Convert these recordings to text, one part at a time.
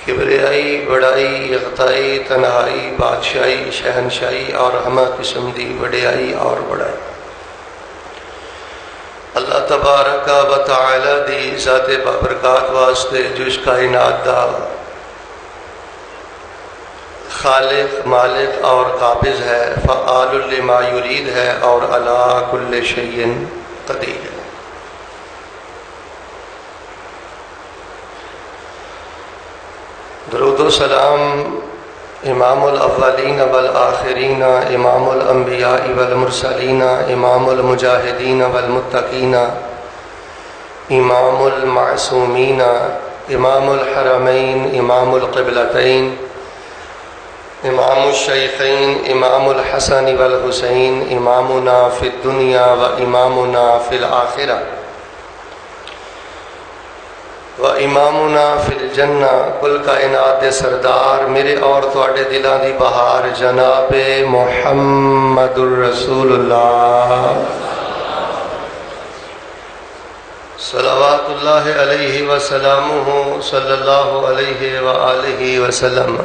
کبریائی، بڑائی، یکتائی، تنہائی، بادشاہی، شہنشاہی اور ہمہ قسم دی وڈیائی اور بڑائی اللہ تبارک و تعالی دی ذات بابرکات واسطے جو اس کائنات دا خالق، مالک اور قابض ہے، فعال لما یرید ہے اور علی کل شیء قدیر ہے۔ درود و سلام امام الاولین والآخرین، امام الانبیاء والمرسلین، امام المجاہدین والمتقین، امام المعصومین، امام الحرمین، امام القبلتین، امام الشیخین، امام الحسن والحسین، امامنا فی الدنیا و امامنا فی الآخرہ و امامنا فی الجنہ، کل کائنات دے سردار میرے اور تواڈے دلاں دی بہار جناب محمد الرسول اللہ صلوات اللہ علیہ وسلامہ صلی اللہ علیہ وآلہ وسلم۔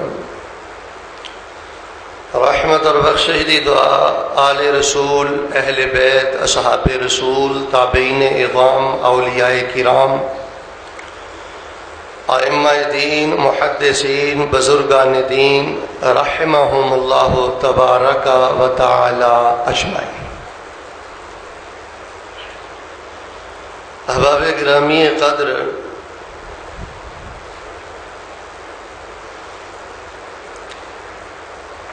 رحمت اور بخشش دی دعا آل رسول، اہل بیت، اصحاب رسول، تابعین اعظام، اولیاء کرام، ائمہ دین، محدثین، بزرگان دین رحمہم اللہ تبارک و تعالی اجمعین۔ احباب گرامی قدر،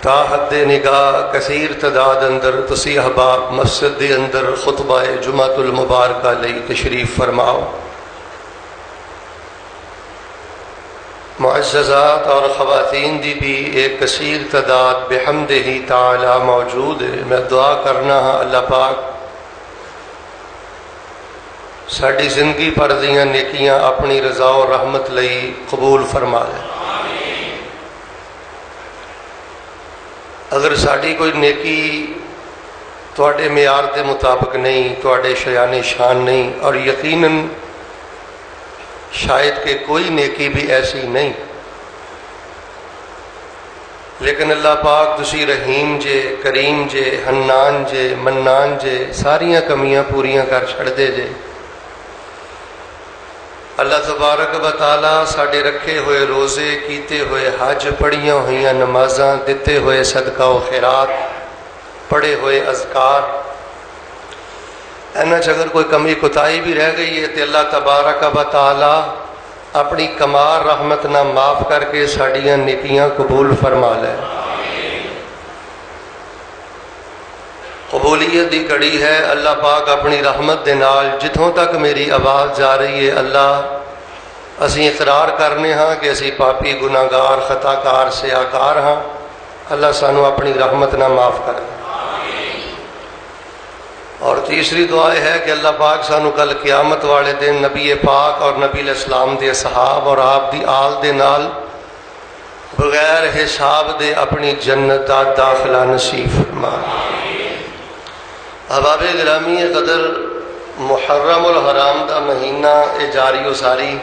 تا حد نگاہ کثیر تعداد اندر تسی احباب مسجد دے اندر خطبہ جمعۃ المبارکہ لئی تشریف فرماؤ۔ معززات اور خواتین دی بھی ایک کثیر تعداد بحمدہ تعالی موجود ہے۔ میں دعا کرنا ہاں اللہ پاک ساری زندگی پر دیاں نیکیاں اپنی رضا و رحمت لئی قبول فرما لے۔ اگر ساری کوئی نیکی تواڈے معیار دے مطابق نہیں، تواڈے شایان شان نہیں، اور یقیناً شاید کہ کوئی نیکی بھی ایسی نہیں، لیکن اللہ پاک تسی رحیم جے، کریم جے، حنان جے، منان جے، ساریاں کمیاں پوریاں کر چھڑ دے جے۔ اللہ تبارک و تعالی ساڈے رکھے ہوئے روزے، کیتے ہوئے حج، پڑھیاں ہوئیاں نمازاں، دیتے ہوئے صدقہ و خیرات، پڑھے ہوئے اذکار، اینا اگر کوئی کمی کوتاہی بھی رہ گئی ہے تو اللہ تبارک و تعالی اپنی کمال رحمت نہ معاف کر کے ساڑیاں نیکیاں قبول فرما لے۔ قبولیت دی کڑی ہے اللہ پاک اپنی رحمت دے نال جتھوں تک میری آواز جا رہی ہے اللہ اسی اقرار کرنے ہاں کہ اسی پاپی گناہگار خطا کار سیاکار ہاں، اللہ سانو اپنی رحمت نہ معاف کر دے۔ اور تیسری دعا ہے کہ اللہ پاک سانو کل قیامت والے دن نبی پاک اور نبی علیہ السلام دے اصحاب اور آپ دی آل دے نال بغیر حساب دے اپنی جنت دا داخلہ نصیب فرما۔ احباب گرامی قدر، محرم الحرام دا مہینہ جاری و ساری،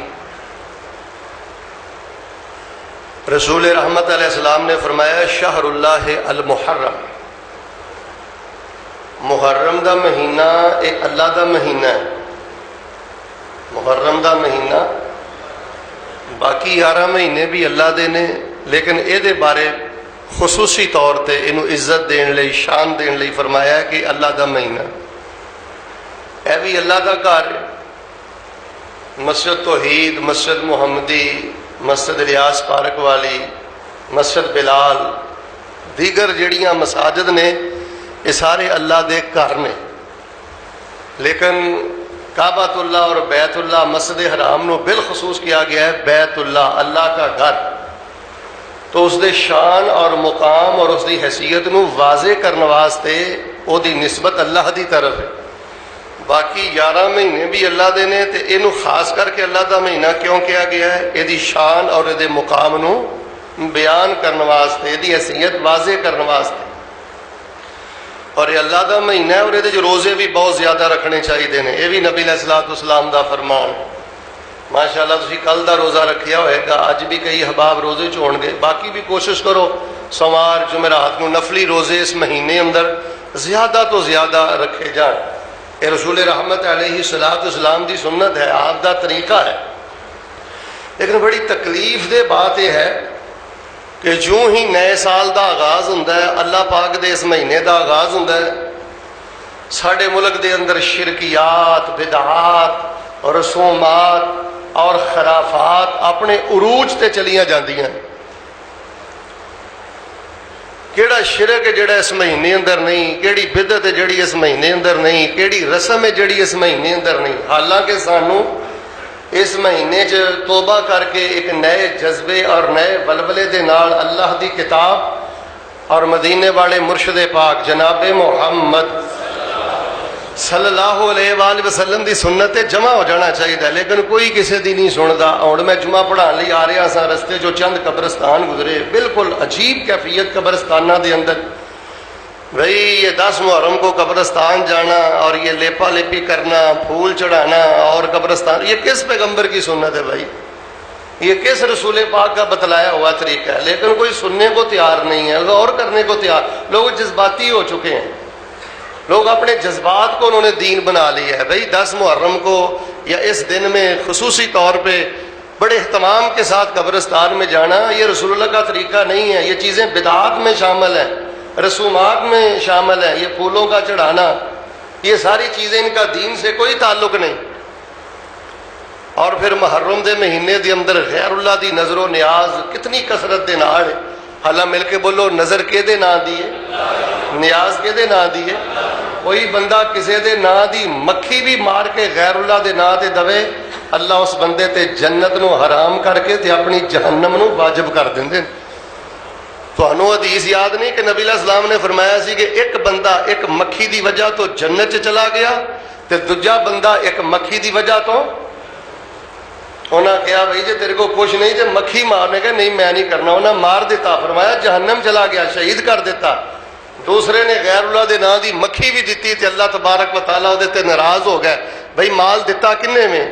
رسول رحمت علیہ السلام نے فرمایا شہر اللہ المحرم، محرم دا مہینہ ایک اللہ دا مہینہ ہے۔ محرم دا مہینہ باقی 11 مہینے بھی اللہ دے نے، لیکن اے دے بارے خصوصی طور تے انہوں عزت دین لئی، شان دین لئی فرمایا ہے کہ اللہ دا مہینہ اے بھی اللہ دا گھر ہے۔ مسجد توحید، مسجد محمدی، مسجد ریاض پارک والی، مسجد بلال، دیگر جڑیاں مساجد نے یہ سارے اللہ دے گھر نے، لیکن کعبۃ اللہ اور بیت اللہ مسجد حرام نو بالخصوص کیا گیا ہے بیت اللہ، اللہ کا گھر، تو اس دے شان اور مقام اور اس دی حیثیت نو واضح کرنے واسطے او دی نسبت اللہ دی طرف ہے۔ باقی 11 مہینے بھی اللہ دے نے تے اینو خاص کر کے اللہ دا مہینہ کیوں کیا گیا ہے؟ یہ دی شان اور یہ دے مقام نو بیان کرنے واسطے، یہ دی حیثیت واضح کرنے واسطے، اور یہ اللہ دا مہینہ ہے اور یہ روزے بھی بہت زیادہ رکھنے چاہیے نے۔ یہ بھی نبی علیہ الصلوۃ والسلام دا فرمان ماشاءاللہ تسی کل دا روزہ رکھیا ہوئے گا، اج بھی کئی احباب روزے چ ہون گے، باقی بھی کوشش کرو سوار جمعرات کو نفلی روزے اس مہینے اندر زیادہ تو زیادہ رکھے جان۔ یہ رسول رحمت علیہ الصلوۃ والسلام دی سنت ہے، آپ دا طریقہ ہے۔ لیکن بڑی تکلیف دہ بات یہ ہے کہ جو ہی نئے سال دا آغاز ہوندا ہے، اللہ پاک دے اس مہینے دا آغاز ہوندا ہے، ساڈے ملک دے اندر شرکیات، بدعات اور رسومات اور خرافات اپنے عروج تے چلیاں جاندیاں۔ کیڑا شرک ہے جڑا اس مہینے اندر نہیں، کیڑی بدعت ہے جڑی اس مہینے اندر نہیں، کیڑی رسم ہے جڑی اس مہینے اندر نہیں۔ حالانکہ سانو اس مہینے چ توبہ کر کے ایک نئے جذبے اور نئے ولولے دے نال اللہ دی کتاب اور مدینے والے مرشد پاک جناب محمد صلی اللہ علیہ وآلہ وسلم دی سنت جمع ہو جانا چاہیے، لیکن کوئی کسی دی نہیں سندا۔ اور میں جمعہ پڑھان لئی آ رہا سا، رستے جو چند قبرستان گزرے، بالکل عجیب کیفیت قبرستانہ دے اندر۔ بھئی یہ 10 محرم کو قبرستان جانا اور یہ لیپا لیپی کرنا، پھول چڑھانا اور قبرستان، یہ کس پیغمبر کی سنت ہے بھائی؟ یہ کس رسول پاک کا بتلایا ہوا طریقہ ہے؟ لیکن کوئی سننے کو تیار نہیں ہے، غور کرنے کو تیار۔ لوگ جذباتی ہو چکے ہیں، لوگ اپنے جذبات کو انہوں نے دین بنا لیا ہے۔ بھئی 10 محرم کو یا اس دن میں خصوصی طور پہ بڑے اہتمام کے ساتھ قبرستان میں جانا، یہ رسول اللہ کا طریقہ نہیں ہے۔ یہ چیزیں بدعات میں شامل ہیں، رسومات میں شامل ہیں۔ یہ پھولوں کا چڑھانا، یہ ساری چیزیں ان کا دین سے کوئی تعلق نہیں۔ اور پھر محرم دے مہینے دے اندر غیر اللہ دی نظر و نیاز کتنی کثرت دے نال ہے۔ حالا مل کے بولو، نظر کے دے نا دیے، نیاز کے دے نا دیے۔ کوئی بندہ کسے دے نا دی مکھی بھی مار کے غیر اللہ دے نا تے دوے، اللہ اس بندے تے جنت نو حرام کر کے تے اپنی جہنم نو واجب کر دیندے۔ تو حدیث یاد نہیں کہ نبی علیہ السلام نے فرمایا سی کہ ایک بندہ ایک مکھی دی وجہ تو جنت چلا گیا تے دوجا بندہ ایک مکھی دی وجہ تو، انہاں کہا بھائی جے تیرے کو کچھ نہیں تے مکھی مارنے کا، نہیں میں نہیں کرنا، انہاں مار دیتا، فرمایا جہنم چلا گیا، شہید کر دیتا۔ دوسرے نے غیر اللہ دے نا دی مکھی بھی دیتی تے اللہ تبارک و تعالیٰ دے تے ناراض ہو گئے۔ بھائی مال دیتا کنے میں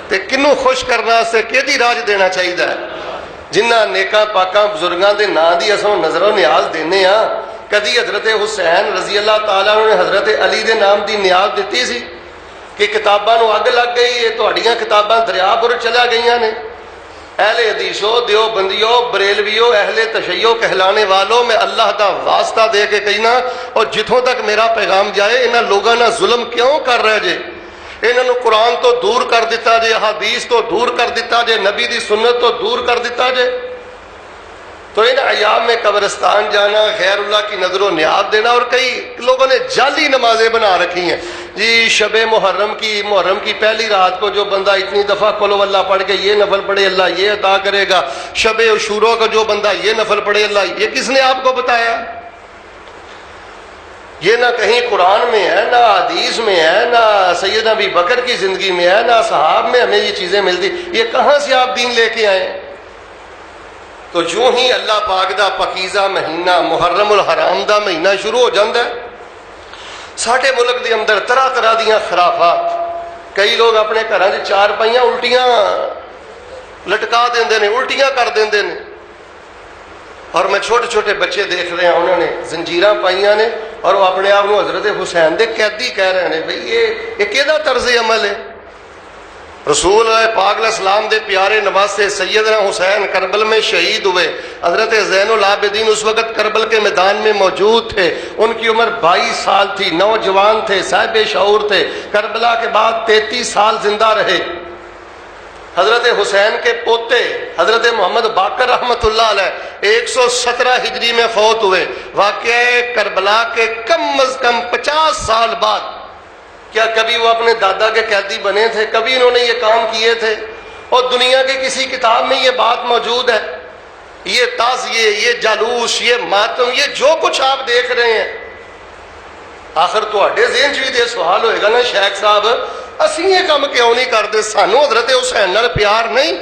تے کنوں خوش کرنا سے کیدی راج دینا چاہیے ہے؟ جنہ نیکاں پاکاں بزرگاں دے نا دی اساں نظر و نیاز دینے ہاں۔ کدی حضرت حسین رضی اللہ تعالیٰ نے حضرت علی دے نام دی نیاز دیتی سی کہ کتاباں نو اگ لگ گئی ہے، تہاڈیاں کتاباں دریا پر چلا گئیاں نے؟ اہل حدیثو، دیوبندیو، بریلویو، اہل تشیع کہلانے والوں، میں اللہ دا واسطہ دے کے کہنا، اور جتوں تک میرا پیغام جائے انہاں لوگاں نہ ظلم کیوں کر رہے جے؟ انہاں نو قرآن تو دور کر دیتا جے، حدیث تو دور کر دیتا جے، نبی دی سنت تو دور کر دیتا جے۔ تو ان ایام میں قبرستان جانا، غیر اللہ کی نظر و نیاز دینا، اور کئی لوگوں نے جعلی نمازیں بنا رکھی ہیں جی۔ شب محرم کی پہلی رات کو جو بندہ اتنی دفعہ قل ہو اللہ پڑھ کے یہ نفل پڑھے اللہ یہ عطا کرے گا، شب عاشوراء کا جو بندہ یہ نفل پڑھے اللہ، یہ کس نے آپ کو بتایا؟ یہ نہ کہیں قرآن میں ہے، نہ حدیث میں ہے، نہ سیدنا ابی بکر کی زندگی میں ہے، نہ صحاب میں ہمیں یہ چیزیں ملتی۔ یہ کہاں سے آپ دین لے کے آئے؟ تو جو ہی اللہ پاک دا پاکیزہ مہینہ محرم الحرام دا مہینہ شروع ہو جاندہ ہے، ساٹھے ملک دے اندر طرح طرح دیاں خرافات، کئی لوگ اپنے گھراں وچ چار پائیاں الٹیاں لٹکا دیندے نے، الٹیاں کر دیندے نے۔ اور میں چھوٹے چھوٹے بچے دیکھ رہے ہیں، انہوں نے زنجیراں پائیاں نے اور وہ اپنے آپ کو حضرت حسین دے قیدی کہہ رہے ہیں۔ بھئی یہ کیدا طرز عمل ہے؟ رسول پاک علیہ السلام دے پیارے نواسے سیدنا حسین کربل میں شہید ہوئے۔ حضرت زین العابدین اس وقت کربل کے میدان میں موجود تھے، ان کی عمر 22 سال تھی، نوجوان تھے، صاحب شعور تھے۔ کربلا کے بعد 33 سال زندہ رہے۔ حضرت حسین کے پوتے حضرت محمد باقر رحمۃ اللہ علیہ 117 ہجری میں فوت ہوئے۔ واقعہ کربلا کے کم از کم 50 سال بعد کیا کبھی وہ اپنے دادا کے قیدی بنے تھے؟ کبھی انہوں نے یہ کام کیے تھے؟ اور دنیا کے کسی کتاب میں یہ بات موجود ہے؟ یہ تعزیے، یہ جالوس، یہ ماتم، یہ جو کچھ آپ دیکھ رہے ہیں، آخر تواڈے ذہن چ بھی یہ سوال ہوئے گا نا، شیخ صاحب اسی یہ کام کیوں نہیں کرتے؟ سانو حضرت حسین نال پیار نہیں؟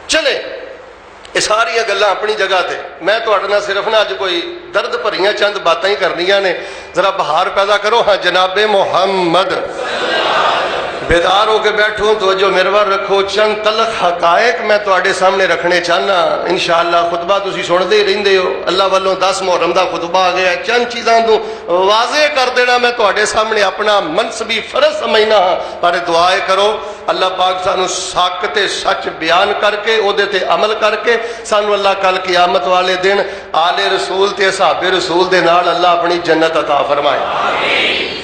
چلے یہ ساری گلاں اپنی جگہ تے، میں تواڈے نال صرف نہ اج کوئی درد بھریاں چند باتاں ہی کرنیاں نے۔ ذرا بہار پیدا کرو، ہاں جناب محمد بیدار ہو کے بیٹھو تو جو میرور رکھو، چند تلخ حقائق میں تواڈے سامنے رکھنے چاہنا، انشاءاللہ خطبہ تسی سنتے ہی رہندے ہو، اللہ والوں 10 محرم دا خطبہ آ گیا ہے، چند چیزاں تو واضح کر دینا میں تواڈے سامنے اپنا منصبی فرض سمجھنا ہاں، پر دعائے کرو اللہ پاک سانو ساکت سچ بیان کر کے او دے تے عمل کر کے سانو اللہ کل قیامت والے دن آل رسول تے صحاب رسول دے نال اللہ اپنی جنت عطا فرمائے۔ آمین۔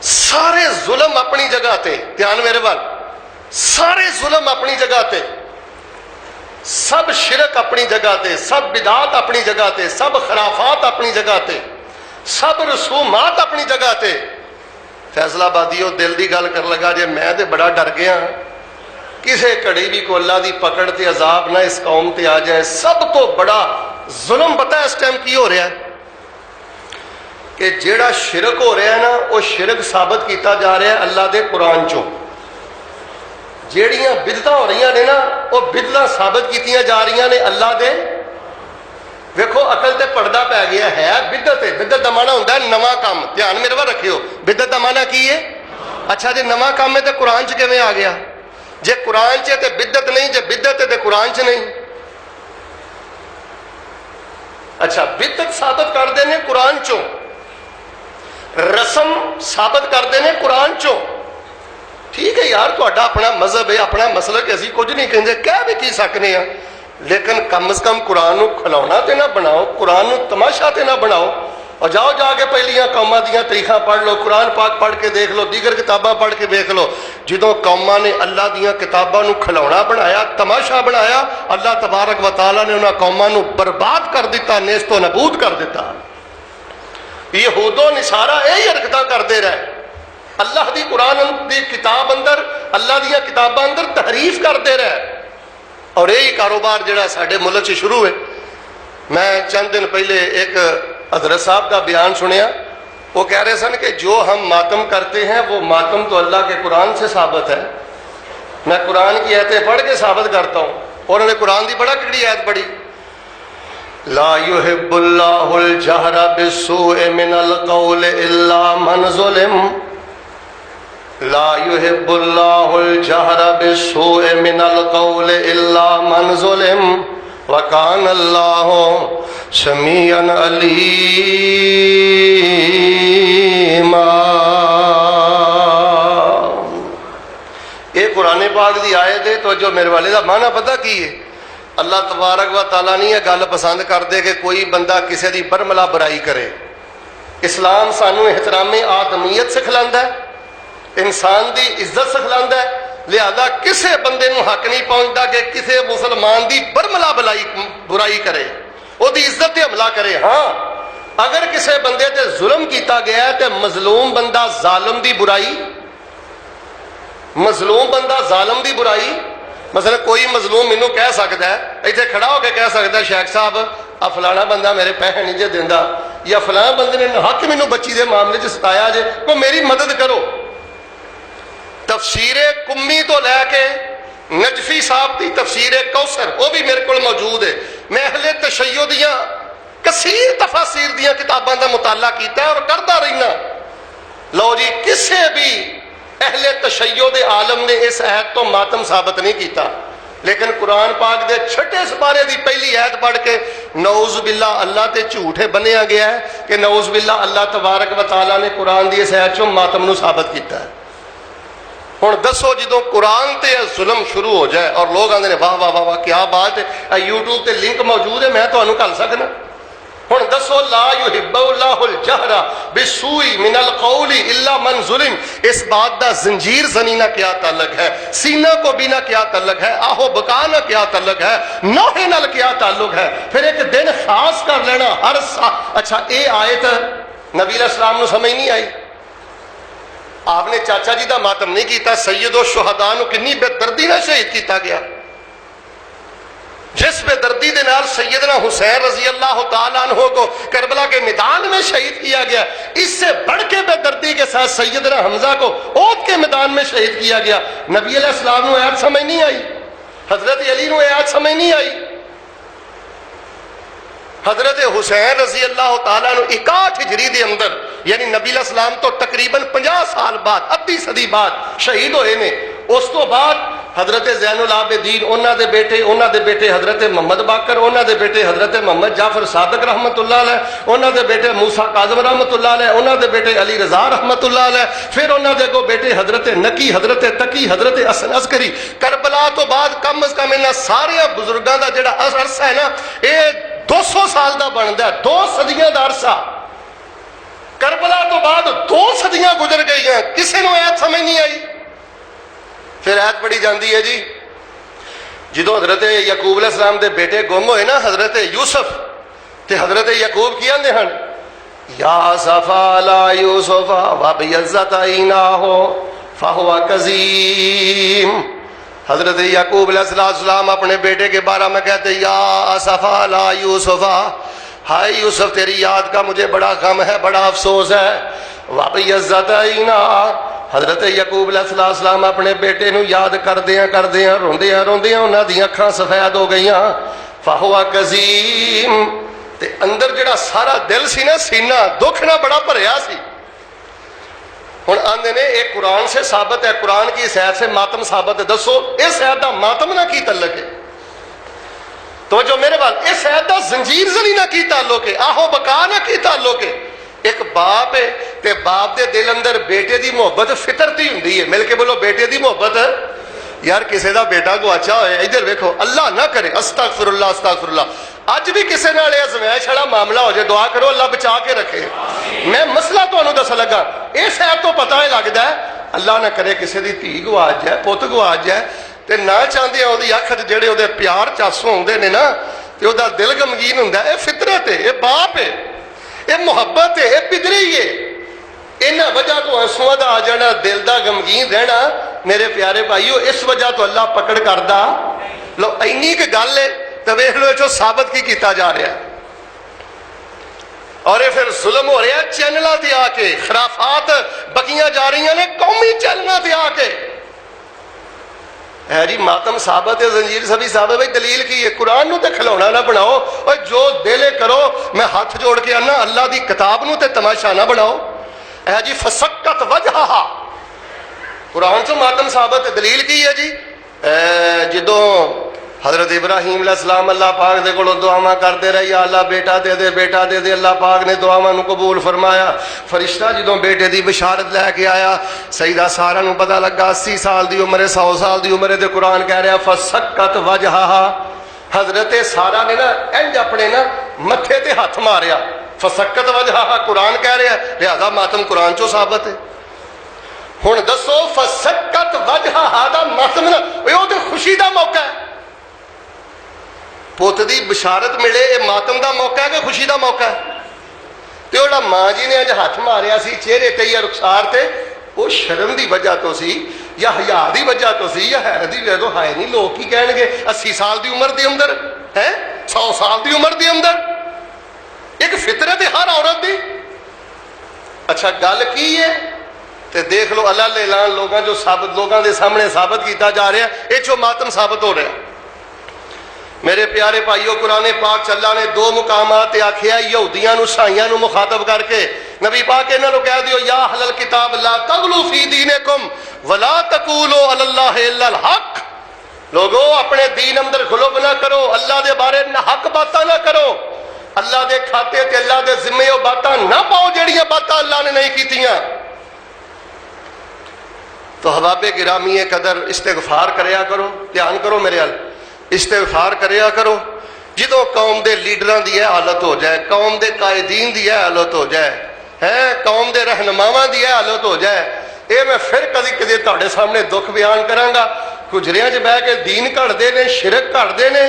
سارے ظلم اپنی جگہ تے، دھیان میرے بال، سارے ظلم اپنی جگہ تے، سب شرک اپنی جگہ تے، سب بدعات اپنی جگہ تے، سب خرافات اپنی جگہ تے، سب رسومات اپنی جگہ تے۔ فیصلہ آبادیو دل دی گل کر لگا جے میں تے بڑا ڈر گیا کسے کڑی بھی کو اللہ دی پکڑ تے عذاب نہ اس قوم تے آ جائے۔ سب تو بڑا ظلم پتہ ہے اس ٹائم کی ہو رہا ہے کہ جیڑا شرک ہو رہا ہے نا وہ شرک ثابت کیتا جا رہا ہے اللہ دے قرآن چوں، جیڑیاں بدعتاں ہو رہی نے نا وہ بدعتاں ثابت کیتیاں جا رہی نے اللہ دے۔ ویکھو عقل تے پردہ پی گیا ہے، بدعت ہے، بدعت دا معنی ہوندا ہے نواں کام، دھیان میرے ول رکھیو، بدعت دا معنی کی ہے؟ اچھا جی نواں کام ہے تے قرآن چ کیویں آ گیا؟ جے قرآن چ تے بدعت نہیں، جے بدعت ہے تے قرآن چ نہیں۔ اچھا بدعت ثابت کر دینے قرآن چوں، رسم ثابت کرتے ہیں قرآن چوں، ٹھیک ہے یار تہاڈا اپنا مذہب ہے، اپنا مسلک ہے، اسی کچھ نہیں کہندے، کہہ بھی کی سکنے ہیں، لیکن کم از کم قرآن نو کھلونا تے نہ بناؤ، قرآن نو تماشا تے نہ بناؤ۔ اور جاؤ جا کے پہلیاں قوماں دیاں تاریخاں پڑھ لو، قرآن پاک پڑھ کے دیکھ لو، دیگر کتاباں پڑھ کے دیکھ لو، جدوں قوماں نے اللہ دیاں کتاباں نو کھلونا بنایا، تماشا بنایا، اللہ تبارک و تعالیٰ نے انہاں قوماں نو برباد کر دیتا، نیست و نبود کر دیتا۔ یہود و نصارہ یہی حرکتاں کرتے رہے، اللہ دی قرآن دی کتاب اندر، اللہ دیا کتاباں اندر تحریف کرتے رہے، اور یہی کاروبار جڑا ساڈے ملک سے شروع ہے۔ میں چند دن پہلے ایک حضرت صاحب کا بیان سنیا، وہ کہہ رہے سن کہ جو ہم ماتم کرتے ہیں وہ ماتم تو اللہ کے قرآن سے ثابت ہے، میں قرآن کی آیتیں پڑھ کے ثابت کرتا ہوں، اور انہوں نے قرآن دی بڑا کڑی آیت پڑھی، لا يحب اللہ الجہر بالسوء من القول الا من ظلم، لا يحب اللہ الجہر بالسوء من القول الا من ظلم وکان اللہ سمیعا علیما۔ یہ قرآن پاک دی آیت ہے، تو جو میرے والے دا معنی پتہ کی ہے؟ اللہ تبارک و تعالیٰ نہیں یہ گل پسند کر دے کہ کوئی بندہ کسی دی برملا برائی کرے۔ اسلام سانو احترام آدمیت سکھلاندا ہے، انسان دی عزت سکھلاندا ہے، لہذا کسے بندے نو حق نہیں پہنچتا کہ کسے مسلمان دی برملا برائی کرے، وہ دی عزت تے حملہ کرے۔ ہاں اگر کسے بندے تے ظلم کیتا گیا ہے تے مظلوم بندہ ظالم دی برائی، مظلوم بندہ ظالم دی برائی، مثلا کوئی مظلوم مینوں کہہ سکتا ہے، ایتھے کھڑا ہو کے کہہ سکتا ہے شیخ صاحب آ فلانا بندہ میرے پیسے نہیں جے دیندا، یا فلاں بندے نے حق مینوں بچی دے معاملے چ ستایا جے، کوئی میری مدد کرو۔ تفسیر کمی تو لے کے نجفی صاحب کی تفسیر کوثر وہ بھی میرے کو موجود ہے، میں اہل تشیع دیاں کثیر تفاسیر دیاں کتاباں دا مطالعہ کیتا ہے اور کرتا رہنا۔ لو جی کسے بھی اہل تشیع دے عالم نے اس آیت تو ماتم ثابت نہیں کیتا، لیکن قرآن پاک دے چھٹے سپارے دی پہلی آیت پڑھ کے نعوذ باللہ اللہ تے جھوٹے بنیا گیا ہے کہ نعوذ باللہ اللہ تبارک و تعالیٰ نے قرآن دی اس آیت چوں ماتم نو ثابت کیتا ہے۔ ہن دسو جدوں قرآن تے ظلم شروع ہو جائے اور لوگ آندے نے واہ واہ واہ واہ کیا بات ہے، یوٹیوب تے لنک موجود ہے میں تانوں گھل سکنا۔ ہن دسو لا یحب اللہ الجہر بالسوء من القول الا من ظلم، اس بات دا زنجیر زنی نہ کیا تعلق ہے، سینہ کو بھی نہ کیا تعلق ہے، آہو بکا نہ کیا تعلق ہے، نوحے نال کیا تعلق ہے، پھر ایک دن خاص کر لینا ہر اچھا اے آیت نبی علیہ السلام نو سمجھ نہیں آئی؟ آپ نے چاچا جی دا ماتم نہیں کیتا، سید الشہداء نو کنی بے دردی نہ شہید کیتا گیا، جس بے دردی دے نال سیدنا حسین رضی اللہ تعالیٰ عنہ کو کربلا کے میدان میں شہید کیا گیا، اس سے بڑھ کے بے دردی کے ساتھ سیدنا حمزہ کو احد کے میدان میں شہید کیا گیا۔ نبی علیہ السلام نے آیت سمجھ نہیں آئی، حضرت علی نے آیت سمجھ نہیں آئی، حضرت حسین رضی اللہ تعالیٰ عنہ 61 ہجری دے اندر یعنی نبی علیہ السلام تو تقریباً 50 سال بعد، ادھی صدی بعد شہید ہوئے نے۔ اس تو بعد حضرت زین العابدین، انہاں دے بیٹے حضرت محمد باقر، انہاں دے بیٹے حضرت محمد جعفر صادق رحمت اللہ علیہ، انہاں دے بیٹے موسیٰ کاظم رحمت اللہ علیہ، انہاں دے بیٹے علی رضا رحمت اللہ علیہ، پھر انہاں دے کو بیٹے حضرت نقی، حضرت تقی، حضرت حسن عسکری۔ کربلا تو بعد کم از کم انہاں سارے بزرگاں دا جڑا عرصہ ہے نا، یہ 200 سال دا بندا ہے، 2 صدیاں دا عرصہ۔ کربلا تو بعد 2 صدیاں گزر گئی ہیں، کسی نو ایت سمجھ نہیں آئی۔ پھر ایت پڑھی جاندی ہے جی، جدو حضرت یعقوب علیہ السلام دے بیٹے گم ہوئے نا، حضرت یوسف تے حضرت یعقوب کی آندے ہن، یا صفا لا یوسف وابیضت عیناہ فہو کظیم۔ حضرت یعقوب علیہ السلام اپنے بیٹے کے بارے میں کہتے یا صفا لا یوسف، ہائے یوسف تیری یاد کا مجھے بڑا غم ہے، بڑا افسوس ہے۔ وابیضت عیناہ، حضرت یعقوب علیہ السلام اپنے بیٹے نو یاد کردیاں روندیاں انہاں دی اکھاں سفید ہو گئیاں۔ فہو کظیم، تے اندر جڑا سارا دل سی نا، سینہ دکھ نہ بڑا بھریا سی۔ ہن آندے نے ایک قرآن سے ثابت ہے، قرآن کی اس آیت سے ماتم ثابت ہے، دسو اس آیت دا ماتم نہ کی تعلق ہے؟ تو جو میرے بات، اس آیت دا زنجیر زنی نہ کی تعلق ہے، آہو بقا نہ کی تعلق ہے۔ ایک باپ ہے تے باپ دے دل اندر بیٹے دی محبت فطرتی ہوندی ہے، مل کے بولو بیٹے دی محبت۔ یار کسی دا بیٹا گواچا ہوئے، ادھر ویکھو، اللہ نہ کرے، استغفر اللہ استغفر اللہ، اج بھی کسی نال ازمائش والا معاملہ ہو جائے، دعا کرو اللہ بچا کے رکھے۔ میں مسئلہ تانوں دس لگا، اس ایپ تو پتہ ہی لگدا ہے اللہ نہ کرے کسی دی دھی گواچ جائے، پت گواچ جائے، تے نہ چاہندے اودی اکھ تے جڑے اودے پیار چاسو ہوندے نے نا، تے اودا دل غمگین ہوندا ہے۔ اے فطرت ہے، اے باپ ہے، اے محبت ہے، اے پدری ہے۔ انہاں وجہ تو آنسواں دا آ جانا، دل دا غمگین رہنا، میرے پیارے بھائیو اس وجہ تو اللہ پکڑ کردا۔ لو اینی کہ گل ہے تو ویکھ لو جو ثابت کی کیتا جا رہا ہے، اور یہ پھر ظلم ہو رہا ہے چینلاں تے آ کے، خرافات بکیاں جا رہی ہیں نے قومی چینلاں تے آ کے۔ ہے جی ماتم ثابت ہے، زنجیر سبھی ثابت ہے، بھائی دلیل کی ہے؟ قرآن نو تے کھلونا نہ بناؤ، اور جو دل کرو، میں ہاتھ جوڑ کے آنا اللہ دی کتاب نو تے تماشا نہ بناؤ۔ ہے جی فسکت وجہہا، قرآن سے ماتم ثابت ہے، دلیل کی ہے جی؟ جدوں حضرت ابراہیم علیہ السلام اللہ پاک دے کولوں دعاواں کرتے رہے، یا اللہ بیٹا دے دے بیٹا دے دے، اللہ پاک نے دعاواں نو قبول فرمایا۔ فرشتہ جدوں بیٹے دی بشارت لے کے آیا، سیدہ سارہ نو پتہ لگا 80 سال دی عمر ہے، 100 سال دی عمر ہے، تے قرآن کہہ رہا فسکت وجہہا، حضرت سارہ نے نا انج اپنے نا متھے تے ہاتھ ماریا، فسکت وجہہا قرآن کہہ رہا ہے، لہذا ماتم قرآن چوں ثابت ہے۔ ہن دسو فسکت وجہہا دا ماتم نا او تے خوشی دا موقع ہے، پوت دی بشارت ملے، یہ ماتم دا موقع ہے کہ خوشی دا موقع ہے؟ تے اوڑا ماں جی نے اج ہاتھ ماریا سی چہرے تے یا رخسار تے، وہ شرم دی وجہ تو سی یا حیا دی وجہ تو سی یا حیرت دی وجہ تو؟ ہائے نہیں لوگ کی کہن گے 80 سال دی عمر دے اندر ہے، 100 سال دی عمر دے اندر، ایک فطرت ہے ہر عورت دی۔ اچھا گل کی ہے تے دیکھ لو اللہ اعلان لوگاں جو ثابت، لوگاں دے سامنے ثابت کیتا جا رہا ہے، یہ جو ماتم ثابت ہو رہا ہے۔ میرے پیارے بھائیو، قرآن پاک اللہ نے 2 مقامات آکھیا یہودیاں نو عیسائیاں نو مخاطب کر کے، نبی پاک انہاں نو کہہ دیو یا اہل الکتاب لا تغلوا فی دینکم ولا تقولوا علی اللہ الا الحق، لوگو اپنے دین اندر غلو نہ کرو، اللہ دے بارے نہ حق باتاں نہ کرو، اللہ دے کھاتے تے اللہ دے ذمے او باتاں نہ پاؤ جڑیاں باتاں اللہ نے نہیں کیتیاں۔ تو احباب گرامی قدر استغفار کریا کرو، دھیان کرو میرے حال، استغفار کریا کرو۔ جدوں قوم دے لیڈراں دی یہ حالت ہو جائے، قوم دے قائدین دی یہ حالت ہو جائے، قوم دے رہنماواں دی یہ حالت ہو جائے، یہ میں پھر کدی کدی تہاڈے سامنے دکھ بیان کراں گا، کجریاں چ بہ کے دین کھڑدے نے، شرک کھڑدے نے،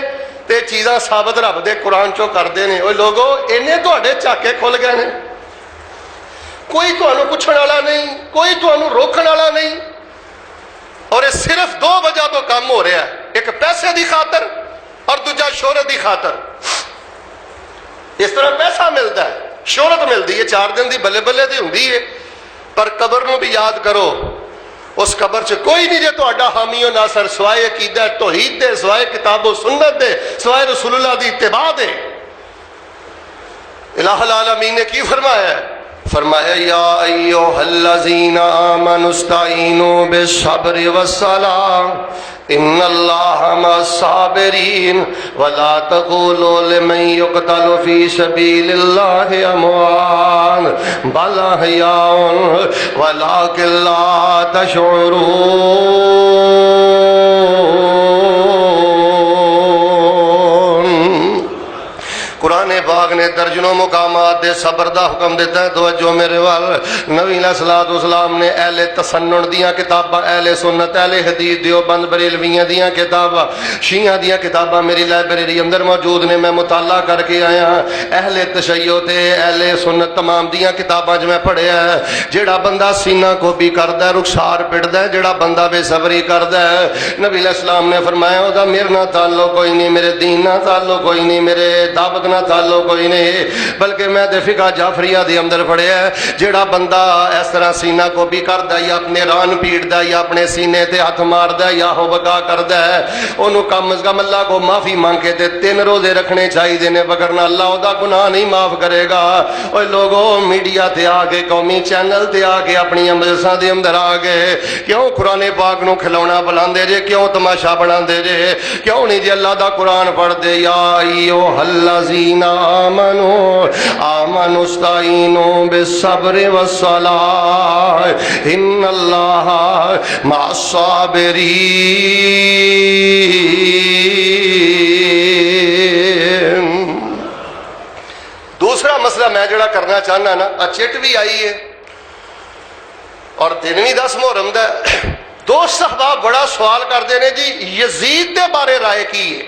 تے چیزاں ثابت رب دے قرآن چوں کردے نے۔ اوے لوگو اینے تہاڈے چاکے کھل گئے نے، کوئی تہانوں پوچھਣ والا نہیں، کوئی تہانوں روکਣ والا نہیں، اور یہ صرف 2 وجہ تو کام ہو رہا ہے، ایک پیسے دی خاطر اور دوجا شہرت دی خاطر۔ اس طرح پیسہ ملتا ہے، شہرت ملتی ہے، 4 دن دی بلے بلے دی ہوندی ہے، پر قبر نو بھی یاد کرو، اس قبر چ کوئی نہیں جے تہاڈا حامی و ناصر سوائے عقیدہ توحید دے، سوائے کتاب و سنت دے، سوائے رسول اللہ دی اتباع دے۔ الہ العالمین نے کی فرمایا ہے؟ فرمایا یا ایھا الذین آمنوا استعینوا بالصبر والصلاۃ ان اللہ مع الصابرین ولا تقولوا لمن یقتل فی سبیل اللہ اموات بل احیاء ولکن لا تشعرون۔ قرآن پاک نے درجنوں مقامات دے صبر دا حکم دیتا ہے۔ توجہ میرے وال، نبی علیہ الصلوۃ والسلام نے اہل تسنن دیاں کتاباں، اہل سنت، اہل حدیث، دیوبند بریلویاں دیاں کتاباں، شیعہ دیاں کتاباں میری لائبریری اندر موجود نے، میں مطالعہ کر کے آیا ہاں۔ اہل تشیع تے اہل سنت تمام دیاں کتاباں جو میں پڑھیا ہے، جیڑا بندہ سینہ کو بھی کردا ہے، رخسار پڑدا ہے، جیڑا بندہ بے صبری کردا ہے، نبی علیہ السلام نے فرمایا او دا میرے نال تعلق کوئی نہیں، میرے دین نال تعلق کوئی نہیں، میرے دعوت تعلق کوئی نہیں، بلکہ میں دے فقہ جعفریہ دے اندر پڑھیا ہے، جیڑا بندہ اس طرح سینہ کو بھی کردا ہے یا اپنے ران پیڑدا ہے یا اپنے سینے تے ہاتھ ماردا ہے یا ہو بکا کردا ہے، اونوں کم از کم اللہ کو معافی مانگ کے تے 3 روزے رکھنے چاہیے نے، وگرنہ اللہ او دا گناہ نہیں معاف کرے گا۔ اوے لوگوں میڈیا تے آ کے، قومی چینل تے آ کے، اپنی مجلساں دے اندر آ کے کیوں قرآن پاک نو کھلونا بلاندے جے، کیوں تماشا بناندے جے، کیوں نہیں جی اللہ دا قرآن پڑھ دے یا ایھا الذین آمنوا استعینوا بالصبر والصلاۃ ان اللہ مع الصابرین۔ دوسرا مسئلہ میں جڑا کرنا چاہنا نا، چٹ بھی آئی ہے اور دن بھی 10 محرم دا ہے۔ دوست احباب بڑا سوال کرتے ہیں جی یزید دے بارے رائے کی ہے؟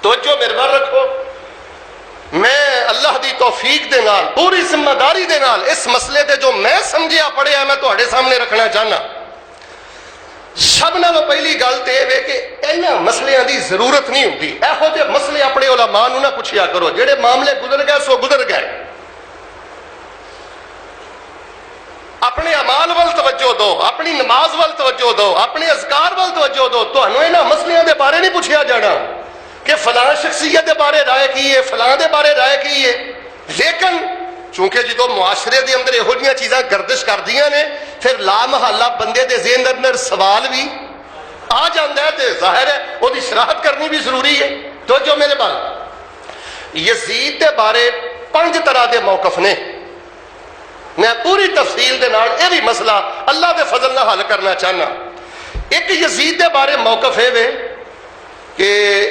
توجہ میرے بار رکھو، میں اللہ دی توفیق دے نال، پوری ذمہ داری دے نال اس مسئلے دے جو میں سمجھیا پڑھیا میں تواڈے سامنے رکھنا چاہنا۔ سب نالوں پہلی گل تے اے کہ انہاں مسئلیاں دی ضرورت نہیں ہوندی، ایہو جے مسئلے اپنے علماء نوں نہ پوچھیا کرو، جڑے معاملے گزر گئے سو گزر گئے۔ اپنے اعمال ول توجہ دو، اپنی نماز ول توجہ دو، اپنے اذکار ول توجہ دو، تانوں انہاں مسئلیاں دے بارے نہیں پوچھیا جانا کہ فلاں شخصیت دے بارے رائے کی ہے، فلاں دے بارے رائے کی ہے۔ لیکن چونکہ جدو معاشرے دے اندر یہو جیاں چیزاں گردش کر دیاں نے، پھر لا محالہ بندے دے ذہن اندر سوال بھی آ جاندا ہے، تے ظاہر ہے وہ دی شراحت کرنی بھی ضروری ہے۔ تو جو میرے بال یزید دے بارے 5 طرح دے موقف نے، میں پوری تفصیل دے نال یہ بھی مسئلہ اللہ دے فضل نہ حل کرنا چاہنا۔ ایک یزید دے بارے موقف ہے وے کہ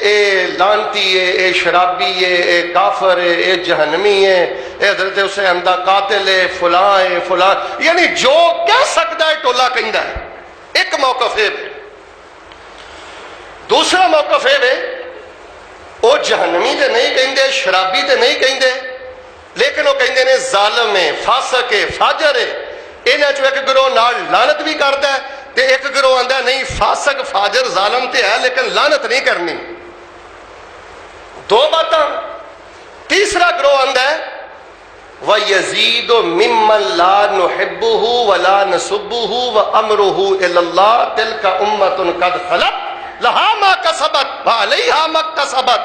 اے لانتی ہے، اے شرابی ہے، اے کافر ہے، اے جہنمی ہے، اے حضرت حسین دا قاتل ہے، فلاں ہے، فلاں، یعنی جو کہہ سکتا ہے ٹولا کہندا ہے۔ ایک موقف ہے۔ دوسرا موقف ہے وہ جہنمی تے نہیں کہندے، شرابی تے نہیں کہندے، لیکن وہ کہندے نے ظالم ہے، فاسق ہے، فاجر ہے۔ انہاں چوں ایک گروہ نال لعنت بھی کردا ہے تے ایک گروہ آندا ہے نہیں فاسق فاجر ظالم تے ہے لیکن لعنت نہیں کرنی۔ 2 باتاں۔ تیسرا گروہ آندا ہے وَيَزِيدُ مِمَّن لَا نُحِبُّهُ وَلَا نَسُبُّهُ وَأَمْرُهُ إِلَى اللَّهِ تِلْكَ أُمَّةٌ قَدْ خَلَتْ لَهَا مَا كَسَبَتْ وَعَلَيْهَا مَا اكْتَسَبَتْ۔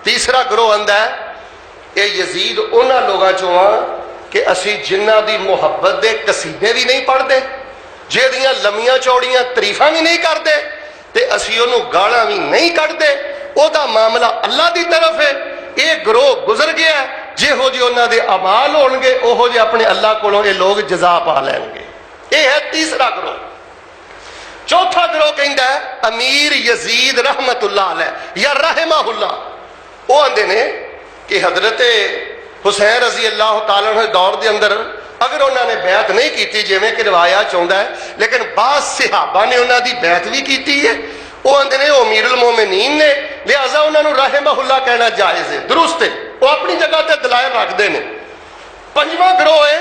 تیسرا گروہ آندا ہے اے یزید انہاں لوگاں چوں آ کہ اسی جنہ دی محبت دے قصیدے بھی نہیں پڑھ دے، جہدیاں لمیاں چوڑیاں تعریفاں بھی نہیں کرتے تے اسی انہوں گالاں بھی نہیں کٹ دے، او دا معاملہ اللہ دی طرف ہے۔ یہ گروہ گزر گیا ہے، جہو جی انہاں دے اعمال ہون گے اوہو جے اپنے اللہ کولوں یہ لوگ جزا پا لیں گے۔ یہ ہے تیسرا گروہ۔ چوتھا گروہ کہندا ہے امیر یزید رحمت اللہ علیہ یا رحمہ اللہ، وہ آندے نے کہ حضرت حسین رضی اللہ تعالیٰ عنہ دور دے اندر اگر انہوں نے بیعت نہیں کیتی جویں کہ روایات چاہتا ہے، لیکن بعض صحابہ نے انہوں دی بیعت بھی کیتی ہے، وہ آندے نے وہ امیر المومنین نے، لہذا انہوں نے رحمہ اللہ کہنا جائز ہے، درست ہے، وہ اپنی جگہ تے دلائل رکھتے ہیں۔ 5واں گروہ ہے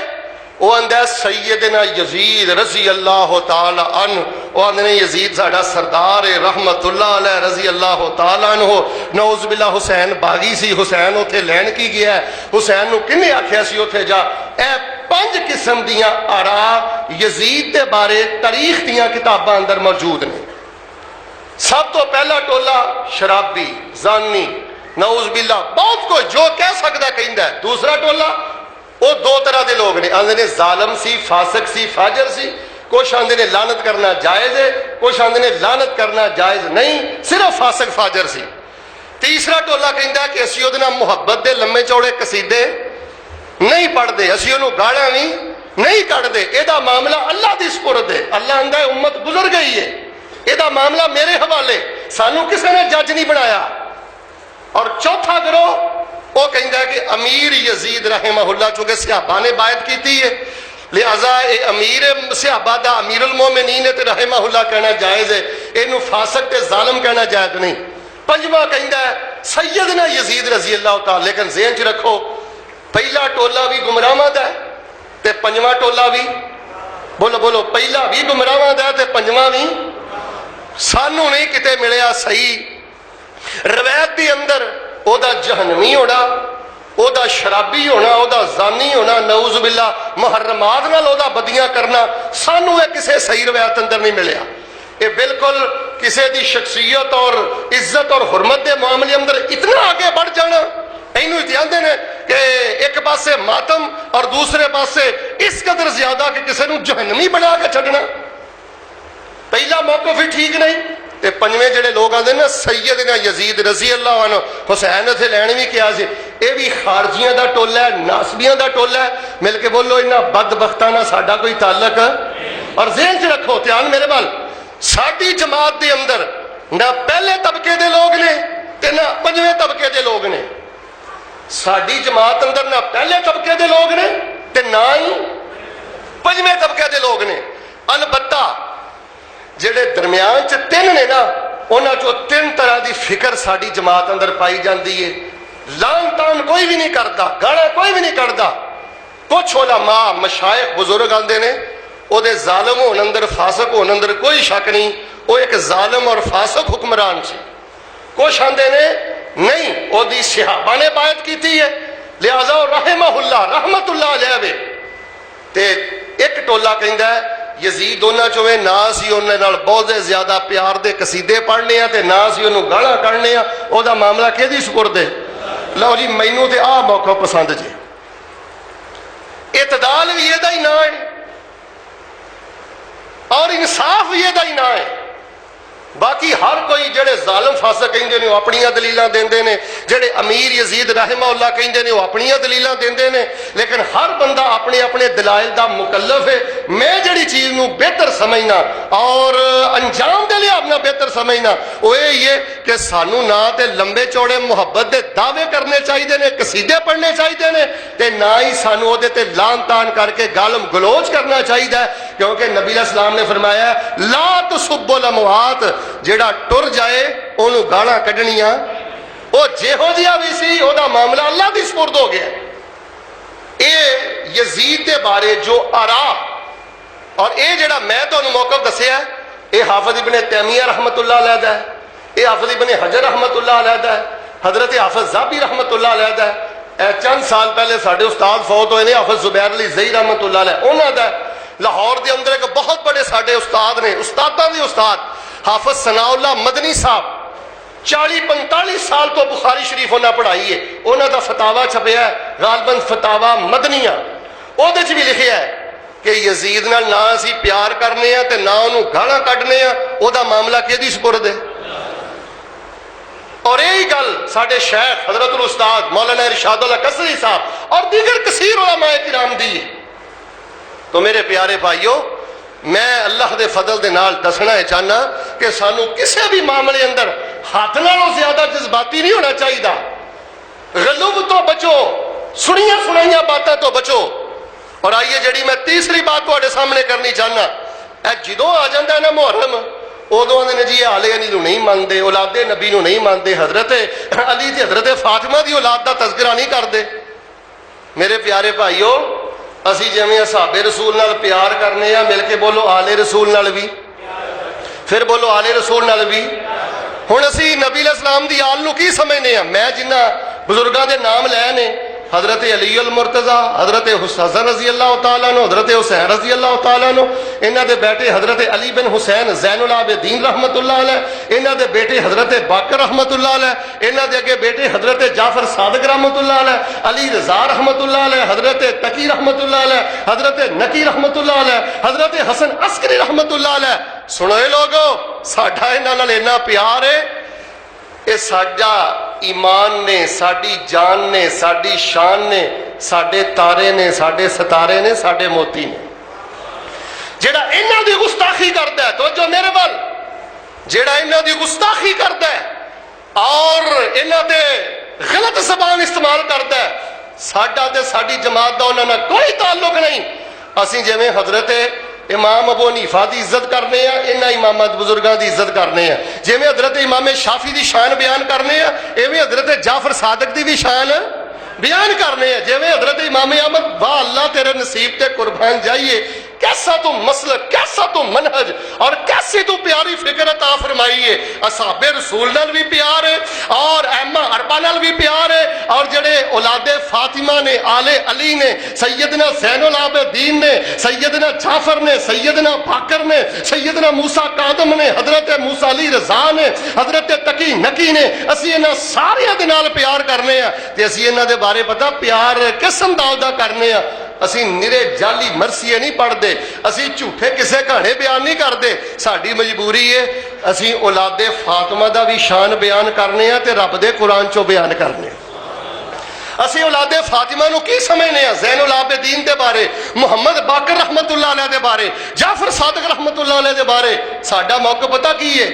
وہ آندا ہے سیدنا یزید رضی اللہ تعالی عنہ، وہ آندے نے یزید ساڈا سردار ہے رحمت اللہ علیہ رضی اللہ تعالی عنہ، نعوذ باللہ حسین باغی سی، حسین اوتھے لین کی گیا ہے، حسین نو کنے آکھیا سی اوتھے جا۔ اے 5 قسم دیاں آراء یزید دے بارے تاریخ دیاں کتاباں اندر موجود نے۔ سب تو پہلا ٹولا شرابی، زانی، نعوذ باللہ بہت کچھ جو کہہ سکتا کہندا ہے۔ دوسرا ٹولا وہ دو طرح کے لوگ نے، آندے نے ظالم سی، فاسق سی، فاجر سی، کچھ آندے نے لعنت کرنا جائز ہے، کچھ آندے نے لعنت کرنا جائز نہیں، صرف فاسق فاجر سی۔ تیسرا ٹولا کہندا کہ اسی اودے نال محبت دے لمے چوڑے قصیدے نہیں پڑھتے، اسی انہوں گاڑاں بھی نہیں کٹ دے، یہ معاملہ اللہ دی سپرد ہے۔ اللہ آندا ہے امت گزر گئی ہے، یہ معاملہ میرے حوالے، سانو کسی نے جج نہیں بنایا۔ اور چوتھا گروہ وہ کہندا ہے کہ امیر یزید رحمہ اللہ چونکہ صحابہ نے بیعت کیتی ہے لہذا یہ امیر صحابہ دا امیر المومنین تے رحمہ اللہ کہنا جائز ہے، اینو فاسق تے ظالم کہنا جائز نہیں۔ پنجواں کہندا ہے سیدنا یزید رضی اللہ تعالی، لیکن ذہن چ رکھو پہلا ٹولا بھی گمراہاں دا ہے تے پنجواں ٹولا بھی، بولو بولو، پہلا بھی گمراہاں دا ہے تے پنجواں بھی۔ سانو نہیں کتے ملیا صحیح روایت دی اندر او دا جہنمی ہونا، او دا شرابی ہونا، او دا زانی ہونا، نعوذ باللہ محرمات نال او دا بدیاں کرنا، سانو یہ کسے صحیح روایت اندر نہیں ملیا۔ یہ بالکل کسے دی شخصیت اور عزت اور حرمت دے معاملے اندر اتنا آگے بڑھ جانا، اینو اتیاندے نے کہ ایک پاسے ماتم اور دوسرے پاسے اس قدر زیادہ کہ کسے نو جہنمی بنا کے چھڑنا، پہلا موقف ہی ٹھیک نہیں۔ تے پنجویں جڑے لوگ آندے نا سیدنا یزید رضی اللہ عنہ، حسین سے لین بھی کیا سی، اے بھی خارجیاں دا ٹولہ ہے، ناسبیاں دا ٹولہ ہے، مل کے بولو انہاں بدبختاں نال ساڈا کوئی تعلق ہے۔ اور ذہن چ رکھو، دھیان میرے بال، ساڈی جماعت دے اندر نہ پہلے طبقے دے لوگ نے تے نہ پنجویں طبقے دے لوگ نے، ساڈی جماعت اندر نہ پہلے طبقے دے لوگ نے تے نہ ہی پنجویں طبقے دے لوگ نے۔ البتہ جڑے درمیان چ تین نے نا، انہاں چوں تین طرح دی فکر ساڈی جماعت اندر پائی جاندی ہے۔ لان تان کوئی بھی نہیں کرتا، گالا کوئی بھی نہیں کرتا۔ کچھ علماء مشائخ بزرگ آندے نے او دے ظالم ہون اندر فاسق ہون اندر کوئی شک نہیں، وہ ایک ظالم اور فاسق حکمران سی۔ کچھ آندے نے نہیں، او دی صحابہ نے بیعت کیتی ہے لہذا رحمہ اللہ رحمت اللہ علیہ وے۔ تے ایک ٹولا کہندا ہے یزید انہاں چویں نہ سی انہاں نال بہت زیادہ پیار دے قصیدے پڑھنے ہیں تے نہ سی انہوں گالاں کڈنے ہیں، او دا معاملہ کیدی سپرد ہے؟ لو جی مینوں تے آ موقع پسند جی۔ اعتدال بھی یہ دا ہی نہ ہے اور انصاف بھی یہ دا ہی نہ ہے۔ باقی ہر کوئی جڑے ظالم فاسق کہندے نے وہ اپنیاں دلیلاں دیندے نے، جڑے امیر یزید رحمہ اللہ کہندے نے وہ اپنیاں دلیلاں دیندے نے، لیکن ہر بندہ اپنے اپنے دلائل دا مکلف ہے۔ میں جڑی چیز نو بہتر سمجھنا اور انجام دے لئے اپنا بہتر سمجھنا وہ یہ کہ سانو نہ تے لمبے چوڑے محبت دے دعوے کرنے چاہیے نے، قصیدے پڑھنے چاہیے نے، تے نہ ہی سانو او دے تے لان تان کر کے گالم گلوچ کرنا چاہیے، کیونکہ نبی علیہ السلام نے فرمایا ہے لا تسبوا الاموات، جیڑا ٹر جائے انہوں گالاں کڈنیاں، وہ جہو جہا بھی سی او دا معاملہ اللہ دی سپرد ہو گیا۔ اے یزید دے بارے جو آرا اور اے جڑا میں تو موقف دسیا ہے، اے حافظ ابن تیمیہ رحمت اللہ علیہ دا ہے، اے حافظ ابن حجر رحمت اللہ علیہ دا ہے، حضرت حافظ ذہبی رحمت اللہ علیہ دا ہے۔ اے چند سال پہلے ساڈے استاد فوت ہوئے نے حافظ زبیر علی زئی رحمت اللہ علیہ، انہاں دا لاہور دے اندر ایک بہت بڑے ساڈے استاد نے، استاداں دی استاد حافظ ثناء اللہ مدنی صاحب، 40-45 سال تو بخاری شریف انہاں پڑھائی ہے، انہاں دا فتاوا چھپیا ہے غالباً فتاوا مدنیہ، او دے چ بھی لکھیا ہے کہ یزید نال نہ اسی پیار کرنے ہیں تے نہ انہوں گالاں کڈنے ہیں، او دا معاملہ کیدی سپرد ہے؟ اور یہی گل ساڈے شیخ حضرت الاستاد مولانا ارشاد اللہ کسری صاحب اور دیگر کثیر علماء کرام دی۔ تو میرے پیارے بھائیو، میں اللہ دے فضل دے نال دسنا ہے چاہنا کہ سانو کسے بھی معاملے اندر ہاتھ نالوں زیادہ جذباتی نہیں ہونا چاہیے، غلوب تو بچو، سنیاں سنائیاں باتیں تو بچو۔ اور آئیے جڑی میں تیسری بات تواڈے سامنے کرنی چاہنا، اے جدوں آ جاندا ہے نا محرم، ادو آدھے نے جی آل علی نو نہیں مانتے، اولاد نبی نو نہیں مانتے، حضرت علی تے حضرت فاطمہ دی اولاد دا تذکرہ نہیں کرتے۔ میرے پیارے بھائیو، اسی جویں اصحاب رسول نال پیار کرنے ہیں، مل کے بولو آل رسول نال بھی، پھر بولو آل رسول نال بھی۔ ہن اسی نبی علیہ السلام دی آل نو کی سمجھنے ہیں؟ میں جنہ بزرگاں دے نام لے نے حضرت علی المرتضی، حضرت حسن رضی اللہ تعالیٰ عنہ، حضرت حسین رضی اللہ تعالیٰ عنہ، انہاں دے بیٹے حضرت علی بن حسین زین العابدین رحمت اللہ علیہ، انہاں دے بیٹے حضرت باقر رحمت اللہ علیہ، انہاں دے اگے بیٹے حضرت جعفر صادق رحمت اللہ علیہ، علی رضا رحمت اللہ علیہ، حضرت تقی رحمت اللہ علیہ، حضرت نقی رحمت اللہ علیہ، حضرت حسن عسکری رحمت اللہ علیہ۔ سنو اے لوگو، ساڈا انہاں نال اتنا پیار ہے، یہ ساڈا ایمان نے، ساڈی جان نے، ساڈی شان نے، ساڈے تارے نے، ساڈے ستارے نے، ساڈے موتی نے۔ جیڑا انہاں دی گستاخی کردا ہے، توجہ میرے ول، جیڑا انہاں دی گستاخی کردا ہے اور انہاں دے غلط زبان استعمال کردا ہے، ساڈا تے ساڈی جماعت دا انہاں نال کوئی تعلق نہیں۔ اسی جویں حضرت امام ابو حنیفہ دی عزت کرنے ہیں، انہاں امامت بزرگاں دی عزت کرنے ہیں، جویں حضرت امام شافعی دی شان بیان کرنے ہیں، ایویں حضرت جعفر صادق دی بھی شان بیان کرنے ہیں، جویں حضرت امام احمد، واہ اللہ تیرے نصیب تے قربان جائیے، کیسا تو مسلک، کیسا تو منہج اور کیسی تو پیاری فکر عطا فرمائی ہے۔ اصحاب رسول نال بھی پیار ہے اور ائمہ اربعہ نال بھی پیار ہے، اور جڑے اولاد فاطمہ نے، آل علی نے، سیدنا زین العابدین نے، سیدنا جعفر نے، سیدنا باقر نے، سیدنا موسیٰ کاظم نے، حضرت موسیٰ علی رضا نے، حضرت تقی نقی نے، اسی انہاں سارے دے نال پیار کرنے ہیں۔ تے اسی انہاں دے بارے پتہ پیار کس انداز دا کرنے ہیں؟ اسی نرے جعلی مرثیے نہیں پڑھ دے، اسی جھوٹے کسے کہانے بیان نہیں کر دے۔ ساڈی مجبوری ہے اسی اولاد فاطمہ دا بھی شان بیان کرنے ہیں تے رب دے قرآن چو بیان کرنے ہیں۔ اسی اولاد فاطمہ نو کی سمجھنے ہیں؟ زین العابدین دے بارے، محمد باقر رحمت اللہ علیہ دے بارے، جعفر صادق رحمت اللہ علیہ دے بارے ساڈا موقع پتہ کی ہے؟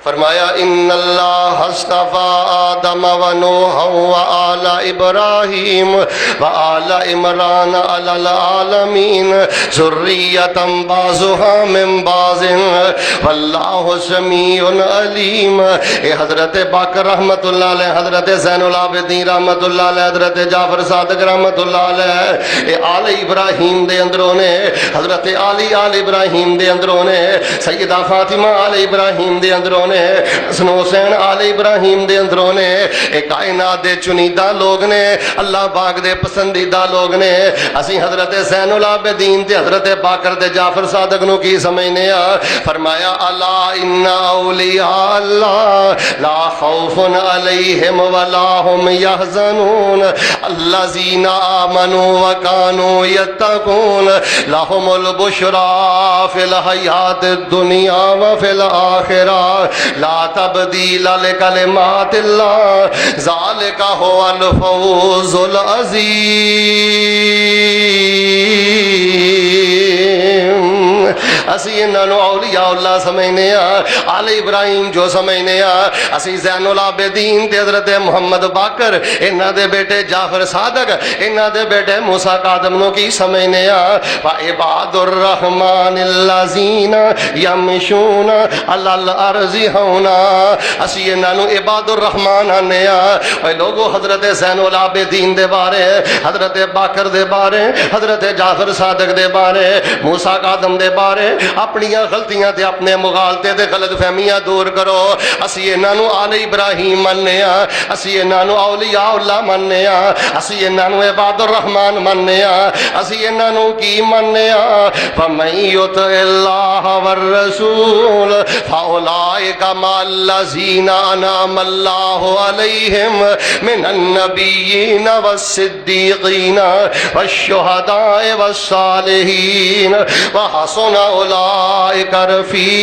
فرمایا ان اللہ اصطفی آدم و نوح و آل ابراہیم و آل عمران علی العالمین ذریۃ بعضها من بعض واللہ سمیع علیم۔ اے حضرت باقر رحمت اللہ علیہ، حضرت زین العابدین رحمت اللہ علیہ، حضرت جعفر صادق رحمت اللہ علیہ، اے آل ابراہیم دے اندروں نے، حضرت علی آل ابراہیم دے اندروں نے، سیدہ فاطمہ آل ابراہیم دے اندروں نے، حسن حسین آل ابراہیم دے اندروں نے، ایک کائنات دے چنیدہ لوگ نے، اللہ پاک دے پسندیدہ لوگ نے۔ اسی حضرت زین العابدین تے حضرت باقر تے جعفر صادق نو کی سمجھنے آ؟ فرمایا الا ان اولیاء اللہ لا خوف علیہم ولا هم يحزنون الذین آمنوا وكانوا يتقون لهم البشرى فی الحیات الدنیا وفی الآخرہ لا تبدیل لکلمات اللہ ذالک هو الفوز العظیم۔ اسی انہوں اولیاء اللہ سمجھنے ہیں، آل ابراہیم جو سمجھنے ہیں، اسی زین العابدین تے حضرت محمد باقر، انہاں دے بیٹے جعفر صادق، انہاں دے بیٹے موسیٰ کاظم نو کی سمجھنے ہیں۔ وعباد الرحمن الذین یمشون علی الارض ہونا، اسی انہاں نو عباد الرحمن آنے ہیں۔ اے لوگو حضرت زین العابدین دے بارے، حضرت باقر دے بارے، حضرت جعفر صادق دے بارے، موسیٰ کاظم دے بارے اپنی غلطیاں تے اپنے مغالطے تے غلط فہمیاں دور کرو۔ اسی انہاں نو آل ابراہیم مننے ہاں، اسی انہاں نو اولیاء اللہ مننے ہاں، اسی انہاں نو عباد الرحمن مننے ہاں، اسی انہاں نو کی مننے ہاں؟ فَمَن يُطِعِ اللَّهَ وَالرَّسُولَ فَأُولَٰئِكَ مَعَ الَّذِينَ أَنْعَمَ اللَّهُ عَلَيْهِم مِّنَ النَّبِيِّينَ وَالصِّدِّيقِينَ وَالشُّهَدَاءِ وَالصَّالِحِينَ وَحَسُنَ أُولَٰئِكَ رفیقا۔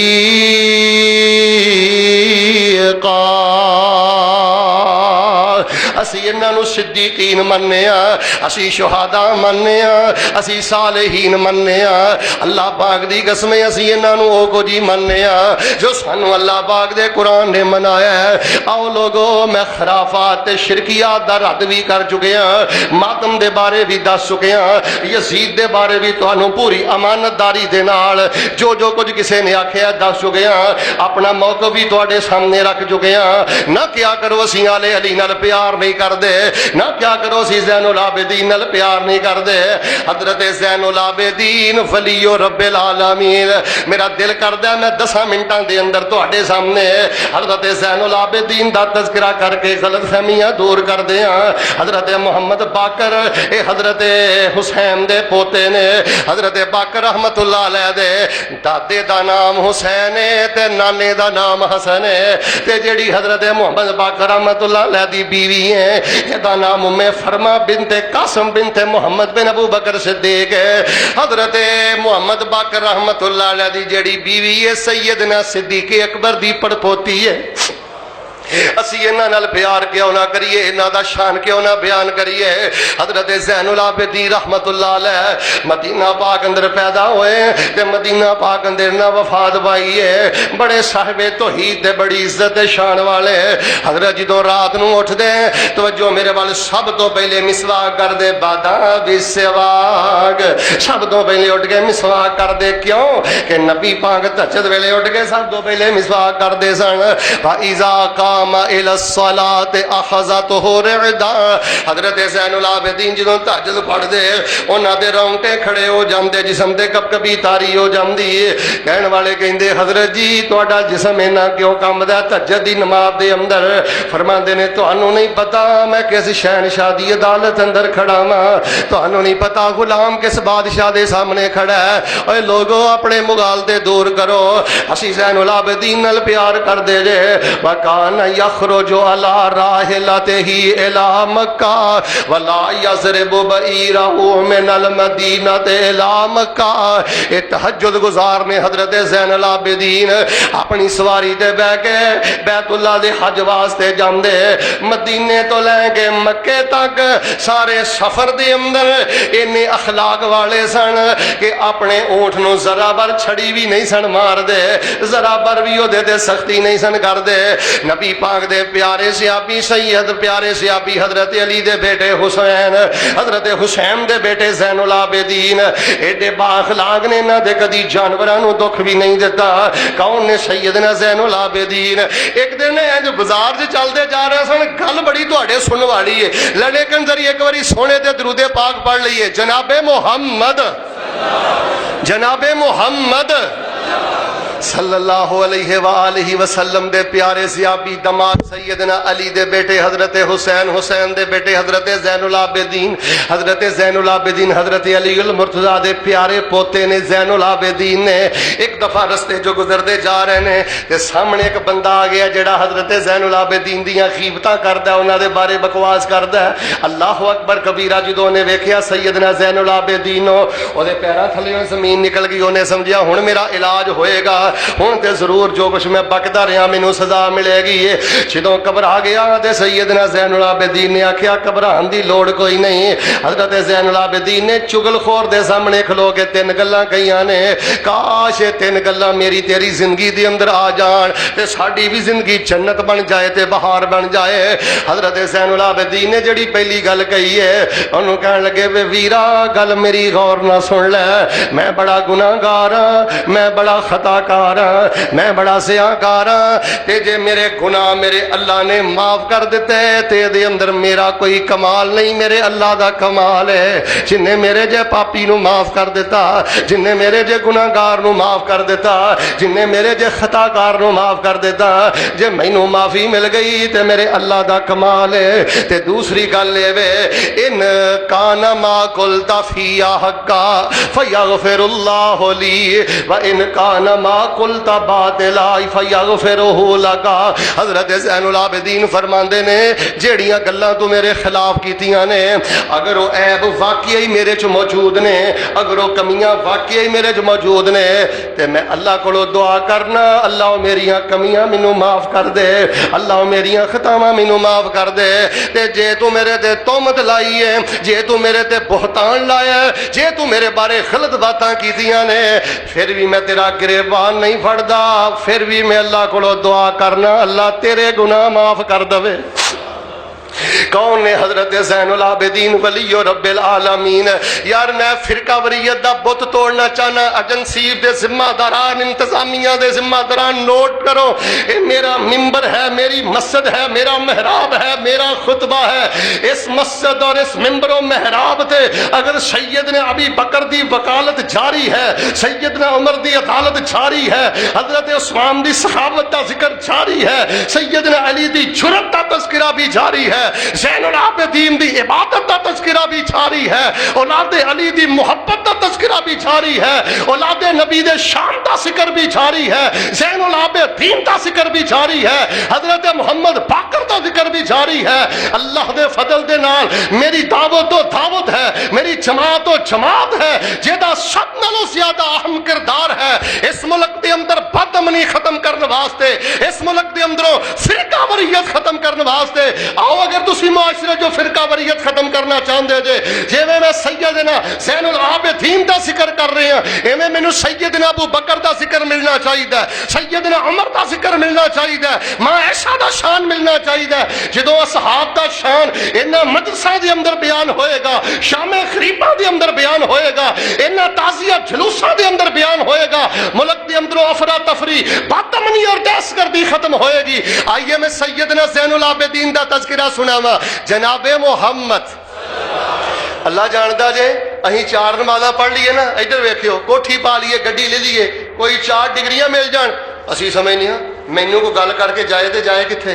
اسی انہاں نو صدیقین مننے ہاں، اسی شہداء مننے ہاں، اسی صالحین مننے ہاں۔ اللہ پاک دی قسم اسی انہاں نو او کو جی مننے ہاں جو سانو اللہ پاک دے قرآن نے منایا ہے۔ آؤ لوگو میں خرافات تے شرکیات دا رد بھی کر چکے ہاں، ماتم دے بارے بھی دس چکے ہاں، یزید دے بارے بھی تانوں پوری امانت داری دے نال جو جو کچھ کسے نے آکھیا دس چکے ہاں، اپنا موقف بھی تواڈے سامنے رکھ چکے ہاں۔ نہ کیا کرو اسی آل علی نال پیار نہیں نہیں کردے نہ کیا کرو سی زین العابدین نال پیار نہیں کردے حضرت زین العابدین ولی رب العالمین میرا دل کردا میں 10 منٹاں دے اندر تواڈے سامنے حضرت زین العابدین دا تذکرہ کر کے غلط فہمیاں دور کر دیاں حضرت محمد باقر اے حضرت حسین دے پوتے نے حضرت باقر رحمت اللہ علیہ دے دادے دا نام حسین ہے تے نانے دا نام حسن ہے تے جڑی حضرت محمد باقر رحمت اللہ علیہ دی بیوی ہے دا نام ام فرما بنت قاسم بنت محمد بن ابو بکر صدیق ہے حضرت محمد باقر رحمت اللہ علیہ دی جڑی بیوی ہے سیدنا صدیق اکبر دی پڑپوتی ہے اسی انہاں نال پیار کیوں نہ کریے انہاں دا شان کیوں نہ بیان کریے حضرت زین العابدین رحمت اللہ علیہ مدینہ پاک اندر پیدا ہوئے تے مدینہ پاک اندر نہ وفات پائی ہے بڑے صاحب توحید دے بڑی عزت شان والے حضرت جدوں رات نو اٹھ دے توجہ میرے وال سب تو پہلے مسواک کر دے بادا بسواک سب تو پہلے اٹھ کے مسواک کر دے کیوں کہ نبی پاک تہجد ویلے اٹھ کے سب تو پہلے مسواک کر دے سن فاذا قام الى الصلاة اخذته رعدا حضرت زین العابدین جدوں تہجد پڑھ دے انہاں دے رونگٹے کھڑے ہو جاندے جسم تے کب کبھی تاری ہو جاندی کہن والے کہندے حضرت جی تہاڈا جسم اینا کیوں کمبدا تہجد دی نماز دے اندر فرماندے نے تانوں نہیں پتا میں کس شہنشاہ دی عدالت اندر کھڑا ہاں تانوں نہیں پتا غلام کس بادشاہ دے سامنے کھڑا ہے اوے لوگو اپنے مغالطے دور کرو اسی زین العابدین نال پیار کر دے جے وکان یخرج علی راحلتہ الی مکہ ولا یضرب بعیرہ من المدینہ الی مکہ اے تہجد گزار نے حضرت زین العابدین اپنی سواری تے بیٹھ کے بیت اللہ دے حج واسطے جاندے مدینے تو لے کے مکے تک سارے سفر دے اندر اینے اخلاق والے سن کہ اپنے اونٹ نو ذرا بر چھڑی بھی نہیں سن مار دے ذرا بر بھی اودے تے سختی نہیں سن کر دے نبی پاک دے پیارے صحابی سید پیارے صحابی حضرت علی دے بیٹے حسین حضرت حسین دے بیٹے زین العابدین ایڈے با اخلاق نے نہ دے کدی جانوراں نو دکھ بھی نہیں دیتا کون نے سیدنا زین العابدین ایک دن جو بازار سے چلتے جا رہے سن گل بڑی تواڈے سنن والی ہے لیکن ذریعے ایک باری سونے تے درود پاک پڑھ لئیے جناب محمد جناب محمد صلی اللہ علیہ وآلہ وسلم دے پیارے صحابی دماد سیدنا علی دے بیٹے حضرت حسین حسین دے بیٹے حضرت زین العابدین حضرت زین العابدین حضرت علی المرتضیٰ دے پیارے پوتے نے زین العابدین نے ایک دفعہ رستے جو گزر دے جا رہے ہیں تے سامنے ایک بندہ آ گیا جڑا حضرت زین العابدین دیاں غیبتاں کردا ہے انہاں دے بارے بکواس کردا ہے اللہ اکبر کبیرہ جدوں نے ویکھیا سیدنا زین العابدین او دے پیراں تھلیوں زمین نکل گئی انہیں سمجھیا ہن میرا علاج ہوئے گا ہوں تے ضرور جو کچھ میں بکدا رہا مینوں سزا ملے گی جدوں گھبرا گیا تے سیدنا زین العابدین نے آکھیا گھبران دی لوڑ کوئی نہیں حضرت زین العابدین نے چگل خور دے سامنے کھلو کے 3 گلاں کہیاں نے کاش 3 گلاں میری تیری زندگی دے اندر آ جان تے ساڈی بھی زندگی جنت بن جائے تے بہار بن جائے حضرت زین العابدین نے جڑی پہلی گل کہی ہے انہوں کہن لگے وے ویرا گل میری غور نہ سن لے میں بڑا گناہگار ہاں میں بڑا خطا کار میں بڑا سیاہکار تے جے میرے گناہ میرے اللہ نے معاف کر دیتے تے دے اندر میرا کوئی کمال نہیں میرے اللہ دا کمال ہے جن نے میرے جے پاپی نو معاف کر دیتا جن نے میرے جے گناہگار نو معاف کر دیتا جن نے میرے جے خطا کار نو معاف کر دیتا جے مینوں معافی مل گئی تے میرے اللہ دا کمال ہے تے دوسری گل اے وے ان کان ما قلت فی حقا فیغفر اللہ لی و ان کان ما قلت باطلا فیغفرہ لکا حضرت زین العابدین فرماندے نے جیڑیاں گلاں تو میرے خلاف کیتیاں نے اگر وہ عیب واقعی میرے چ موجود نے اگر وہ کمیاں واقعی میرے چ موجود نے تے میں اللہ کولو دعا کرنا اللہ میریاں کمیاں مینوں معاف کر دے اللہ میریاں خطاواں مینوں معاف کر دے تے جے تو میرے تے تہمت لائی ہے جے تو میرے تے بہتان لایا ہے جے تو میرے بارے غلط باتاں کیتیاں نے پھر بھی میں تیرا گریبان نہیں پھڑدا پھر بھی میں اللہ کو دعا کرنا اللہ تیرے گناہ معاف کر دے کون نے؟ حضرت زین العابدین ولی رب العالمین۔ یار میں فرقہ وریت دا بت توڑنا چاہنا، ایجنسی دے ذمہ داران، انتظامیہ دے ذمہ داران نوٹ کرو، اے میرا ممبر ہے، میری مسجد ہے، میرا محراب ہے، میرا خطبہ ہے۔ اس مسجد اور اس ممبر و محراب تے اگر سیدنا ابی بکر دی وکالت جاری ہے، سیدنا عمر دی عدالت جاری ہے، حضرت عثمان دی سخاوت دا ذکر جاری ہے، سیدنا علی دی جرأت دا تذکرہ بھی جاری ہے، زین العابدین دی عبادت دا تذکرہ بھی جاری ہے، اولاد علی دی محبت دا تذکرہ بھی جاری ہے، اولاد نبی دے شان دا ذکر بھی جاری ہے، زین العابدین دا ذکر بھی جاری ہے، حضرت محمد باقر دا ذکر بھی جاری ہے۔ اللہ دے فضل دے نال میری دعوت و دعوت ہے، میری جماعت و جماعت ہے، جیدہ سب نالوں زیادہ اہم کردار ہے اس ملک دے اندر بد امنی ختم کرنے واسطے، اس ملک دے اندروں فرقہ وریت ختم کرنے واسطے۔ آؤ اگر تسی معاشرے جو فرقہ وریت ختم کرنا چاہندے جے، جیویں میں سیدنا زین العابدین دا ذکر کر رہے ہیں، ایویں مینوں سیدنا ابو بکر دا ذکر ملنا چاہیے، سیدنا عمر دا ذکر ملنا چاہیے، ماں عائشہ دا شان ملنا چاہیے۔ جدوں اصحاب دا شان انہاں مجلساں دے اندر بیان ہوئے گا، شام غریباں دے اندر بیان ہوئے گا، انہاں تعزیہ جلوساں دے اندر بیان ہوئے گا، ملک دے اندروں افراتفری، بدامنی اور دہشت گردی ختم ہوئے گی۔ آئیے میں سیدنا زین العابدین دا تذکرہ سناواں۔ جناب محمد اللہ جاندا جے، اہیں 4 نمازاں پڑھ لیے نا، ادھر ویکھیو، کوٹھی پا لیے، گڈی لے لیے، کوئی 4 ڈگریاں مل جان، اسی سمجھنے ہاں مینوں کو گل کر کے جائے تے جائے کتھے؟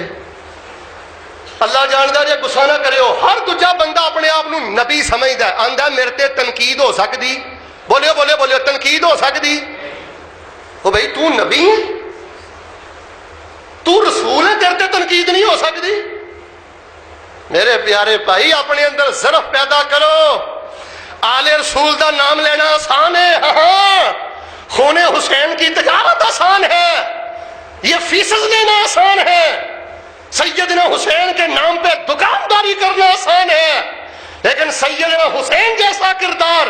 اللہ جاندا جے، غصہ نہ کریو۔ ہر دوجا بندہ اپنے آپ نو نبی سمجھدا ہے، آندا میرے تے تنقید ہو سکدی، بولیو بولیو بولیو، تنقید ہو سکدی؟ او بھائی تو نبی ہے، تو رسول ہے، تیرے تے تنقید نہیں ہو سکدی؟ میرے پیارے بھائی اپنے اندر ظرف پیدا کرو۔ آل رسول دا نام لینا آسان ہے، ہاں، خون حسین کی تجارت آسان ہے، یہ فیصد لینا آسان ہے، سیدنا حسین کے نام پہ دکانداری کرنا آسان ہے، لیکن سیدنا حسین جیسا کردار،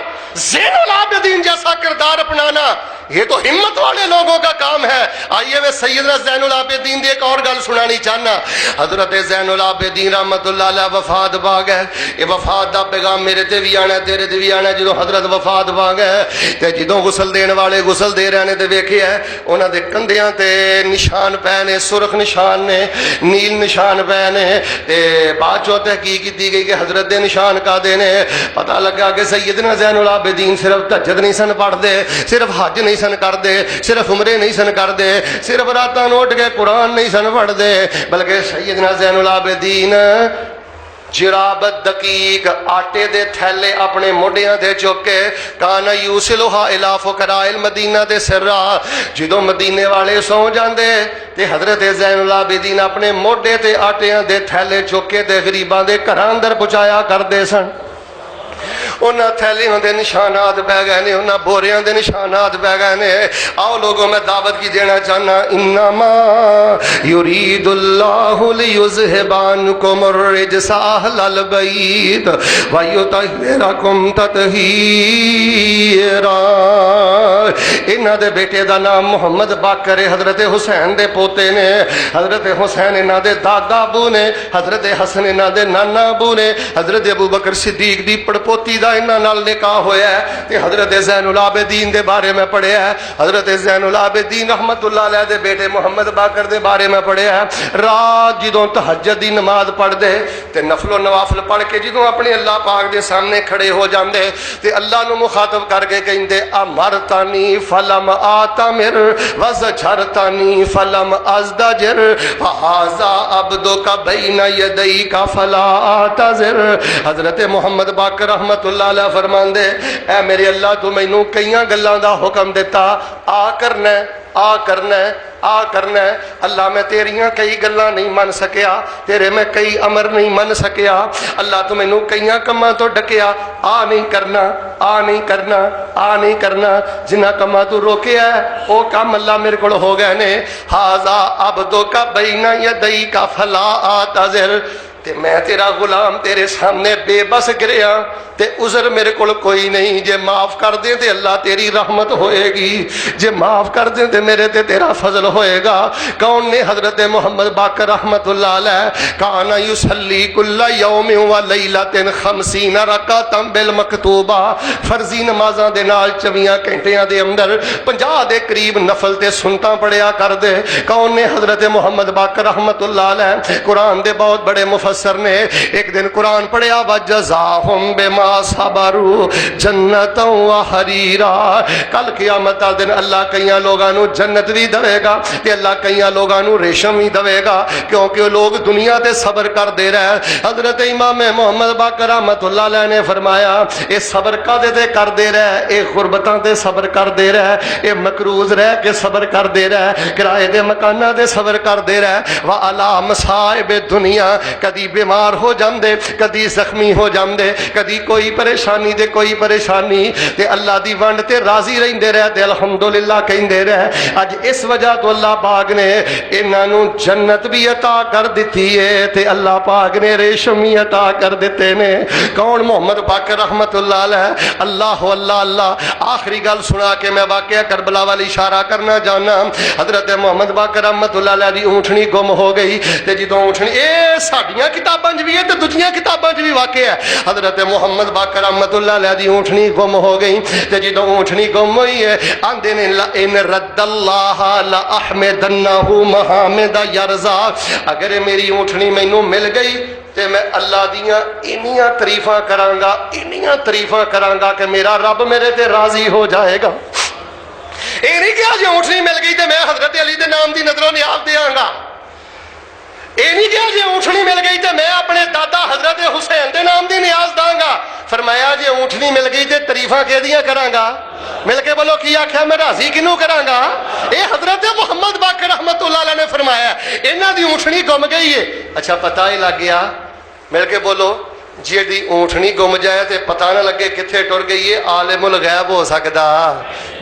زین العابدین جیسا کردار اپنانا یہ تو ہمت والے لوگوں کا کام ہے۔ آئیے میں سیدنا زین العابدین دی ایک اور گل سنانی چاہنا۔ حضرت زین العابدین رحمت اللہ علیہ وفات پا گئے، یہ وفات دا پیغام میرے تے بھی آنا ہے، تیرے تے بھی آنا ہے۔ جدوں حضرت وفات پا گئے تے جدوں غسل دین والے غسل دے رہے نے تے ویکھیا ہے انہاں دے کندھیاں تے نشان پے نے، سرخ نشان نے، نیل نشان پے نے، تے بعد چوں تحقیق کیتی گئی کہ حضرت دے نشان کا دے نے۔ پتہ لگا کہ سیدنا زین العابدین صرف تہجد نہیں سن پڑھدے، صرف حج نہیں سن کردے، صرف عمرے نہیں سن کردے، صرف راتاں نو اٹھ کے قرآن نہیں سن پڑھدے، بلکہ سیدنا زین العابدین جرابت دقیق آٹے دے تھیلے اپنے موڈیاں دے چک کے کانا یوسلوہا الی فقراء المدینہ دے سرا، جدوں مدینے والے سو جاندے تے حضرت زین العابدین اپنے موڈے تے آٹیاں دے تھیلے چک کے تے غریباں دے گھراں اندر پہنچایا کردے سن۔ انہاں تھیلیاں دے نشانات پہ گئے نے، انہاں بوریاں دے نشانات پہ گئے نے۔ آؤ لوگوں میں دعوت کی دینا چاہنا، انما یرید اللہ لیذھب عنکم الرجس اہل البیت ویطہرکم تطہیرا۔ انہاں دے بیٹے دا نام محمد باقر ہے، حضرت حسین دے پوتے نے، حضرت حسین انہاں دے دادا ابو نے، حضرت حسن انہاں دے نانا ابو نے، حضرت ابو بکر صدیق دی پڑپوتی دا انہاں نال نکاح ہویا ہے۔ تے حضرت زین العابدین دے بارے میں پڑھیا ہے، حضرت زین العابدین رحمت اللہ علیہ دے بیٹے محمد باقر دے بارے میں پڑھیا ہے۔ رات جدوں تہجد دی نماز پڑھ دے تے نفل و نوافل پڑھ کے جدوں اپنے اللہ پاک دے سامنے کھڑے ہو جاندے تے اللہ نو مخاطب کر کے کہندے امرتنی فلم آتمر وزجرتنی فلم ازدجر فہذا عبدک بین یدیک فلا اعتذر۔ حضرت محمد باقر رحمت اللہ علیہ فرماندے اے میرے اللہ تو مینوں کئیاں گلاں دا حکم دیتا، آ کرنا آ کرنا آ کرنا، اللہ میں تیریاں کئی گلاں نہیں من سکیا، تیرے میں کئی امر نہیں من سکیا، اللہ تو مینوں کئیاں کماں تو ڈکیا، آ نہیں کرنا آ نہیں کرنا آ نہیں کرنا، جنہ کماں تو روکیا ہے او کام اللہ میرے کول ہو گئے نے۔ ھذا عبدک بین یدیک فلا اعتذر، تے میں تیرا غلام تیرے سامنے بے بس گریا، تے عذر میرے کول کوئی نہیں، جے معاف کر دیں تے اللہ تیری رحمت ہوئے گی، جے معاف کر دیں تے میرے تے تیرا فضل ہوئے گا۔ کون نے؟ حضرت محمد باقر رحمت اللہ علیہ، کان یصلی کل یوم و لیلۃ 50 رکعۃ بالمکتوبہ، فرضی نمازاں دے نال 24 گھنٹیاں دے اندر 50 دے قریب نفل تے سنتاں پڑھیا کر دے۔ کون نے؟ حضرت محمد باقر رحمت اللہ علیہ، قرآن دے بہت بڑے مفسر نے۔ ایک دن قرآن پڑھیا وجزاہم بما صبروا جنت و حریرا، کل قیامت دا دن اللہ کئیاں لوگاں نو جنت بھی دے گا تے اللہ کئیاں لوگاں نو ریشم بھی دے گا، کیونکہ لوگ دنیا تے صبر کر دے رہے۔ حضرت امام محمد باقر رحمت اللہ علیہ نے فرمایا اے صبر کدے تے کر دے رہے؟ اے غربتاں تے صبر کر دے رہے، اے مقروض رہ کے صبر کر دے رہے، کرائے دے مکاناں دے صبر کر دے رہے، وعلی مصائب دنیا، کدی بیمار ہو جاندے، کدی زخمی ہو جاندے، کدی کوئی پریشانی دے کوئی پریشانی تے اللہ دی ونڈ تے راضی رہندے رہے تے الحمدللہ کہندے رہے۔ اج اس وجہ تو اللہ پاک نے انہاں نو جنت بھی عطا کر دتی ہے تے اللہ پاک نے ریشم بھی عطا کر دیتے نے۔ کون؟ محمد باقر رحمت اللہ علیہ۔ اللہ اللہ اللہ۔ آخری گل سنا کے میں واقعہ کربلا والی اشارہ کرنا جانا۔ حضرت محمد باقر رحمت اللہ علیہ دی اونٹنی گم ہو گئی تے جدوں اونٹنی، اے ساڈیاں کتاباں وچ بھی ہے تے دوجیاں کتاباں وچ بھی واقعہ ہے، حضرت محمد باقر رحمت اللہ علیہ دی اونٹنی گم ہو گئی تے جدوں اونٹنی گم ہوئی ہے آندے نے ان رد اللہ لاحمدنہ محمد یرضا، اگر میری اونٹنی مینوں مل گئی تے میں اللہ دیاں انیاں تعریفاں کراں گا، انیاں تعریفاں کراں گا کہ میرا رب میرے تے راضی ہو جائے گا۔ اے نہیں کہ جی اونٹنی مل گئی تے میں حضرت علی دے نام دی نظر و نیاز دیاں گا، اے نہیں کہ جی اونٹنی مل گئی تے میں اپنے دادا حضرت حسین دے نام دی نیاز داں گا۔ فرمایا جی اونٹنی مل گئی تے تعریفاں کیدیاں کراں گا؟ مل کے بولو کی آکھیا؟ میں راضی کنوں کراں گا؟ اے حضرت محمد باقر رحمت اللہ علیہ نے فرمایا انہاں دی اونٹنی گم گئی ہے۔ اچھا پتہ ہی لگ گیا؟ مل کے بولو جیڑی اونٹنی گم جائے تے پتہ نہ لگے کتھے ٹر گئی ہے، عالم الغیب ہو سکدا؟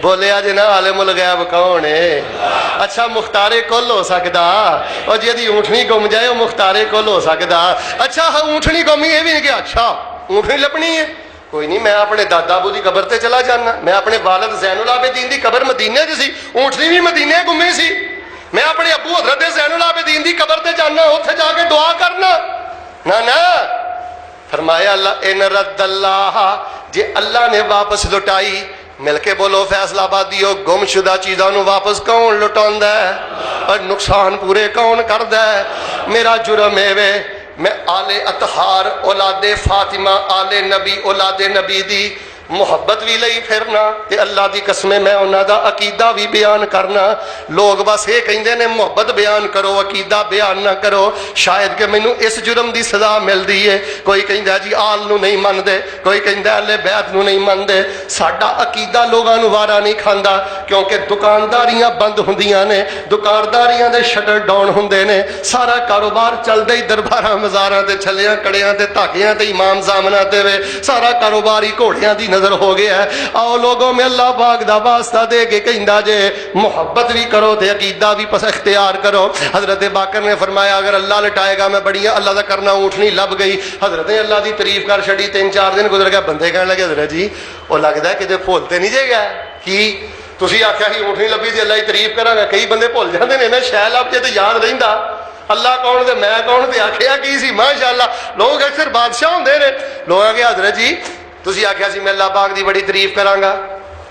بولیا جی نا، عالم الغیب کون ہے؟ اچھا مختار کل ہو سکدا؟ اور جیڑی اونٹنی گم جائے وہ مختار کل ہو سکدا؟ اچھا اونٹنی گمی یہ بھی نہیں کہ اچھا اونٹنی لبنی ہے، کوئی نہیں میں اپنے دادا ابو دی قبر تے چلا جانا، میں اپنے والد زین العابدین دی قبر مدینے چ سی، اونٹنی بھی مدینے گمی سی، میں اپنے ابو حضرت زین العابدین دی قبر تے جانا، اوتھے جا کے دعا کرنا؟ نہ فرمایا اللہ ان رد اللہ، جے اللہ نے واپس لٹائی، مل کے بولو فیصل آبادیو، گم شدہ چیزاں نو واپس کون لٹاوندا ہے اور نقصان پورے کون کردا ہے؟ میرا جرم ہے وے میں آل اطہار اولاد فاطمہ آل نبی اولاد نبی دی محبت بھی لئی پھرنا تے اللہ دی قسم میں انہاں دا عقیدہ بھی بیان کرنا۔ لوگ بس یہ کہندے نے محبت بیان کرو عقیدہ بیان نہ کرو، شاید کہ مینوں اس جرم دی سزا ملدی ہے۔ کوئی کہندا جی آل نو نہیں مندے، کوئی کہندا اہل بیت نو نہیں مندے۔ ساڈا عقیدہ لوگاں نو وارا نہیں کھاندا، کیونکہ دکانداریاں بند ہوندیاں نے، دکانداریاں دے شٹر ڈاؤن ہوندے نے، سارا کاروبار چلدا ہی درباراں مزاراں تے چھلیاں کڑیاں تے دھاگیاں تے امام زامناں تے وے، سارا کاروبار ہی گھوڑیاں دی نظر ہو گیا ہے۔ آؤ لوگوں میں اللہ پاک دا واسطہ دے کے کہندا جے محبت بھی کرو تے عقیدہ بھی پس اختیار کرو۔ حضرت باقر نے فرمایا اگر اللہ لٹائے گا میں بڑیا اللہ دا کرنا اونٹنی لب گئی۔ حضرت نے اللہ دی تعریف کر چھڑی، 3-4 دن گزر گئے، بندے کہنے لگے حضرت جی وہ لگدا ہے کہ تے بھولتے نہیں جے گئے کی تسی آکھیا سی اونٹنی لبی تے اللہ دی تعریف کراں گا، کئی بندے بھول جاندے نے نا، شے لب جے تے یاد رہندا اللہ کون تے میں کون تے آکھیا کی سی۔ ماشاءاللہ لوگ اکثر بادشاہ ہوندے نے، لوگ آ کے حضرت جی تسی آکھیا سی میں اللہ پاک دی بڑی تعریف کراں گا،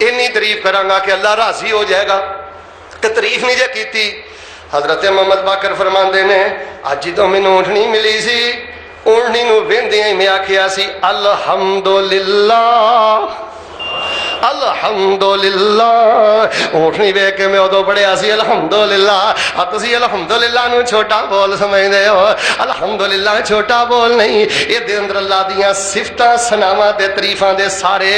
اینی تعریف کراں گا کہ اللہ راضی ہو جائے گا، تے تعریف نہیں جے کیتی۔ حضرت محمد باقر فرماندے نے اج تو مینوں اونٹنی ملی سی، اونٹنی نو ویندیاں ہی میں آکھیا سی الحمدللہ الحمدللہ، اونٹنی ویکھ کے میں ادو پڑھیا سی الحمدللہ۔ اب تسی الحمدللہ نو چھوٹا بول سمجھدے ہو، الحمدللہ چھوٹا بول نہیں، یہ دے اندر اللہ دیاں صفتاں ثناواں تے تعریفاں دے سارے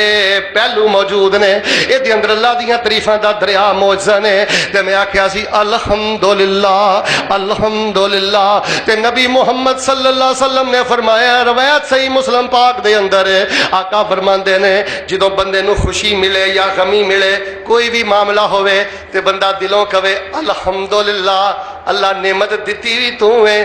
پہلو موجود نے، یہ دے اندر اللہ دیاں تعریفاں دا دریا موجزہ نے۔ تے میں آکھیا سی الحمدللہ الحمدللہ، تے نبی محمد صلی اللہ علیہ وسلم نے فرمایا، روایت صحیح مسلم پاک دے اندر ہے، آقا فرماندے نے جدوں بندے نو خوشی ملے یا غمی ملے، کوئی بھی معاملہ ہوئے تے بندہ دلوں کہے الحمدللہ، اللہ نعمت دیتی بھی تو ہے،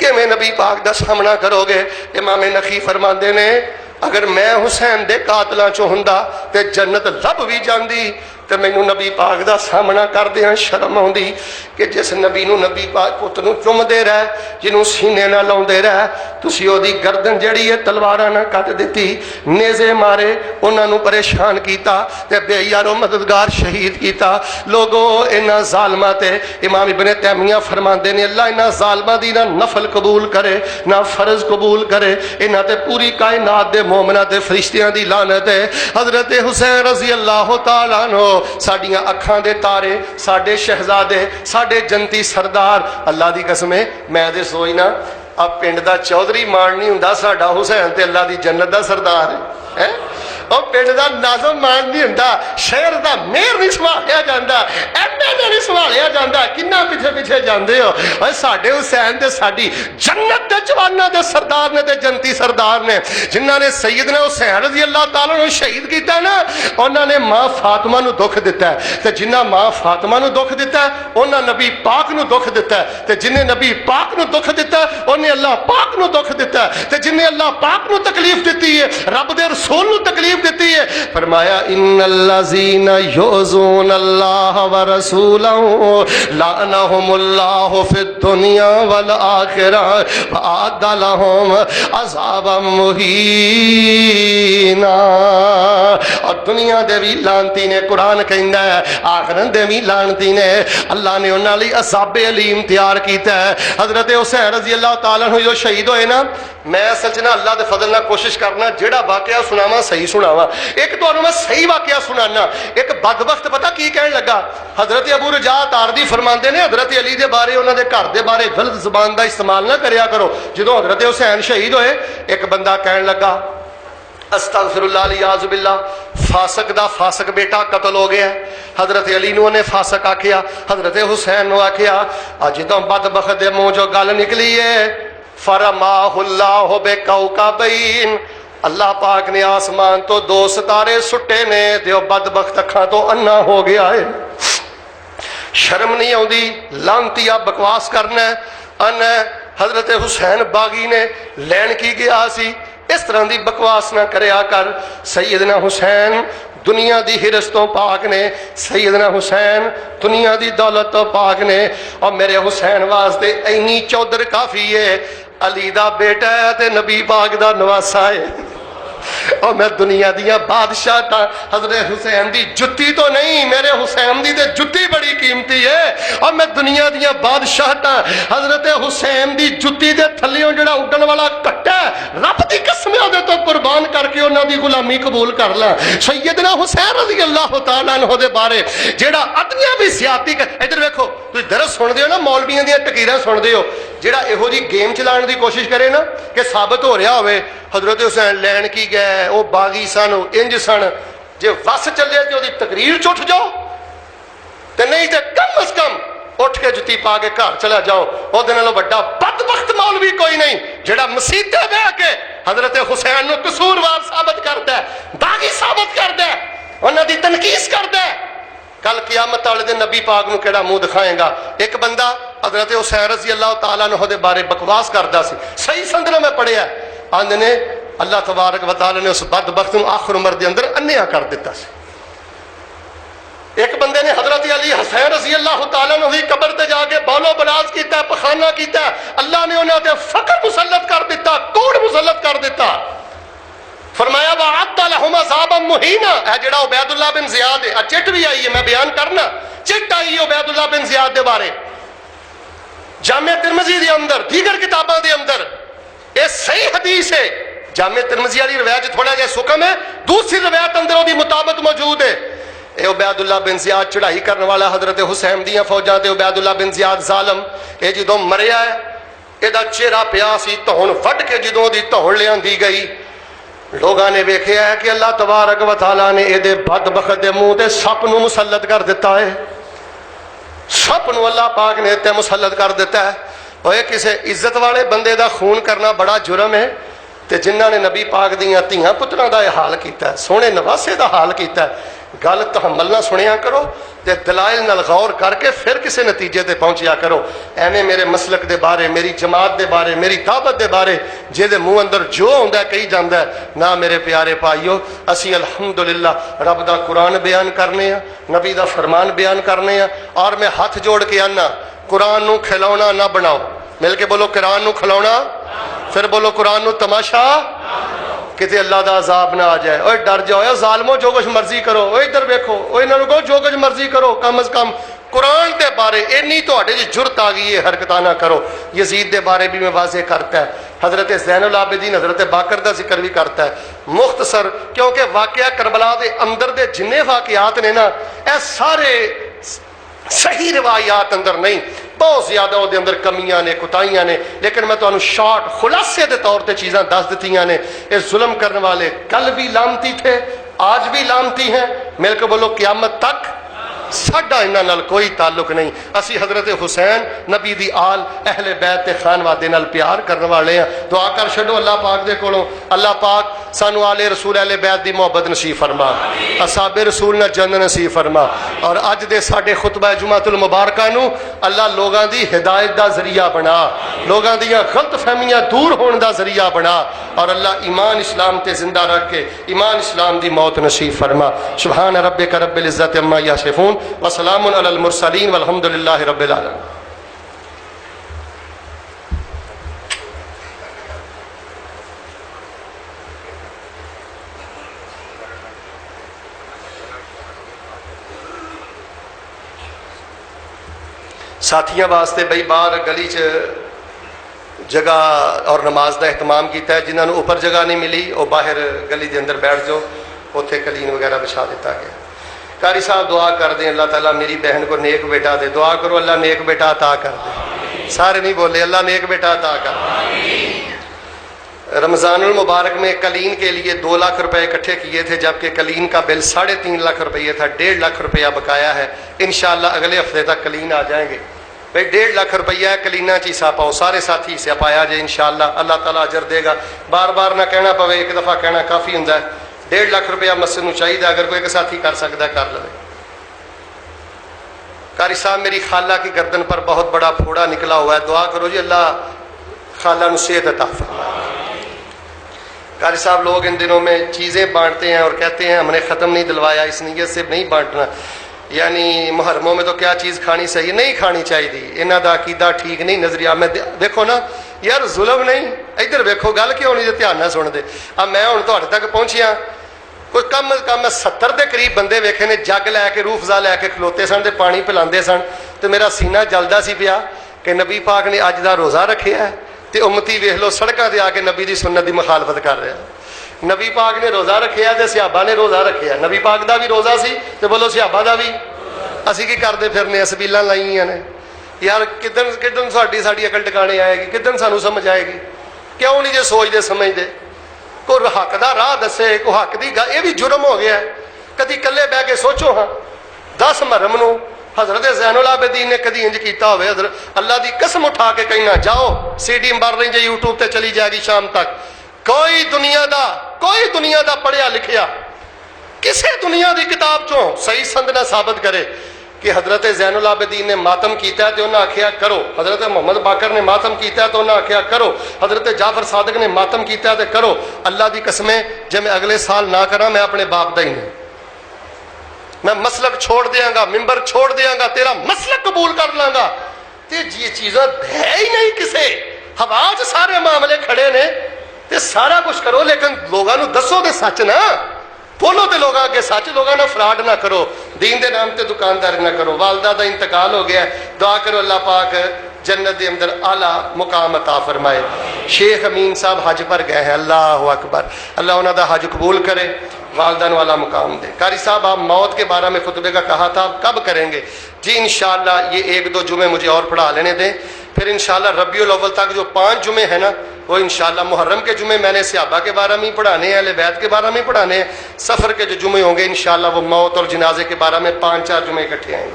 کیویں نبی پاک دا سامنا کرو گے؟ امام نقی فرماندے نے اگر میں حسین دے قاتلاں چوں ہوندا تے جنت لب بھی جاندی تے مینوں نبی پاک دا سامنا کردیاں شرم آوندی کہ جس نبی نو نبی پاک پت نو چومدے رہ، جنوں سینے نہ لاؤندے رہ، تسی او دی گردن جڑی ہے تلواراں نہ کٹ دتی، نیزے مارے، انہاں نو پریشان کیتا تے بے یارو مددگار شہید کیتا۔ لوگو انہاں ظالماں تے امام ابن تیمیہ فرماندے نے اللہ انہاں ظالماں دی نہ نفل قبول کرے نہ فرض قبول کرے، انہاں تے پوری کائنات دے مومناں تے فرشتیاں دی لعنت ہے۔ حضرت حسین رضی اللہ تعالیٰ عنہ ساڈیاں اکھاں دے تارے، ساڈے شہزادے، ساڈے جنتی سردار، اللہ دی قسم ہے میں تے سوئی نا اب پنڈ دا چودھری مان نہیں ہوندا، ساڈا حسین تے اللہ دی جنت دا سردار ہے۔ اور پنڈ دا ناظم مان نہیں ہوندا، شہر دا میر نہیں سنبھالیا جاندا، ایم ایل اے نہیں سنبھالیا جاندا، کنا پیچھے پیچھے جاندے ہو؟ اور ساڈے حسین تے ساڈی جنت دے جواناں دے سردار نے تے جنتی سردار نے جنہاں نے سیدنا حسین رضی اللہ تعالیٰ عنہ شہید کیتا نا، انہاں نے ماں فاطمہ نو دکھ دتا ہے تے جنہاں ماں فاطمہ نو دکھ دتا ہے انہاں نبی پاک نو دکھ دتا ہے تے جنہیں نبی پاک نو دکھ دتا ہے انہیں اللہ پاک نو دکھ دتا ہے تے جنہیں اللہ پاک نو تکلیف دیتی ہے رب دے رسول نو تکلیف دیتی ہے۔ فرمایا ان الذین یؤذون اللہ ورسولہ لعنہم اللہ فی الدنیا والآخرہ وأعد لہم عذابا مہینا۔ اور دنیا دے بھی لعنتی نے، قرآن کہندا ہے آخرت دے بھی لعنتی نے، اللہ نے انہاں لئی عذاب علیم تیار کیتا ہے۔ حضرت حسین رضی اللہ تعالیٰ عنہ جو شہید ہوئے نا، میں اصل چ نا اللہ دے فضل نال کوشش کرنا جیڑا واقعہ سناواں صحیح سناواں۔ ایک تانوں میں صحیح واقعہ سنانا۔ ایک بدبخت پتہ کی کہن لگا، حضرت ابو رجاء تاردی فرماندے نے حضرت علی دے بارے انہاں دے گھر دے بارے غلط زبان دا استعمال نہ کریا کرو۔ جدوں حضرت حسین شہید ہوئے ایک بندہ کہن لگا استغفر اللہ الیاذ باللہ، فاسق دا فاسق بیٹا قتل ہو گیا۔ حضرت علی نو نے فاسق آکھیا، حضرت حسین نو آکھیا، جدوں بدبخت دے منہ جو گل نکلی ہے فرماہ اللہ بکوکبین، اللہ پاک نے آسمان تو 2 ستارے سٹے نے تے او بدبخت اکھاں تو انا ہو گیا ہے۔ شرم نہیں آؤندی، لانتیا بکواس کرنا ہے۔ ان حضرت حسین باغی نے لین کی گیا سی، اس طرح دی بکواس نہ کریا کر۔ سیدنا حسین دنیا دی ہرس تو پاک نے، سیدنا حسین دنیا دی دولت تو پاک نے، اور میرے حسین واسطے اینی چودر کافی ہے، علی دا بیٹا ہے تے نبی پاک دا نواسا ہے۔ اور میں دنیا دیا بادشاہ تا حضرت حسین دی جتی تو نہیں، میرے حسین دی تے جتی بڑی قیمتی ہے، اور میں دنیا دیا بادشاہ تا حضرت حسین دی جتی دے تھلیوں جڑا اڈن والا کٹا ہے، رب دی قسم دے تو قربان کر کے انہاں دی غلامی قبول کر لا۔ سیدنا حسین رضی اللہ تعالیٰ عنہ دے بارے جڑا ادنیاں بھی زیادتی کر، ادھر ویکھو تسی درس سن دے ہو نا، مولویاں دیاں تقریراں سن دے ہو، جڑا یہو جی گیم چلان دی کوشش کرے نا کہ ثابت ہو رہا ہوئے حضرت حسین لین کی گئے، وہ باغی سن، انج سن، جے وس چلے تے دی تقریر چھ جاؤ تے نہیں تے کم از کم اٹھ کے جتی پا کے گھر چلا جاؤ۔ وہ دن نالوں بڑا بدبخت مولوی کوئی نہیں جڑا مسیتے بہ کے حضرت حسین نو قصوروار ثابت کردا ہے، باغی ثابت کردا ہے، انہاں دی تنقیص کردا ہے۔ کل قیامت والے دن نبی پاک نو کیڑا منہ دکھائے گا؟ ایک بندہ حضرت حسین رضی اللہ تعالیٰ عنہ دے بارے بکواس کردا سی، صحیح سندروں میں پڑھیا، آندے نے اللہ تبارک و تعالی نے اس بدبخت نو آخر عمر دے اندر انیا کر دیتا سی۔ ایک بندے نے حضرت علی حسین رضی اللہ تعالیٰ عنہ دی قبر تے جا کے بولو بلاز کیتا ہے، پخانہ کیتا ہے، اللہ نے انہاں تے فقر مسلط کر دیتا، کوڑ مسلط کر دیتا۔ فرمایا وَعَدَّ لَهُمْ عَذَابًا مُهِينًا، اے جڑا عبید اللہ بن زیاد ہے، چٹ بھی آئی ہے میں بیان کرنا، چٹ آئی ہے عبید اللہ بن زیاد دے بارے جامع ترمذی دے اندر، دیگر کتاباں دے اندر، اے صحیح حدیث ہے۔ جامع ترمذی والی روایت تھوڑا جہا سکم ہے، دوسری روایت اندر وہ دی مطابق موجود ہے۔ اے عبید اللہ بن زیاد چڑھائی کرنے والا حضرت حسین دیاں فوجاں تے عبید اللہ بن زیاد ظالم، اے جدوں مریا ہے اے دا چہرہ پیا سی تہن وڈ کے جدوں دی تہن لیاندی گئی، لوگاں نے ویکھیا ہے کہ اللہ تبارک و تعالیٰ نے اے دے بدبخت دے منہ تے سپ نو مسلط کر دیتا ہے، سپ نو اللہ پاک نے تے مسلط کر دیتا ہے۔ اوے کسے عزت والے بندے دا خون کرنا بڑا جرم ہے، تے جنہاں نے نبی پاک دیاں دھیاں پتراں دا یہ حال کیتا ہے، سونے نواسے دا حال کیتا ہے، گل تحمل نہ سنیا کرو تے دلائل نال غور کر کے پھر کسی نتیجے تے پہنچیا کرو۔ ایویں میرے مسلک دے بارے، میری جماعت دے بارے، میری دعوت دے بارے جے دے منہ اندر جو ہوندا ہے کہی جاندا ہے نہ میرے پیارے بھائیو، اسی الحمدللہ رب دا قرآن بیان کرنے ہاں، نبی دا فرمان بیان کرنے ہاں، اور میں ہاتھ جوڑ کے آنا قرآن نو کھلونا نہ بناؤ، مل کے بولو قرآن نو کھلونا، پھر بولو قرآن نو تماشا، کتے اللہ دا عذاب نہ آ جائے۔ اوے ڈر جاؤ، اے ظالمو جو کچھ مرضی کرو، اوے ادھر دیکھو، اوے انہاں نوں کہو جو کچھ مرضی کرو، کم از کم قرآن دے بارے اینی تہاڈے وچ جرت آ گئی ہے حرکتاں نہ کرو۔ یزید دے بارے بھی میں واضح کرتا ہے، حضرت زین العابدین حضرت باقر دا ذکر بھی کرتا ہے مختصر، کیونکہ واقعہ کربلا دے اندر دے جنے واقعات نے نا اے سارے صحیح روایات اندر نہیں، بہت زیادہ وہ اندر کمیاں نے کوتاہیاں نے، لیکن میں تمہیں شارٹ خلاصے دے طور تے چیزاں دس دیتیاں نے۔ یہ ظلم کرنے والے کل بھی لامتی تھے، آج بھی لامتی ہیں، مل کے بولو قیامت تک ساڈا انہاں نال کوئی تعلق نہیں۔ اسی حضرت حسین نبی دی آل اہل بیت تے خانوادے نال پیار کرنے والے ہیں۔ دعا کر چھڈو اللہ پاک دے کولوں، اللہ پاک سانو آل رسول اہل بیت دی محبت نصیب فرما، اصحاب رسول نال جنت نصیب فرما، اور اج دے ساڈے خطبہ جمعۃ المبارکہ نو اللہ لوگاں دی ہدایت دا ذریعہ بنا، لوگاں دیاں غلط فہمیاں دور ہون دا ذریعہ بنا، اور اللہ ایمان اسلام تے زندہ رکھ کے ایمان اسلام دی موت نصیب فرما۔ سبحان ربک رب العزت عما یصفون وسلام علی المرسلین والحمد للہ رب العالمین۔ ساتھیاں واسطے بھائی باہر گلی چ جگہ اور نماز دا اہتمام کیتا ہے، جنہوں نے اوپر جگہ نہیں ملی وہ باہر گلی دے اندر بیٹھ جاؤ، اتنے قلین وغیرہ بچھا دیتا گیا۔ قاری صاحب دعا کر دیں اللہ تعالیٰ میری بہن کو نیک بیٹا دے، دعا کرو اللہ نیک بیٹا عطا کر دے، سارے نہیں بولے اللہ نیک بیٹا عطا کر دے۔ رمضان المبارک میں قلین کے لیے 2 لاکھ روپے اکٹھے کیے تھے، جبکہ قلین کا بل 3.5 لاکھ روپے تھا، 1.5 لاکھ روپیہ بقایا ہے، انشاءاللہ اگلے ہفتے تک قلین آ جائیں گے۔ بھائی 1.5 لاکھ روپیہ ہے، کلینہ چی حصہ پاؤ، سارے ساتھی حصہ پایا جائے انشاءاللہ، اللہ تعالیٰ اجر دے گا۔ بار بار نہ کہنا پوے، ایک دفعہ کہنا کافی ہوں ہے۔ 1.5 لاکھ روپیہ مسجد نو چاہیے، اگر کوئی ایک ساتھی کر سکتا ہے کر لے۔ قاری صاحب میری خالہ کی گردن پر بہت بڑا پھوڑا نکلا ہوا ہے، دعا کرو جی اللہ خالہ نو صحت عطا فرمائے۔ قاری صاحب لوگ ان دنوں میں چیزیں بانٹتے ہیں اور کہتے ہیں ہم نے ختم نہیں دلوایا، اس نیت سے نہیں بانٹنا، یعنی محرموں میں تو کیا چیز کھانی چاہیے، نہیں کھانی چاہیے، انہاں دا عقیدہ ٹھیک نہیں، نظریہ میں دیکھو نا یار ظلم نہیں، ادھر ویکھو گل کیوں نہیں، دھیان نہ سن دے۔ اب میں ہن تہاڈے تک پہنچیا، کوئی کم از کم 70 دے قریب بندے ویکھے نے جگ لے کے روح افزا لے کے کھلوتے سن تے پانی پلاندے سن، تے میرا سینہ جلدا سی پیا کہ نبی پاک نے اج دا روزہ رکھیا ہے تے امتی ویکھ لو سڑکاں تے آ کے نبی دی سنت دی مخالفت کر رہا ہے۔ نبی پاک نے روزہ رکھیا تے صحابہ نے روزہ رکھیا، نبی پاک دا بھی روزہ سی تے بولو صحابہ دا بھی، اسی کی کرتے پھرنے سبیلاں لائیاں نے یار، کدن ساڈی عقل ٹکانے آئے گی، کدن سانو سمجھ آئے گی؟ کیوں نہیں جے سوچتے سمجھتے؟ کوئی حق دا راہ دسے، کوئی حق دی گل، یہ بھی جرم ہو گیا ہے۔ کدی کلے بہ کے سوچو ہاں 10 محرم نو حضرت زین العابدین نے کدی انج کیتا ہوئے؟ حضرت اللہ دی قسم اٹھا کے کہنا جاؤ سی ڈی مر رہی جے یوٹیوب تے چلی جائے گی شام تک، کوئی دنیا دا پڑھیا لکھیا کسے دنیا دی کتاب چوں صحیح سند نہ ثابت کرے کہ حضرت زین العابدین نے ماتم کیتا ہے تو انہاں آکھیا کرو، حضرت محمد باقر نے ماتم کیتا ہے تو انہاں آکھیا کرو، حضرت جعفر صادق نے ماتم کیتا ہے تو کرو۔ اللہ دی قسمیں جے میں اگلے سال نہ کراں میں اپنے باپ دا ہی نہیں، میں مسلک چھوڑ دیاں گا، ممبر چھوڑ دیاں گا، تیرا مسلک قبول کر لاں گا۔ تے یہ چیزاں ہے ہی نہیں کسے، ہوا چ سارے معاملے کھڑے نے تے سارا کچھ کرو، لیکن لوگاں نو دسو تے سچ نہ بولو، تے لوگاں کے سچ، لوگاں نہ فراڈ نہ کرو، دین دے نام تے دکانداری نہ کرو۔ والدہ دا انتقال ہو گیا ہے، دعا کرو اللہ پاک جنت دے اندر اعلیٰ مقام عطا فرمائے۔ شیخ امین صاحب حج پر گئے ہیں، اللہ اکبر، اللہ انہوں دا حج قبول کرے، والدہ نو اعلیٰ مقام دے۔ قاری صاحب آپ موت کے بارے میں خطبے کا کہا تھا، آپ کب کریں گے؟ جی انشاءاللہ یہ 1-2 جمعے مجھے اور پڑھا لینے دیں، پھر انشاءاللہ ربیع الاول تک جو 5 جمعے ہیں نا وہ انشاءاللہ محرم کے جمعے میں نے صحابہ کے بارے میں پڑھانے ہیں، اہل بیت کے بارے میں پڑھانے ہیں، سفر کے جو جمعے ہوں گے انشاءاللہ وہ موت اور جنازے کے بارے میں 5-4 جمعے اکٹھے آئیں گے۔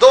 2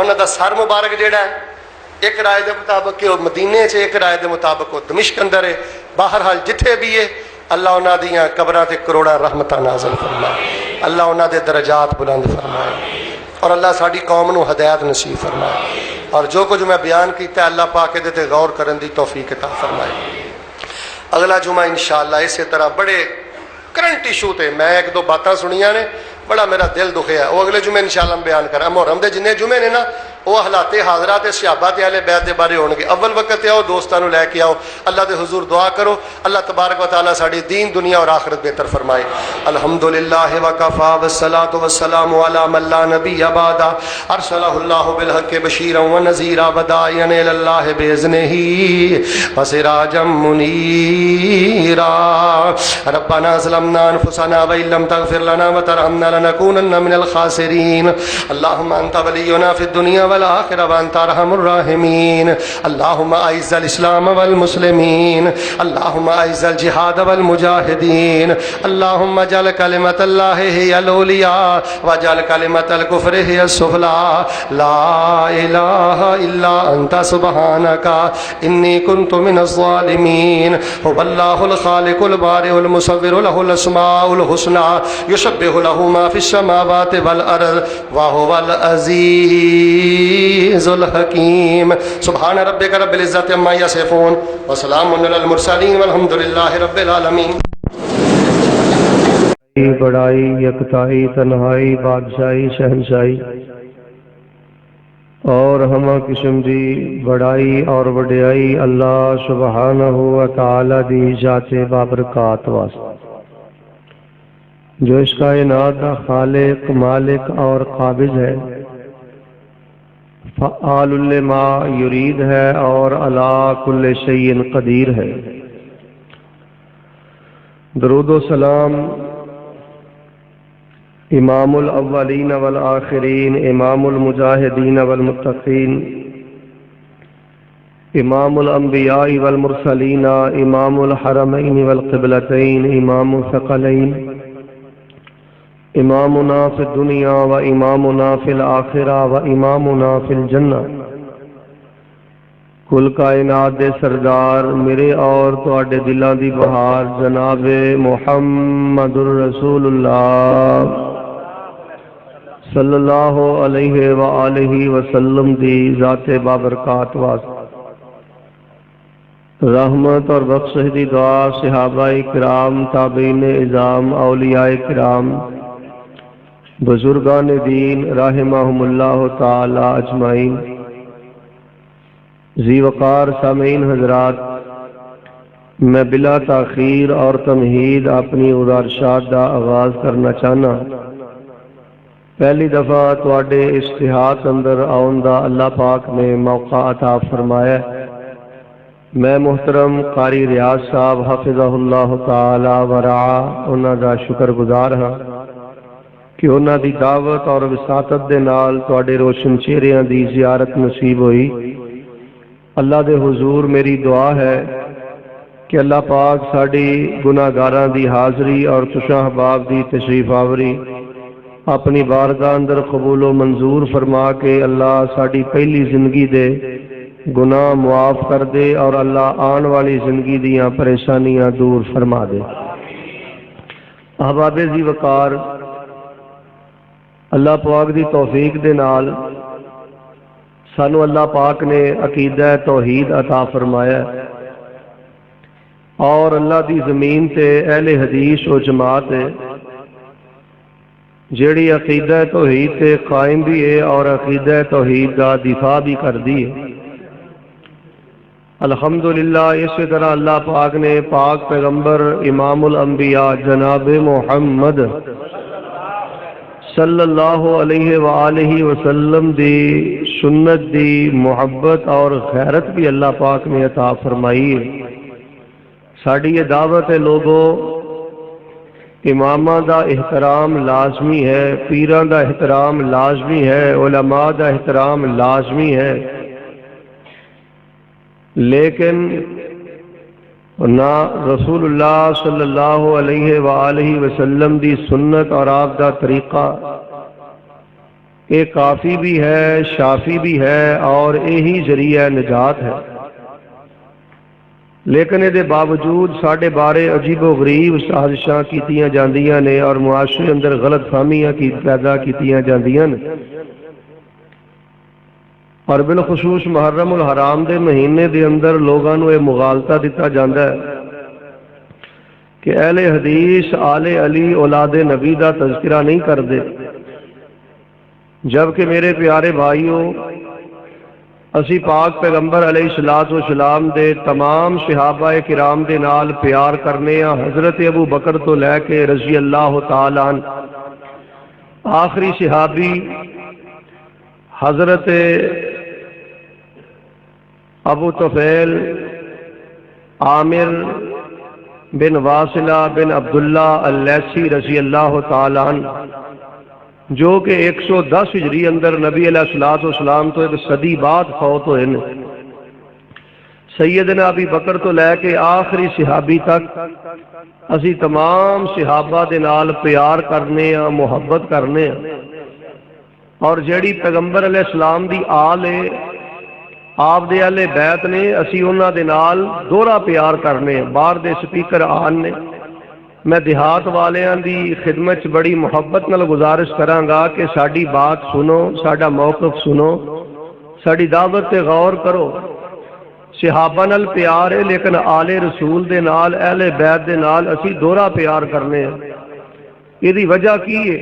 انہاں دا سر مبارک جیڑا ہے ایک رائے دے مطابق کہ وہ مدینے سے، ایک رائے دے مطابق وہ دمشق اندر ہے، بہرحال جتھے بھی ہے اللہ انہاں دیاں قبراں تے کروڑاں رحمتاں نازل فرمائے، اللہ انہاں دے درجات بلند فرمائے، اور اللہ ساری قوم نو ہدایت نصیب فرمائے، اور جو کچھ میں بیان کیتا ہے اللہ پاک دے تے غور کرن دی توفیق عطا فرمائے۔ اگلا جمعہ انشاءاللہ اسی طرح بڑے کرنٹ ایشو تے میں ایک دو باتاں سنیاں نے، بڑا میرا دل دکھیا، وہ اگلے جمعے انشاءاللہ ہم بیان کریں۔ محرم دے جنہیں جمعے نے نا وہ حالات حاضرات صحابہ تے اہل بیت دے بارے ہون گے، اول وقت آؤ دوستاں نو لے کے آؤ، اللہ دے حضور دعا کرو اللہ تبارک و تعالی ساڈی دین دنیا اور آخرت بہتر فرمائے۔ الحمدللہ وکفا والصلاۃ والسلام علی من لا نبی بعد ارسلہ اللہ بالحق بشیرا ونذیرا وداعیا الی اللہ باذنہ وسراجا منیرا۔ ربنا ظلمنا انفسنا وان لم تغفر لنا وترحمنا لنکونن من الخاسرین۔ اللهم انت ولینا فی الدنیا والآخرہ وانت ارحم الراحمین۔ اللهم اعز الاسلام والمسلمین، اللهم اعز الجہاد والمجاہدین، اللهم اجعل کلمۃ اللہ ہی العلیٰ واجعل کلمۃ الکفر ہی السفلی، لا الہ الا انت سبحانک انی کنت من الظالمین۔ هو اللہ الخالق البارئ المصور له الاسماء الحسنى یشبہ له ما فی السماوات والارض وهو العزیز الحکیم۔ سبحان ربک رب العزۃ عما یصفون وسلام علی المرسلین والحمد للہ رب العالمین۔ بڑائی، یکتائی، تنہائی، بادشاہی، شہنشاہی اور ہمہ قسم دی بڑائی اور وڈیائی اللہ سبحانہ و تعالی دی ذات بابرکات واسطے، جو اس کائنات کا خالق، مالک اور قابض ہے، فعال لما یرید ہے اور علی کل شیء قدیر ہے۔ درود و سلام امام الاولین والآخرین، امام المجاہدین والمتقین، امام الانبیاء والمرسلین، امام الحرمین والقبلتین، امام الثقلین، امامنا فی الدنیا و امامنا فی الآخرہ و امامنا فی الجنہ، کل کائنات دے سردار میرے اور تواڈے دلاں دی بہار جناب محمد الرسول اللہ صلی اللہ علیہ وآلہ وسلم دی ذات بابرکات واسطے رحمت اور بخشش دی دعا صحابہ کرام، تابعین اعظام، اولیاء کرام، بزرگان دین رحمہم اللہ تعالی اجمعین۔ ذی وقار سامعین حضرات، میں بلا تاخیر اور تمہید اپنی گزارشات دا آغاز کرنا چاہنا۔ پہلی دفعہ تواڈے اشتہاد اندر آن دا اللہ پاک نے موقع عطا فرمایا۔ میں محترم قاری ریاض صاحب حفظہ اللہ تعالی ورعا انہاں دا شکر گزار ہاں کہ انہاں دی دعوت اور وساطت دے نال تواڈے روشن چہریاں دی زیارت نصیب ہوئی۔ اللہ دے حضور میری دعا ہے کہ اللہ پاک ساڈی گناہگاراں دی حاضری اور تساں احباب دی تشریف آوری اپنی بارگاہ اندر قبول و منظور فرما کے اللہ ساڈی پہلی زندگی دے گناہ معاف کر دے اور اللہ آن والی زندگی دیاں پریشانیاں دور فرما دے۔ احباب ذی وقار، اللہ پاک دی توفیق دے نال سانو اللہ پاک نے عقیدہ توحید عطا فرمایا اور اللہ دی زمین تے اہل حدیث و جماعت ہے جیڑی عقیدہ توحید تے قائم بھی ہے اور عقیدہ توحید کا دفاع بھی کر دی ہے۔ الحمدللہ اسی طرح اللہ پاک نے پاک پیغمبر امام الانبیاء جناب محمد صلی اللہ علیہ وآلہ وسلم دی سنت دی محبت اور غیرت بھی اللہ پاک نے عطا فرمائی ہے۔ ساڈی یہ دعوت ہے لوگوں، امامہ دا احترام لازمی ہے، پیران دا احترام لازمی ہے، علماء دا احترام لازمی ہے، لیکن نہ رسول اللہ صلی اللہ علیہ وآلہ وسلم دی سنت اور آپ دا طریقہ یہ کافی بھی ہے، شافی بھی ہے اور یہی ذریعہ نجات ہے، لیکن یہ باوجود ساڈے بارے عجیب و غریب سازشاں کیتیاں جاندیاں نے اور معاشرے اندر غلط فہمیاں پیدا کیتیاں جاندیاں نے، اور بالخصوص محرم الحرام دے مہینے دے اندر لوگاں نو یہ مغالطہ دیتا جاندا ہے کہ اہل حدیث آل علی اولاد نبی دا تذکرہ نہیں کردے، جبکہ میرے پیارے بھائیوں اسی پاک پیغمبر علیہ الصلوۃ والسلام دے تمام صحابہ کرام دے نال پیار کرنے ہاں، حضرت ابو بکر تو لے کے رضی اللہ تعالی عنہ آخری صحابی حضرت ابو طفیل عامر بن واصلہ بن عبداللہ اللیثی رضی اللہ تعالی عنہ، جو کہ 110 ہجری اندر نبی علیہ الصلوۃ والسلام تو ایک صدی بعد فوت ہوئے ہیں، سیدنا ابی بکر تو لے کے آخری صحابی تک اسی تمام صحابہ دے نال پیار کرنے ہاں، محبت کرنے ہاں، اور جیڑی پیغمبر علیہ السلام دی آل ہے، آپ دے اہل بیت نے، اسی انہاں دے نال دوہرا پیار کرنے ہیں۔ باہر دے سپیکر آن نے، میں دیہات والیاں دی خدمت چ بڑی محبت نال گزارش کراں گا کہ ساڈی بات سنو، ساڈا موقف سنو، ساڈی دعوت تے غور کرو۔ صحابہ نال پیار ہے، لیکن آل رسول دے نال، اہل بیت دے نال اسی دوہرا پیار کرنے ہیں۔ یہ وجہ کی ہے؟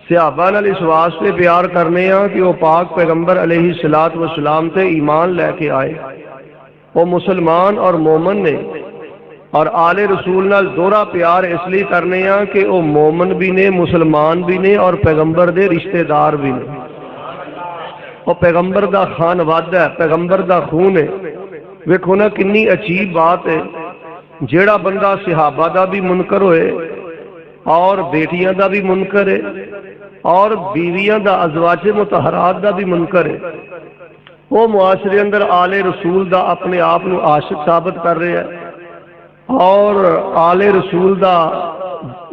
صحابہ نال اس واسطے پیار کرنے ہاں کہ وہ پاک پیغمبر علیہ الصلوۃ والسلام تے ایمان لے کے آئے، وہ مسلمان اور مومن نے، اور آل رسول نال دوہرا پیار اس لیے کرنے ہاں کہ وہ مومن بھی نے، مسلمان بھی نے، اور پیغمبر دے رشتہ دار بھی نے۔ وہ پیغمبر دا خان واد ہے، پیغمبر دا خون ہے۔ ویکھو نا کنی عجیب بات ہے، جیڑا بندہ صحابہ دا بھی منکر ہوئے اور بیٹیاں دا بھی منکر ہے اور بیویاں دا ازواج مطہرات دا بھی منکر ہے، وہ معاشرے اندر آل رسول دا اپنے آپ نو عاشق ثابت کر رہے ہیں اور آل رسول دا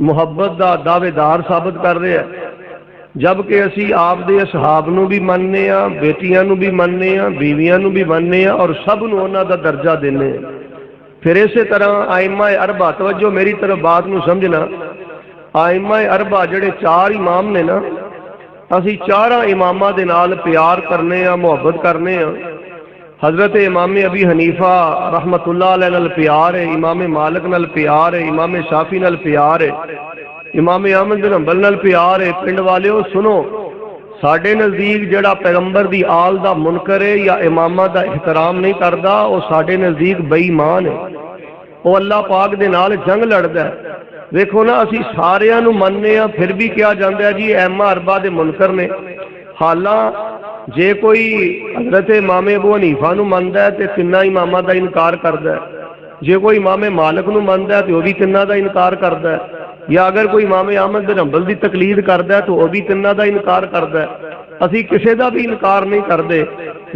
محبت دا دعوے دار ثابت کر رہے ہیں، جبکہ اسی آپ دے اصحاب نو بھی مننے ہاں، بیٹیاں نو بھی مننے ہاں، بیویاں نو بھی مننے ہاں، اور سب نو انہاں دا درجہ دینے ہیں۔ پھر اسی طرح ائمہ اربعہ، توجہ میری طرف بات نو سمجھنا، ائمہ اربعہ جڑے چار امام نے نا، اسی چاراں اماماں دے نال پیار کرنے ہاں، محبت کرنے ہاں۔ حضرت امام ابی حنیفہ رحمت اللہ علیہ نال پیار ہے، امام مالک نال پیار ہے، امام شافعی نال پیار ہے، امام احمد بن حنبل نال پیار ہے۔ پنڈ والیو سنو، ساڈے نزدیک جڑا پیغمبر دی آل دا منکر ہے یا امامہ دا احترام نہیں کردا، وہ ساڈے نزدیک بے ایمان ہے، وہ اللہ پاک دے نال جنگ لڑدا ہے۔ دیکھو نا، اسی ساریاں نو مننے ہاں، پھر بھی کیا جاندا ہے جی ائمہ اربعہ دے منکر نے۔ حالاں جے کوئی حضرت امام ابو حنیفہ نو مندا ہے تے تیناں اماماں دا انکار کردا ہے، جے کوئی امام مالک نو مندا ہے تے وہ بھی تیناں دا انکار کردا ہے، یا اگر کوئی امام احمد بن حنبل دی تقلید کردا ہے تو وہ بھی تیناں دا انکار کردا ہے۔ اسی کسے دا بھی انکار نہیں کردے،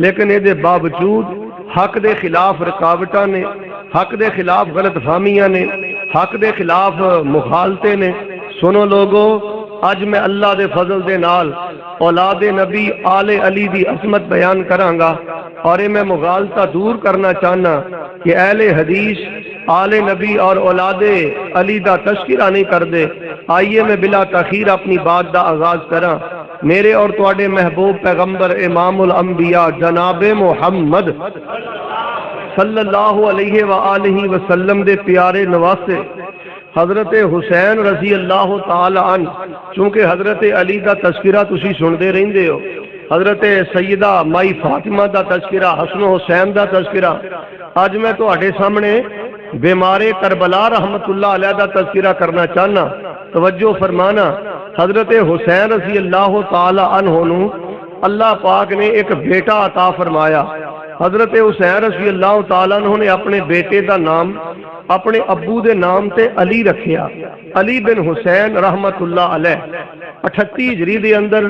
لیکن اے دے باوجود حق دے خلاف رکاوٹاں نے، حق دے خلاف غلط فہمیاں نے، حق دے خلاف مخالطے نے۔ سنو لوگو، اج میں اللہ دے فضل دے نال اولاد نبی آل علی دی عظمت بیان کراں گا، اور یہ میں مغالطہ دور کرنا چاہنا کہ اہل حدیث آل نبی اور اولاد علی دا تذکرہ نہیں کردے۔ آئیے میں بلا تاخیر اپنی بات دا آغاز کراں۔ میرے اور تواڈے محبوب پیغمبر امام الانبیاء جناب محمد صلی اللہ علیہ وآلہ وسلم دے پیارے نواسے حضرت حسین رضی اللہ تعالی عنہ، چونکہ حضرت علی دا تذکرہ تسی سندے رہندے ہو، حضرت سیدہ مائی فاطمہ دا تذکرہ، حسن و حسین دا تذکرہ، اج میں تواڈے سامنے بیمار کربلا رحمت اللہ علیہ دا تذکرہ کرنا چاہنا۔ توجہ فرمانا، حضرت حسین رضی اللہ تعالی عنہ نو اللہ پاک نے ایک بیٹا عطا فرمایا۔ حضرت حسین رضی اللہ تعالیٰ عنہ نے اپنے بیٹے دا نام اپنے ابو دے نام تے علی رکھیا، علی بن حسین رحمت اللہ علیہ۔ 38 ہجری دے اندر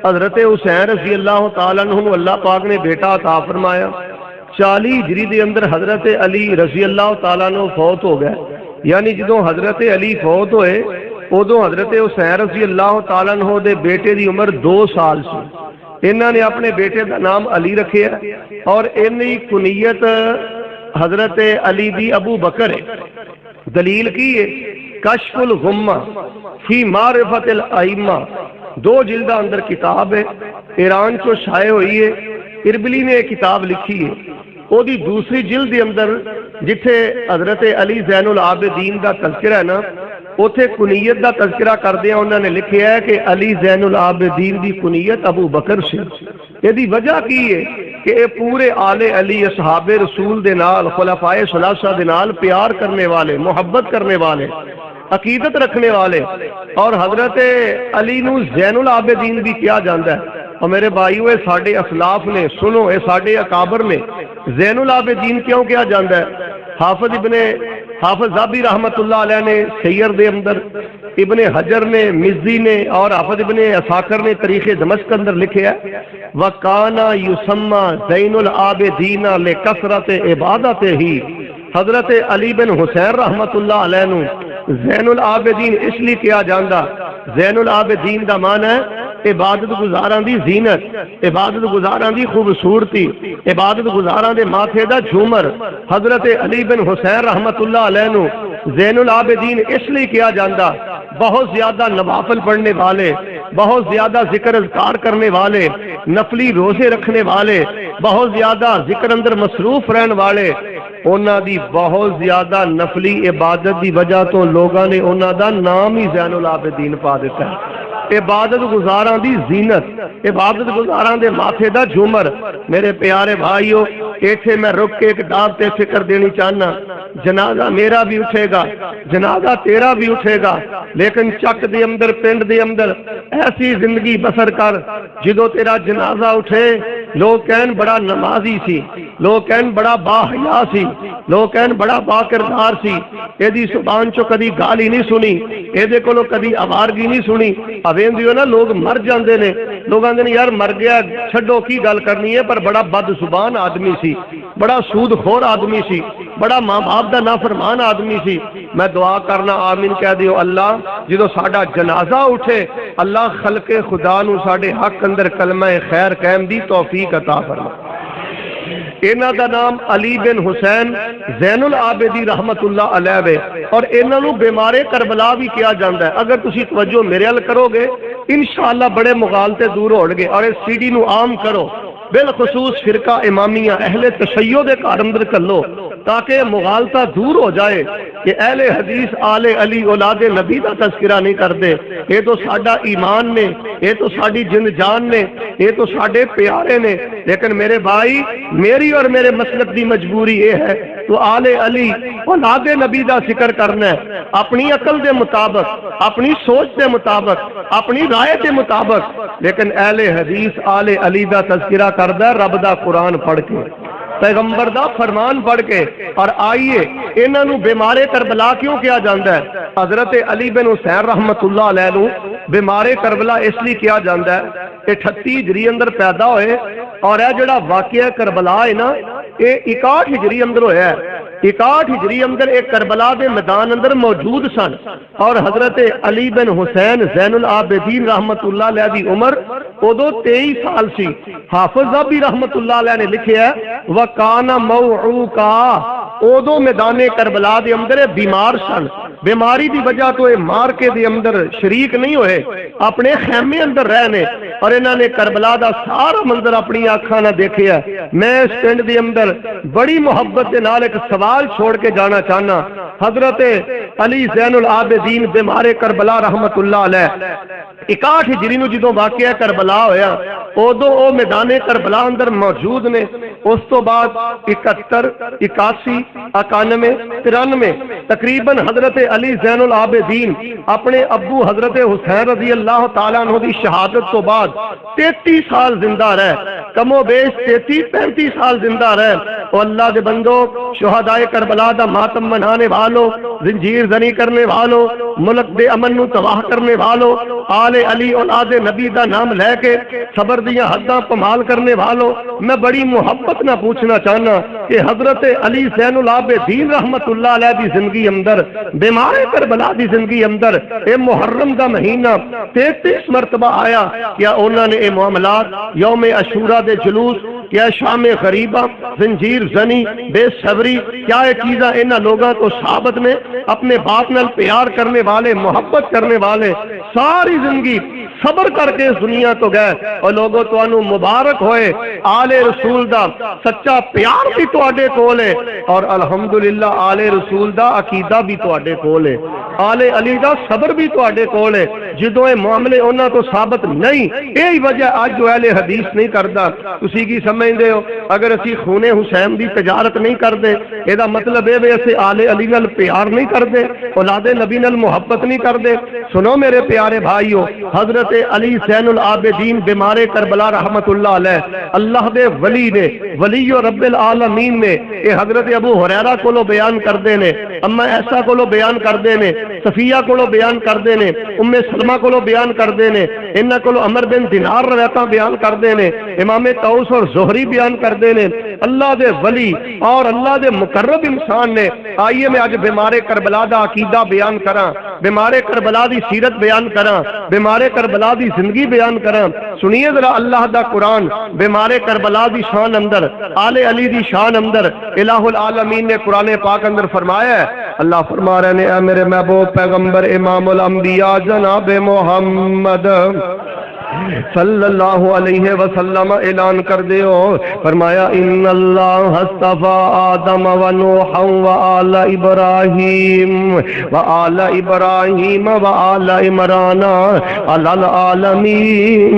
حضرت حسین رضی اللہ تعالیٰ عنہ اللہ پاک نے بیٹا عطا فرمایا۔ 40 ہجری دے اندر حضرت علی رضی اللہ تعالیٰ عنہ فوت ہو گئے، یعنی جدوں حضرت علی فوت ہوئے ادو حضرت حسین رضی اللہ تعالیٰ عنہ دے بیٹے دی عمر 2 سال سی۔ انہوں نے اپنے بیٹے دا نام علی رکھے اور انہی کنیت حضرت علی دی ابو بکر ہے۔ دلیل کی ہے کشف الغمہ فی معرفت الائمہ، 2 جلدہ اندر کتاب ہے، ایران چو شائع ہوئی ہے۔ اربلی نے ایک کتاب لکھی ہے، وہ دی دوسری جلد دے اندر جتھے حضرت علی زین العابدین دا تذکرہ ہے نا، اوتھے کنیت دا تذکرہ کردے ہیں انہوں نے لکھیا ہے کہ علی زین العابدین دی کنیت ابو بکر سے۔ یہ دی وجہ کی ہے کہ اے پورے آل علی اصحاب رسول دے نال، خلفائے ثلاثہ دے نال پیار کرنے والے، محبت کرنے والے، عقیدت رکھنے والے، اور حضرت علی نو زین العابدین بھی کیا جاندہ ہے۔ اور میرے بھائیو اے ساڈے اسلاف نے، سنو اے ساڈے اکابر نے زین العابدین کیوں کیا جاندہ ہے؟ حافظ ذابی رحمت اللہ علیہ نے سیر دے اندر، ابن حجر نے، مزی نے اور حافظ ابن عساکر نے تاریخ دمشق اندر لکھے ہے وَكَانَ يُسَمَّى زَيْنُ الْعَابِدِينَ لِكَثْرَةِ عِبَادَتِهِ۔ حضرت علی بن حسین رحمت اللہ علیہ نو زین العابدین اس لیے کیا جاندہ، زین العابدین دا معنی ہے عبادت گزاراں دی زینت، عبادت گزاراں دی خوبصورتی، عبادت گزاراں دے ماتھے دا جھومر۔ حضرت علی بن حسین رحمت اللہ علیہ نو زین العابدین اس لیے کیا جاندہ، بہت زیادہ نوافل پڑھنے والے، بہت زیادہ ذکر اذکار کرنے والے، نفلی روزے رکھنے والے، بہت زیادہ ذکر اندر مصروف رہن والے، انہاں دی بہت زیادہ نفلی عبادت دی وجہ تو لوگاں نے انہاں دا نام ہی زین العابدین پا دیتا ہے۔ عبادت گزاراں دی زینت، عبادت گزاراں دے ماتھے دا جھومر۔ میرے پیارے بھائیو، ایتھے میں رک کے ایک دعوت تے فکر دینی چاہنا، جنازہ میرا بھی اٹھے گا، جنازہ تیرا بھی اٹھے گا، لیکن چک دے اندر، پنڈ دے اندر ایسی زندگی بسر کر جدو تیرا جنازہ اٹھے لوگ کہن بڑا نمازی سی، لوگ کہن بڑا باحیا سی، لوگ کہن بڑا با کردار سی، اے دی زبان چو کدی گالی نہیں سنی، اے دے کولو کدی آوارگی نہیں سنی۔ اوین دیو نا لوگ مر جاندے نے، لوگ آندے نے یار مر گیا چھڈو کی گل کرنی ہے، پر بڑا بد زبان آدمی سی، بڑا سود خور آدمی سی، بڑا ماں باپ دا نافرمان آدمی سی۔ میں دعا کرنا آمین کہہ دیو اللہ جدو ساڈا جنازہ اٹھے اللہ خلق خدا نو ساڈے حق اندر کلمہ خیر قائم دی توفیق عطا فرما۔ انہاں دا نام علی بن حسین زین العابدی رحمت اللہ علیہ وے، اور انہاں نو بیمار کربلا بھی کیا جاندہ ہے۔ اگر تسی توجہ میرے ال کرو گے انشاءاللہ بڑے مغالطے دور ہو گے، اور اس سی ڈی نو عام کرو، بالخصوص فرقہ امامیہ اہل تشیع دے گھر اندر کلو تاکہ مغالطہ دور ہو جائے کہ اہل حدیث آل علی اولاد نبی دا تذکرہ نہیں کرتے۔ یہ تو ساڈا ایمان نے، یہ تو ساڈی جند جان نے، یہ تو ساڈے پیارے نے، لیکن میرے بھائی میری اور میرے مسلک دی مجبوری یہ ہے تو آل علی اولاد نبی دا ذکر کرنا ہے اپنی عقل دے مطابق، اپنی سوچ دے مطابق، اپنی رائے دے مطابق، لیکن اہل حدیث آل علی دا تذکرہ کردہ رب دا قرآن پڑھ کے، پیغمبر دا فرمان پڑھ کے۔ اور آئیے انہاں نو بیمار کربلا کیوں کیا جاندہ ہے؟ حضرت علی بن حسین رحمت اللہ علیہ نو بیمار کربلا اس لیے کیا جاندہ ہے 38 ہجری اندر پیدا ہوئے، اور یہ جڑا واقعہ کربلا ہے نا یہ 61 ہجری اندر ہویا ہے۔ 61 ہجری اندر ایک کربلا دے میدان اندر موجود سن، اور حضرت علی بن حسین زین العابدین رحمت اللہ علیہ دی عمر ادو 23 سال سی۔ حافظ ذابی رحمت اللہ علیہ نے لکھے ہے وَكَانَ مَوْعُوكَا، ادو میدان کربلا دے اندر بیمار سن، بیماری دی وجہ تو یہ مارکے دے اندر شریک نہیں ہوئے، اپنے خیمے اندر رہنے، اور انہوں نے کربلا دا سارا منظر اپنی آنکھاں نہ دیکھے ہے۔ میں اس پنڈ دے اندر بڑی محبت دے نال ایک سوال چھوڑ کے جانا چاہنا، حضرت علی زین العابدین بیمار کربلا رحمت اللہ علیہ 61 ہجری نو جدوں واقعہ کربلا ہویا ادو او میدان کربلا اندر موجود نے۔ اس تو بعد 71 81 91 93 تقریباً حضرت علی زین العابدین اپنے ابو حضرت حسین رضی اللہ تعالیٰ عنہ دی شہادت تو بعد 33 سال زندہ رہے۔ کم و بیش 33-35 سال زندہ رہے۔ اور اللہ دے بندو، شہدائے کربلا دا ماتم منانے والو، زنجیر زنی کرنے والو، ملک دے امن نو تباہ کرنے والو، آل علی اولاد نبی دا نام لے کے صبر دیاں حداں پمال کرنے والو، میں بڑی محبت نہ پوچھنا چاہنا کہ حضرت علی زین العابدین رحمت اللہ علیہ دی زندگی اندر، بیمار کربلا دی زندگی اندر اے محرم دا مہینہ 33 مرتبہ آیا۔ کیا انہوں نے اے معاملات، یوم عاشورہ دے جلوس، کیا شام غریبہ، زنجیر زنی، بے صبری، کیا یہ چیزاں انہاں لوگاں تو ثابت نے؟ اپنے باپ نال پیار کرنے والے، محبت کرنے والے، ساری زندگی صبر کر کے اس دنیا تو گئے۔ اور لوگوں تو انو مبارک ہوئے، آل رسول دا سچا پیار بھی تو آڈے کول ہے، اور الحمدللہ آل رسول دا عقیدہ بھی تو آڈے کول ہے، آل علی دا صبر بھی تو آڈے کول ہے۔ جدوں اے معاملے انہاں تو ثابت نہیں، یہی وجہ آج جو اہل حدیث نہیں کردا۔ تسی کی سمجھدے ہو؟ اگر اسی خون حسین دی تجارت نہیں کردے، اے دا مطلب اے اسے آل علی نال پیار نہیں کردے، اولاد نبی نال محبت نہیں کردے۔ سنو میرے پیارے بھائیو، حضرت علی زین العابدین بیمار کربلا رحمت اللہ علیہ، اللہ دے ولی نے، ولی رب العالمین نے، اے حضرت ابو ہریرہ کولو بیان کردے نے، اما ایسا کولو بیان کردے نے، صفیہ کولو بیان کردے نے، ام سلمہ کولو بیان کردے نے، انہاں کولو عمر بن دینار روایتاں بیان کردے نے، امام طاؤس اور زہری بیان کردے نے۔ اللہ دے ولی اور اللہ دے مقرب انسان نے، آئیے میں آج بیمار کربلا دا عقیدہ بیان کراں، بیمار کربلا دی سیرت بیان کراں، بیمار کربلا دی زندگی بیان کراں۔ سنیے ذرا اللہ دا قرآن بیمار کربلا دی شان اندر، آل علی دی شان اندر، الہ العالمین نے قرآن پاک اندر فرمایا ہے، اللہ فرما رہے ہیں، اے میرے محبوب پیغمبر امام الانبیاء جناب محمد صلی اللہ علیہ وسلم اعلان کر دیو، فرمایا ان اللہ اصطفى آدم و نوح و آل ابراہیم و آل ابراہیم و آل عمران علی العالمین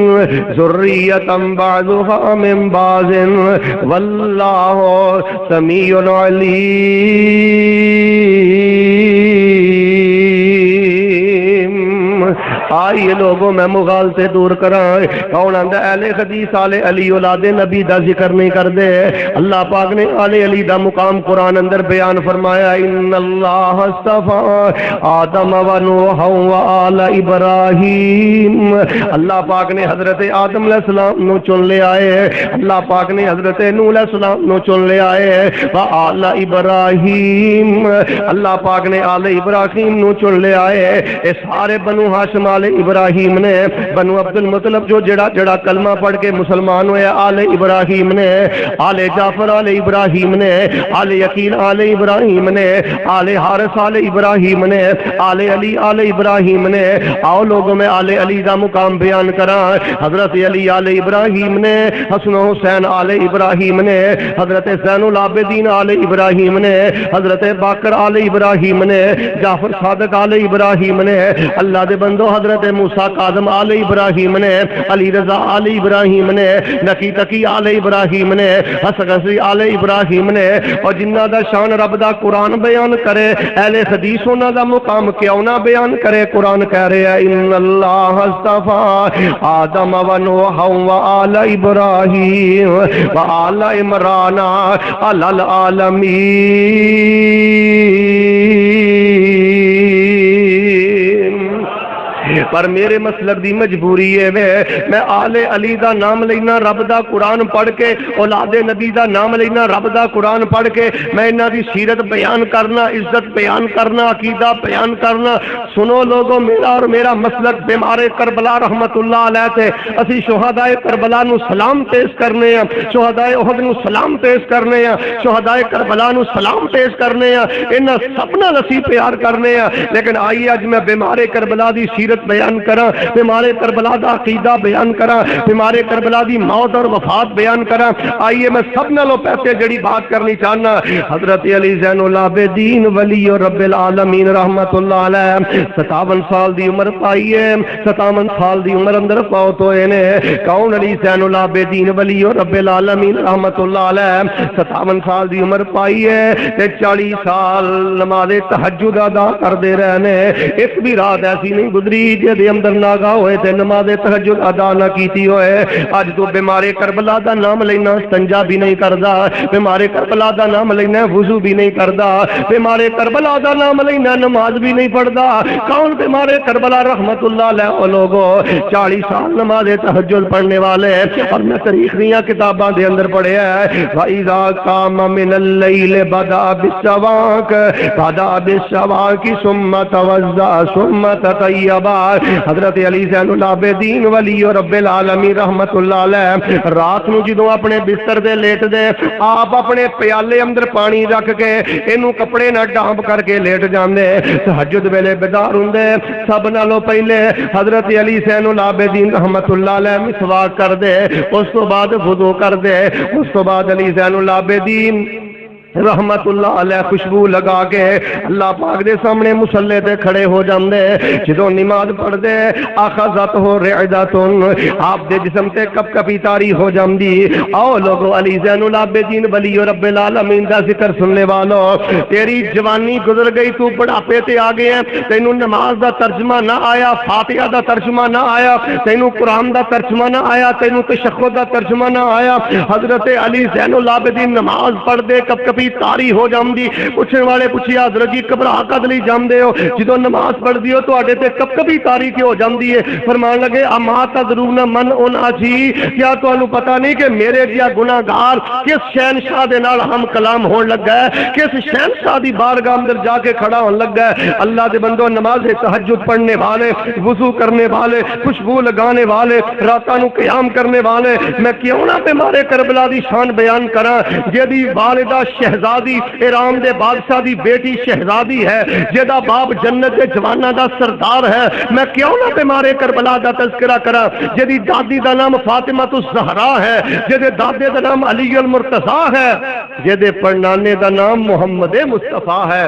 ذریتا بعضها من بعض واللہ سمیع علیم۔ آئیے لوگوں میں مغالطے دور کرائیں، کون آندہ اہل حدیث آل علی اولاد نبی دا ذکر نہیں کر دے؟ اللہ پاک نے آل علی دا مقام قرآن اندر بیان فرمایا، ان اللہ اصطفى آدم و نوح و آل ابراہیم۔ اللہ پاک نے حضرت آدم علیہ السلام نو چن لے آئے، اللہ پاک نے حضرت نوح علیہ السلام نو چن لے آئے، و آل ابراہیم، اللہ پاک نے آل ابراہیم نو چن لے آئے۔ اے سارے بنو ہاشم آل ابراہیم نے، بنو عبد المطلب جو جڑا جڑا کلمہ پڑھ کے مسلمان ہوئے آل ابراہیم نے، آل جعفر آل ابراہیم نے، آل یقین آل ابراہیم نے، آل حارث آل ابراہیم نے، آل علی آل ابراہیم نے۔ آؤ لوگوں میں آل علی دا مقام بیان کراں۔ حضرت علی آل ابراہیم نے، حسن و حسین آل ابراہیم نے، حضرت زین العابدین آل ابراہیم نے، حضرت باقر آل ابراہیم نے، جعفر صادق آل ابراہیم نے، اللہ دے بندو حضرت موسیٰ کاظم آل ابراہیم نے، علی رضا آل ابراہیم نے، نقی تقی آل ابراہیم نے، حسن عصری آل ابراہیم نے۔ اور جنہ دا شان رب دا قرآن بیان کرے، اہل حدیث انہاں دا مقام کیوں نہ بیان کرے؟ قرآن کہہ رہے ہیں، ان اللہ اصطفى آدم و نوح و آل ابراہیم و آل عمران علی العالمین۔ پر میرے مسلک دی مجبوری ہے، میں آل علی دا نام لینا، رب دا قرآن پڑھ کے، اولاد نبی دا نام لینا، رب دا قرآن پڑھ کے، میں انہاں دی سیرت بیان کرنا، عزت بیان کرنا، عقیدہ بیان کرنا۔ سنو لوگوں، میرا اور میرا مسلک بیمار کربلا رحمت اللہ علیہ تے، اسی شہدائے کربلا نو سلام پیش کرنے ہیں، شہدائے احد نو سلام پیش کرنے ہیں، شہدائے کربلا نو سلام پیش کرنے ہیں، انہاں سب نال اسی پیار کرنے ہیں۔ لیکن آئیے اج میں بیمار کربلا دی سیرت بیان کراں، بیمار کربلا دا عقیدہ بیان کراں، بیمار کربلا دی موت اور وفات بیان کراں۔ آئیے میں سب نالوں پہلے جڑی بات کرنی چاہنا، حضرت علی زین العابدین ولی رب العالمین رحمت اللہ علیہ 57 سال دی عمر پائی ہے، 57 سال دی عمر اندر فوت ہوئے نے۔ کون علی زین العابدین ولی رب العالمین رحمت اللہ علیہ 57 سال دی عمر پائی ہے تے 40 سال نماز تہجد ادا کردے رہنے، ایک بھی رات ایسی نہیں گزری عقیدے دے اندر ناگا ہوئے تے نماز تہجد ادا نہ کیتی ہوئے اج تو بیمارے کربلا دا نام لینا استنجا بھی نہیں کردا بیمارے کربلا دا نام لینا وضو بھی نہیں کردا بیمارے کربلا دا نام لینا نماز بھی نہیں پڑھدا کون بیمارے کربلا رحمت اللہ علیہ او لوگو 40 سال نماز تہجد پڑھنے والے اور میں تاریخ دیاں کتاباں دے اندر پڑھیا ہے وَإِذَا قَامَ مِنَ اللَّيْلِ بَدَأَ بِالسَّوَاكِ بَدَأَ بِالسَّوَاكِ ثُمَّ تَوَضَّأَ ثُمَّ تَطَيَّبَ حضرت علی زین العابدین ولی رب العالمین رحمت اللہ علیہ رات نو جدوں اپنے بستر دے لیٹ دے آپ اپنے پیالے اندر پانی رکھ کے اینو کپڑے نہ ڈانپ کر کے لیٹ جاندے تہجد ویلے بیدار ہوندے سب نالوں پہلے حضرت علی زین العابدین رحمت اللہ علیہ مسواک کر دے اس تو بعد وضو کر دے اس تو بعد علی زین العابدین رحمت اللہ علیہ خوشبو لگا کے اللہ پاک دے سامنے مصلی تے کھڑے ہو جاندے جدوں نماز پڑھ دے اخذت ہو رعدتن آپ دے جسم تے کپ کپی تاری ہو جاندی او لوگو علی زین العابدین ولی رب العالمین دا ذکر سننے والو تیری جوانی گزر گئی تو بڑھاپے تے آ گئے ہیں تینوں نماز دا ترجمہ نہ آیا فاتحہ دا ترجمہ نہ آیا تینوں قرآن دا ترجمہ نہ آیا تینوں تشہد دا ترجمہ نہ آیا حضرت علی زین العابدین نماز پڑھ دے کپ کپی تاری ہو جاندی پوچھنے والے پوچھیا حضرت جی گھبرا کد لئی جاندے ہو جدوں نماز پڑھ دی ہو تواڈے تے کب کبھی تاری کیوں ہو جاندی ہے فرمان لگے اما تدرون من انا جی کیا تانوں پتہ نہیں کہ میرے جیا گناہگار کس شہنشاہ دے نال ہم کلام ہون لگا ہے کس شہنشاہ دی بارگاہ اندر جا کے کھڑا ہون لگا ہے اللہ دے بندو نماز تہجد پڑھنے والے وضو کرنے والے خوشبو لگانے والے راتاں نو قیام کرنے والے میں کیوں نہ بیمارے کربلا دی شان بیان کراں جدی والدہ شہزادی ایران دے بادشاہ دی بیٹی شہزادی ہے جدا باپ جنت دے جواناں دا سردار ہے میں کیوں نہ بیمارے کربلا دا تذکرہ کراں جدی دادی دا نام فاطمہ الزہرا ہے جدے دادے دا نام علی المرتضیٰ ہے جدے پڑنانے دا نام محمد مصطفیٰ ہے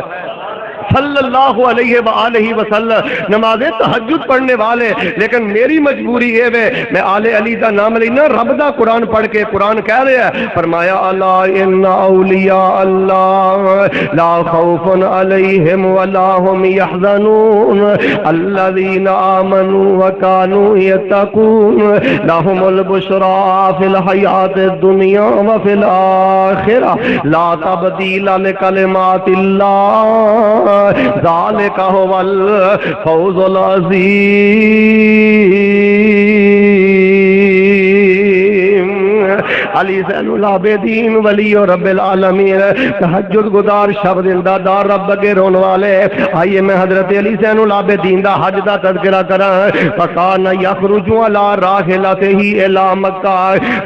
صلی اللہ علیہ وآلہ وسلم نماز تہجد پڑھنے والے لیکن میری مجبوری ہے میں آل علی دا نام لینا رب دا قرآن پڑھ کے قرآن کہہ رہے ہیں فرمایا الا ان اولیاء اللہ لا خوف علیہم ولا هم يحزنون الذین آمنوا وكانوا يتقون لهم البشرى في الحیات الدنیا وفي الآخرہ لا تبدیل لکلمات اللہ ذالک هو الفوز العظیم علی زین العابدین ولی رب العالمین تہجد گزار شب زندہ دار رب کے رون والے آئیے میں حضرت علی زین العابدین دا حج دا تذکرہ کراں فکان یخرج علی راحلتہ الی مکہ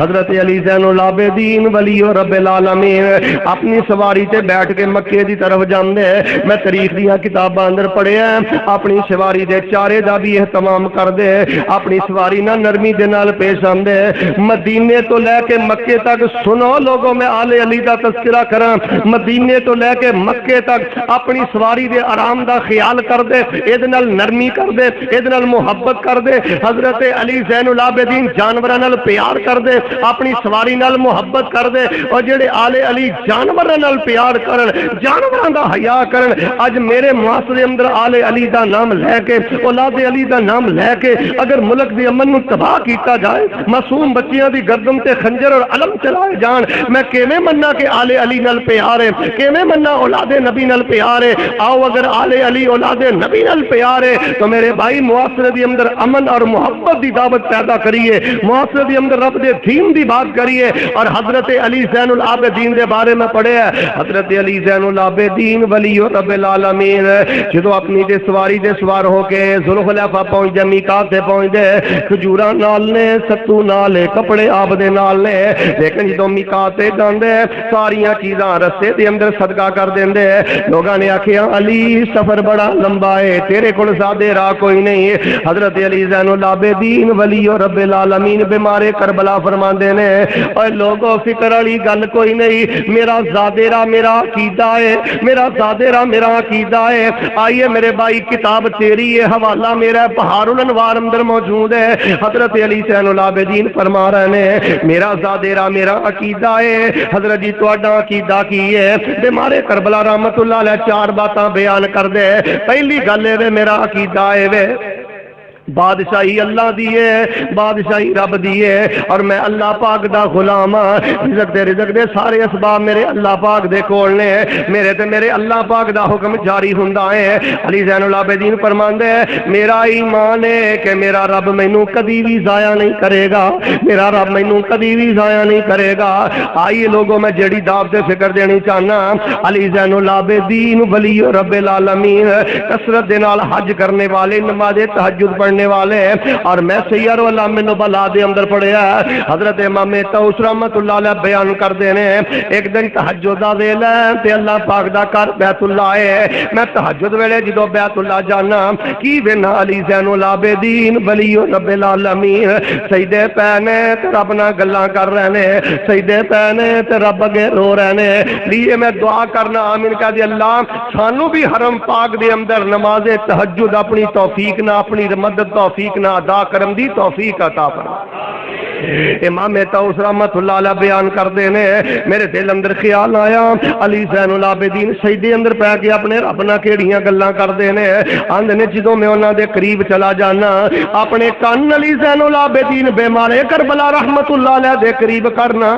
حضرت علی زین العابدین ولی رب العالمین اپنی سواری تے بیٹھ کے مکے دی طرف جاندے میں تاریخ دیاں کتاباں اندر پڑھیا اپنی سواری دے چارے دا بھی اہتمام کر دے اپنی سواری نہ نرمی دے نال پیش آندے مدینے تو لے کے مکے تک سنو لوگوں میں آل علی دا تذکرہ کراں مدینے تو لے کے مکے تک اپنی سواری دے آرام دا خیال کر دے اید نال نرمی کر دے اید نال محبت کر دے حضرت علی زین العابدین جانوراں نال پیار کر دے اپنی سواری نال محبت کر دے اور جڑے آل علی جانوراں نال پیار کرن جانوراں دا حیا کرن اج میرے معاشرے اندر آل علی دا نام لے کے اولاد علی دا نام لے کے اگر ملک دی امن نو تباہ کیتا جائے معصوم بچیاں دی گردن تے خنجر اور علم چلائے جان میں کیویں مننا کہ آل علی نال پیار ہے کیویں مننا اولاد نبی نال پیار ہے آؤ اگر آل علی اولاد نبی نال پیار ہے تو میرے بھائی معاشرے دی اندر امن اور محبت دی دعوت پیدا کریے معاشرے دی اندر رب دے دین دی بات کریے اور حضرت علی زین العابدین دے بارے میں پڑھے حضرت علی زین العابدین ولی رب العالمین جدو اپنی دے سواری دے سوار ہو کے ذوالخلیفہ پہنچ دے میقات تے پہنچ دے کھجوراں نال نے ستو نال کپڑے آپ دے نال نے لیکن جدو میقات تے جاندے ساریاں چیزاں رستے دے اندر صدقہ کر دیندے لوگاں نے آکھیا علی سفر بڑا لمبا ہے تیرے کول زیادہ راہ کوئی نہیں حضرت علی زین العابدین ولی رب العالمین بیمارے کربلا فرماندے نے اے لوگوں فکر والی گل کوئی نہیں میرا زیادہ راہ میرا عقیدہ ہے میرا زیادہ راہ میرا عقیدہ ہے آئیے میرے بھائی کتاب تیری ہے حوالہ میرا بہار الانوار اندر موجود ہے حضرت علی زین العابدین فرما رہے ہیں میرا زیادہ راہ میرا عقیدہ ہے حضرت جی تہاڈا عقیدہ کی ہے بیمارے کربلا رحمت اللہ علیہ چار باتاں بیان کر دے پہلی گل ہے میرا عقیدہ ہے بادشاہی اللہ دی ہے، بادشاہی رب دی ہے، اور میں اللہ پاک دا غلام ہاں۔ رزق دے سارے اسباب میرے اللہ پاک دے کول نے، میرے تے میرے اللہ پاک دا حکم جاری ہوندا ہے۔ علی زین العابدین فرماندے میرا ایمان ہے کہ میرا رب مینوں کبھی بھی ضائع نہیں کرے گا، میرا رب مینوں کبھی بھی ضائع نہیں کرے گا۔ آئیے لوگوں میں جڑی دعوت فکر دینی چاہنا، علی زین العابدین ولی رب العالمین کثرت دے نال حج کرنے والے، نماز تہجد پڑھنے والے، اور میں سیر علام نبلا دے اندر پڑھیا حضرت امام طوس رحمت اللہ علیہ بیان کر دینے ایک دن تہجد دا ویلا تے اللہ پاک دا گھر بیت اللہ ہے، میں تہجد ویلے جدوں بیت اللہ جانا کی وینا علی زین العابدین ولی رب العالمین سجدے پینے تے رب نال گلاں کر رہے نے، سجدے پینے تے رب اگے رو رہے نے۔ لیے میں دعا کرنا آمین کہہ دی اللہ سانو بھی حرم پاک دے اندر نماز تہجد اپنی توفیق نہ، اپنی مدد توفیق نہ ادا کرن دی توفیق عطا فرما۔ امام طوس رحمت اللہ علیہ بیان کر دینے میرے دل اندر خیال آیا علی زین العابدین سجدے اندر پہ کے اپنے رب نال کیڑیاں گلاں کر دینے، آندے نے جدوں میں انہاں دے قریب چلا جانا اپنے کان علی زین العابدین بیمارے کربلا رحمت اللہ علیہ دے قریب کرنا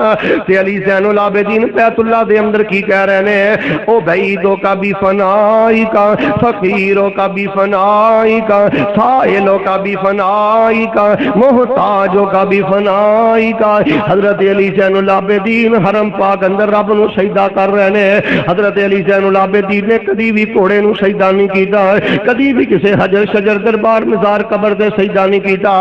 تے علی زین العابدین بیت اللہ دے اندر کی کہہ رہے نے او بعیدوں کا بھی فنائی کا، فقیروں کا بھی فنائی کا، سائلوں کا بھی فنائی کا، محتاجوں کا بھی فنائی کا۔ حضرت علی زین العابدین حرم پاک اندر رب نو سجدہ کر رہے نے۔ حضرت علی زین العابدین نے کدی بھی گھوڑے نو سجدہ نہیں کیتا، کدی بھی کسی حجر شجر دربار مزار قبر تے سجدہ نہیں کیتا۔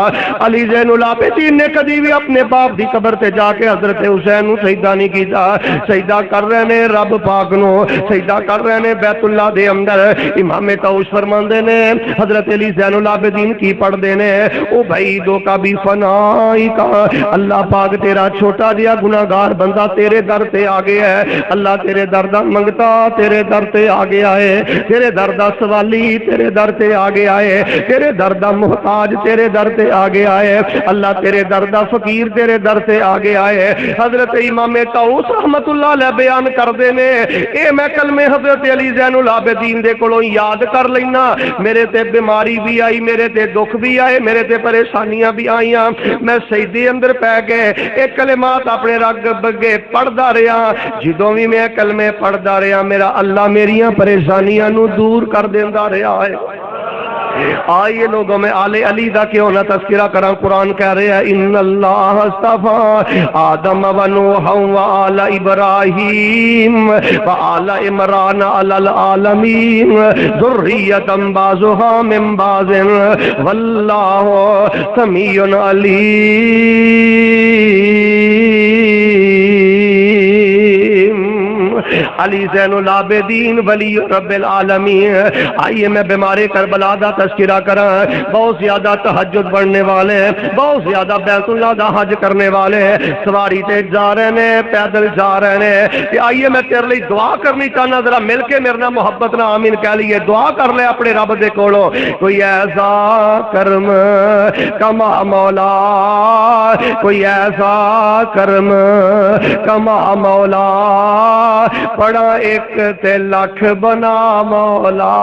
علی زین العابدین نے کدی بھی اپنے باپ دی قبر تے جا کے حضرت حسین نو سجدہ نہیں کیتا۔ سجدہ کر رہے نے رب پاک نو، سجدہ کر رہے نے بیت اللہ دے اندر۔ امام طوس فرماندے نے حضرت علی زین العابدین کی پڑھ دینے او بعیدوں کا بھی فنائی کا، اللہ پاک تیرا چھوٹا دیا گناہگار بندہ تیرے در تے آ گیا ہے، اللہ تیرے در دا منگتا تیرے در تے آ گیا ہے، تیرے در دا سوالی تیرے در تے آ گیا ہے، تیرے در دا محتاج تیرے در تے آ گیا ہے، اللہ تیرے در دا فقیر تیرے در تے آ گیا ہے۔ حضرت امام طوس رحمت اللہ علیہ بیان کر دینے اے میں کلمے حضرت علی زین العابدین دے کولوں یاد کر لینا، میرے تے بیماری بھی آئی، میرے تے دکھ بھی آئے، میرے تے پریشانیاں بھی آئیاں، میں سجدے اندر پہ گئے ایک کلمات اپنے رگ بگے پڑھدا رہا، جدوں بھی میں کلمے پڑھدا رہا میرا اللہ میریاں پریشانیاں نو دور کر دیندا رہا ہے۔ آئیے لوگوں میں آل علی دا کیوں نہ تذکرہ کرا، قرآن کہہ رہے ہیں ان اللہ اصطفى آدم و نوح و آل ابراہیم و آل عمران علی العالمین ذریۃ بعضها من بعض واللہ سمیع علیم۔ علی زین العابدین ولی رب العالمین۔ آئیے میں بیمار کربلا دا تذکرہ کرا، بہت زیادہ تہجد پڑھنے والے، بہت زیادہ بیت اللہ دا حج کرنے والے، سواری تے جا رہے ہیں، پیدل جا رہے ہیں، کہ آئیے میں تیرے لیے دعا کرنی چاہنا، ذرا مل کے میرے نال محبت نہ آمین کہہ لیے، دعا کر لے اپنے رب دے کولوں کوئی ایسا کرم کما مولا، کوئی ایسا کرم کما مولا، پڑا ایک تے لکھ بنا مولا،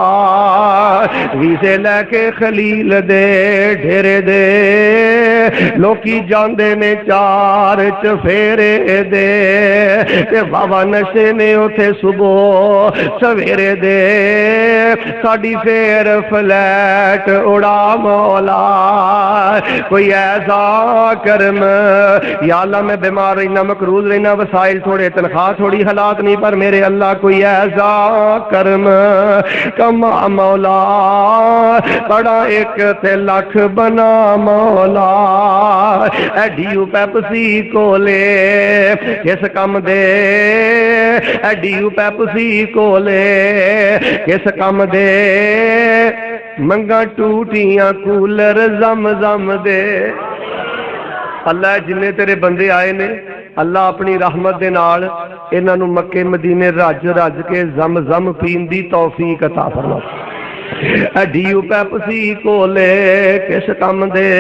ویزے لے کے خلیل دے ڈھیرے دے، لوکی جاندے نے چار چفیرے دے، تے بابا نشے نے اتھے صبح سویرے دے، ساڑی پھر فلیٹ اڑا مولا، کوئی ایسا کرم، یا اللہ میں بیمار رہنا مقروض رہنا، وسائل تھوڑے تنخواہ تھوڑی حالات نہیں، پر میرے اللہ کوئی ایسا کرم کما مولا، بڑا ایک تے لکھ بنا مولا، ایڈیو پیپسی کو لے کس کم دے، ایڈیو پیپسی کو لے کس کم دے، منگا ٹوٹیاں کولر زم زم دے۔ اللہ جننے تیرے بندے آئے نے اللہ اپنی رحمت دے نال انہاں نوں مکے مدینے رج رج کے زم زم پین دی توفیق عطا فرما۔ ڈیو پیپسی کولے کس کم دے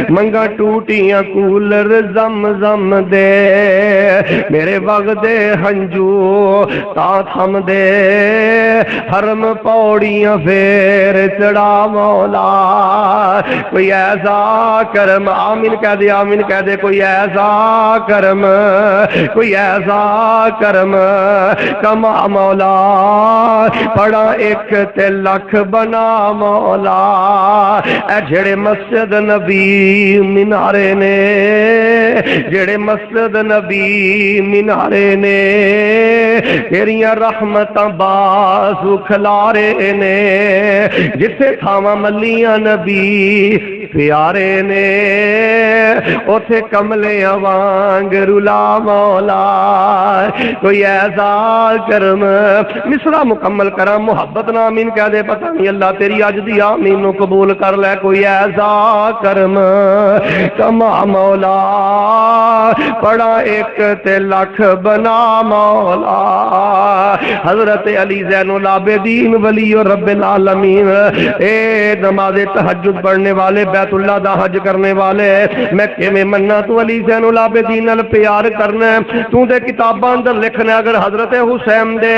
منگا ٹوٹیاں کولر زم زم دے میرے وقت دے ہنجو تا تھم دے حرم پوڑیاں پھر چڑھا مولا کوئی ایسا کرم آمین کہہ دے آمین کہہ دے کوئی ایسا کرم کوئی ایسا کرم کما مولا پڑا ایک تے لکھ بنا مولا اے جڑے مسجد نبی مینارے نے جڑے مسجد نبی مینارے نے تیریاں رحمتاں بازو کھلارے نے جتھے تھاواں ملیاں نبی پیارے نے اوتھے کملیاں وانگ رلا مولا کوئی ایسا کرم مصرع مکمل کرا محبت نہ آمین کہہ دے پتہ نہیں اللہ تیری اج دی آمین نو قبول کر لے کوئی ایسا کرم کما مولا پڑا ایک تے لکھ بنا مولا حضرت علی زین العابدین ولی رب العالمین اے نماز تہجد پڑھنے والے بیت اللہ دا حج کرنے والے میں کیویں مننا تو علی زین العابدین نال پیار کرنا تو دے کتاباں اندر لکھنا اگر حضرت حسین دے